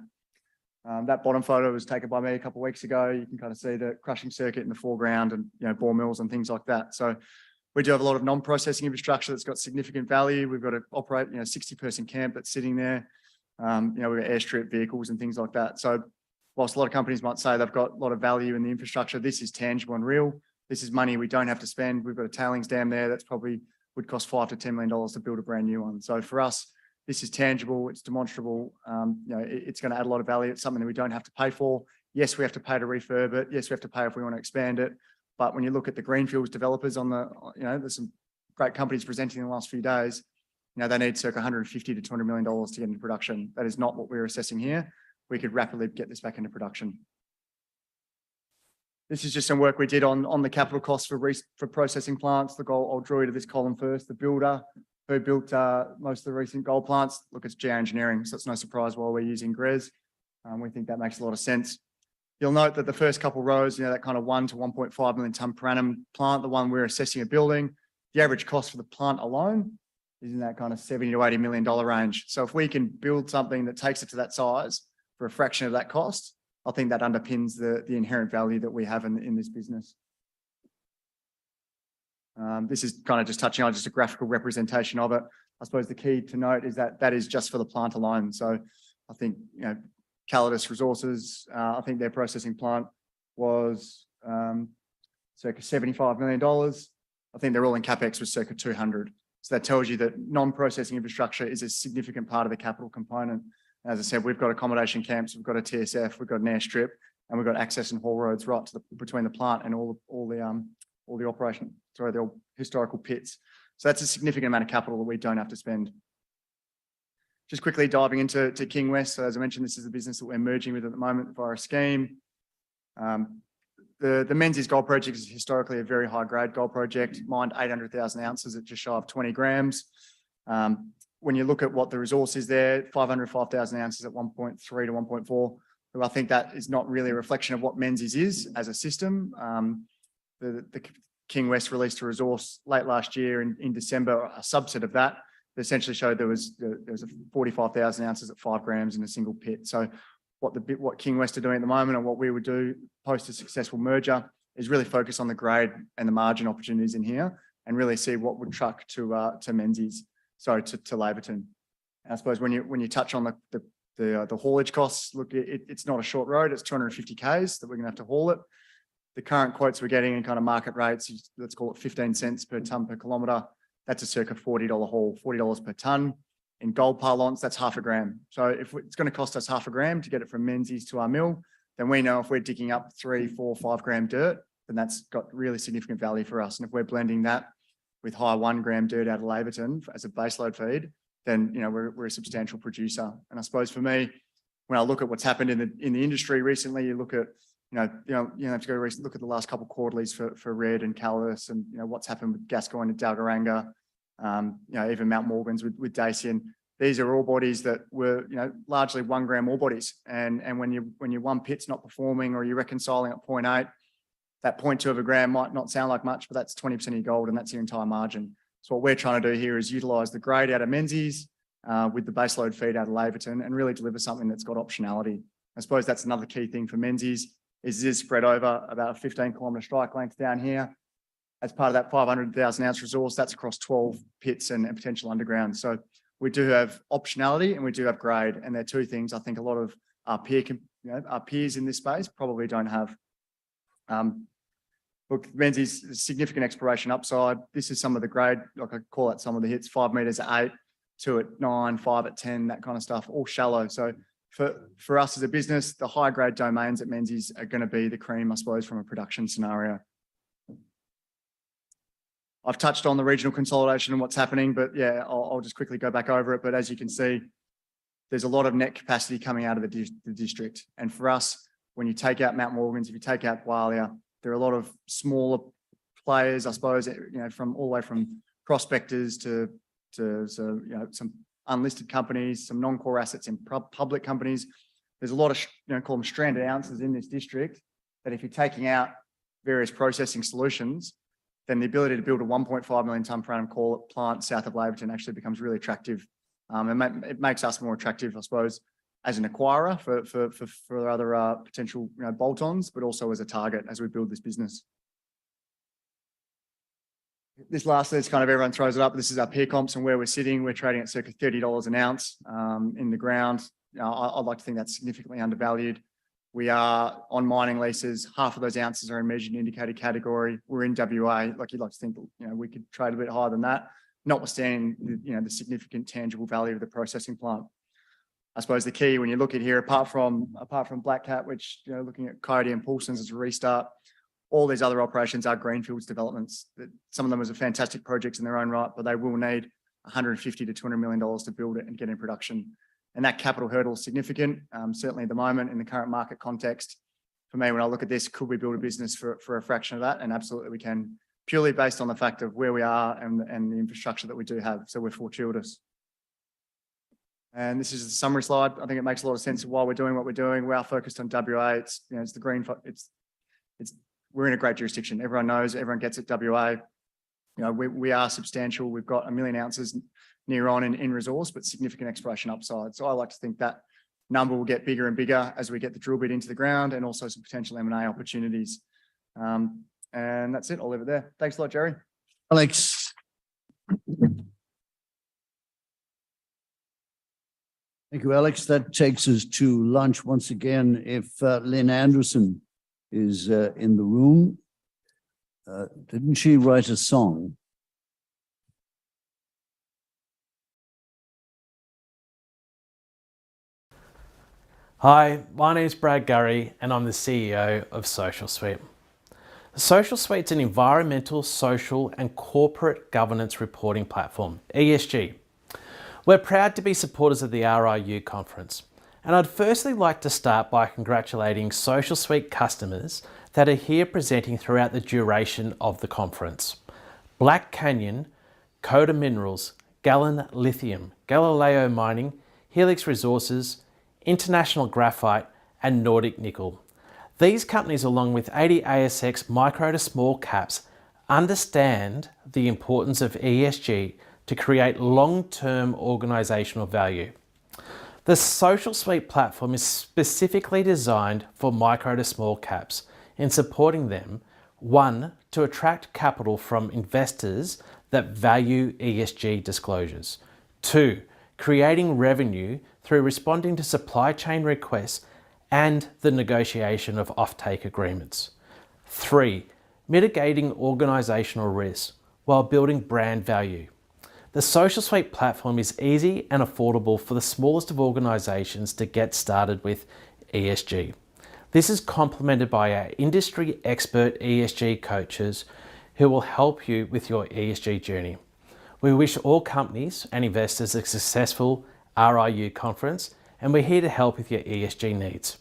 That bottom photo was taken by me a couple of weeks ago. You can kind of see the crushing circuit in the foreground and, you know, bore mills and things like that. So we do have a lot of non-processing infrastructure that's got significant value. We've got to operate, 60-person camp that's sitting there. We've got airstrip vehicles and things like that. So whilst a lot of companies might say they've got a lot of value in the infrastructure, this is tangible and real. This is money we don't have to spend. We've got a tailings dam there that's probably would cost $5 to $10 million to build a brand new one. So for us, this is tangible, it's demonstrable, it's going to add a lot of value. It's something that we don't have to pay for. Yes, we have to pay to refurb it. Yes, we have to pay if we want to expand it. But when you look at the greenfields developers on the, there's some great companies presenting in the last few days, they need circa $150 to $200 million to get into production. That is not what we're assessing here. We could rapidly get this back into production. This is just some work we did on the capital costs for processing plants. I'll draw you to this column first. The builder who built most of the recent gold plants, look, it's geoengineering, so it's no surprise why we're using GRES. We think that makes a lot of sense. You'll note that the first couple rows, that kind of 1 to 1.5 million tonne per annum plant, the one we're assessing a building, the average cost for the plant alone is in that kind of $70 to $80 million range. So if we can build something that takes it to that size for a fraction of that cost, I think that underpins the inherent value that we have in this business. This is kind of just touching on just a graphical representation of it. I suppose the key to note is that that is just for the plant alone. So I think, Galileo Resources, I think their processing plant was circa $75 million. I think their all-in capex was circa 200. So that tells you that non-processing infrastructure is a significant part of the capital component. As I said, we've got accommodation camps, we've got a TSF, we've got an airstrip, and we've got access and haul roads right to between the plant and all the historical pits. So that's a significant amount of capital that we don't have to spend. Just quickly diving into King West. So as I mentioned, this is the business that we're merging with at the moment via a scheme. The Menzies Gold Project is historically a very high grade gold project, mined 800,000 ounces at just shy of 20 grams. When you look at what the resource is there, 505,000 ounces at 1.3 to 1.4, I think that is not really a reflection of what Menzies is as a system. The King West released a resource late last year in December, a subset of that essentially showed there was 45,000 ounces at 5 grams in a single pit. So what King West are doing at the moment and what we would do post a successful merger is really focus on the grade and the margin opportunities in here and really see what would truck to Menzies. Sorry, to Laverton. And I suppose when you touch on the haulage costs, look, it's not a short road. It's 250 Ks that we're going to have to haul it. The current quotes we're getting in kind of market rates, let's call it 15 cents per tonne per kilometre. That's a circa $40 haul, $40 per tonne. In gold parlance, that's half a gram. So if it's going to cost us half a gram to get it from Menzies to our mill, then we know if we're digging up 3, 4, 5 gram dirt, then that's got really significant value for us. And if we're blending that with high 1 gram dirt out of Laverton as a baseload feed, then we're a substantial producer. And I suppose for me, when I look at what's happened in the industry recently, you look at you have to go look at the last couple of quarterlies for Red and Calidus and what's happened with Gascoyne and Dalgaranga, even Mount Morgans with Dacian. These are ore bodies that were largely 1 gram ore bodies. And when your one pit's not performing or you're reconciling at 0.8, that 0.2 of a gram might not sound like much, but that's 20% of your gold and that's your entire margin. So what we're trying to do here is utilise the grade out of Menzies with the baseload feed out of Laverton and really deliver something that's got optionality. I suppose that's another key thing for Menzies is spread over about a 15 kilometre strike length down here. As part of that 500,000 ounce resource, that's across 12 pits and potential underground. So we do have optionality and we do have grade. And they're two things I think a lot of our peers in this space probably don't have. Look, Menzies, significant exploration upside. This is some of the grade, like I call it some of the hits, 5 metres at 8, 2 at 9, 5 at 10, that kind of stuff, all shallow. So for us as a business, the high grade domains at Menzies are going to be the cream, I suppose, from a production scenario. I've touched on the regional consolidation and what's happening, but yeah, I'll just quickly go back over it. But as you can see, there's a lot of net capacity coming out of the district. And for us, when you take out Mount Morgans, if you take out Gwalia, there are a lot of smaller players, I suppose, from all the way from prospectors to some unlisted companies, some non-core assets in public companies. There's a lot of, call them stranded ounces in this district that if you're taking out various processing solutions, then the ability to build a 1.5 million tonne per annum plant south of Laverton actually becomes really attractive. It makes us more attractive, I suppose, as an acquirer for other potential bolt-ons, but also as a target as we build this business. This lastly is kind of everyone throws it up. This is our peer comps and where we're sitting. We're trading at circa $30 an ounce in the ground. I'd like to think that's significantly undervalued. We are on mining leases. Half of those ounces are in measured and indicated category. We're in WA. Like you'd like to think, we could trade a bit higher than that, notwithstanding, the significant tangible value of the processing plant. I suppose the key when you look at here, apart from Black Cat, which, looking at Coyote and Paulson's as a restart, all these other operations are greenfields developments. Some of them are fantastic projects in their own right, but they will need $150 to $200 million to build it and get in production. And that capital hurdle is significant, certainly at the moment in the current market context. For me, when I look at this, could we build a business for a fraction of that? And absolutely we can, purely based on the fact of where we are and the infrastructure that we do have. So we're fortuitous. And this is the summary slide. I think it makes a lot of sense of why we're doing what we're doing. We are focused on WA. It's the green. We're in a great jurisdiction. Everyone knows. Everyone gets it. WA. We are substantial. We've got 1 million ounces near on in resource, but significant exploration upside. So I like to think that number will get bigger and bigger as we get the drill bit into the ground and also some potential M&A opportunities. And that's it. I'll leave it there. Thanks a lot, Jerry. Alex. Thank you, Alex. That takes us to lunch once again. If Lynn Anderson is in the room, didn't she write a song? Hi, my name is Brad Gurry and I'm the CEO of Social Suite. Social Suite's an environmental, social and corporate governance reporting platform, ESG. We're proud to be supporters of the RIU conference, and I'd firstly like to start by congratulating Social Suite customers that are here presenting throughout the duration of the conference. Black Canyon, Coda Minerals, Galileo Lithium, Galileo Mining, Helix Resources, International Graphite and Nordic Nickel. These companies, along with 80 ASX micro to small caps, understand the importance of ESG to create long-term organisational value. The Social Suite platform is specifically designed for micro to small caps in supporting them, one, to attract capital from investors that value ESG disclosures, two, creating revenue through responding to supply chain requests and the negotiation of offtake agreements, three, mitigating organisational risk while building brand value. The Social Suite platform is easy and affordable for the smallest of organisations to get started with ESG. This is complemented by our industry expert ESG coaches who will help you with your ESG journey. We wish all companies and investors a successful RIU conference, and we're here to help with your ESG needs.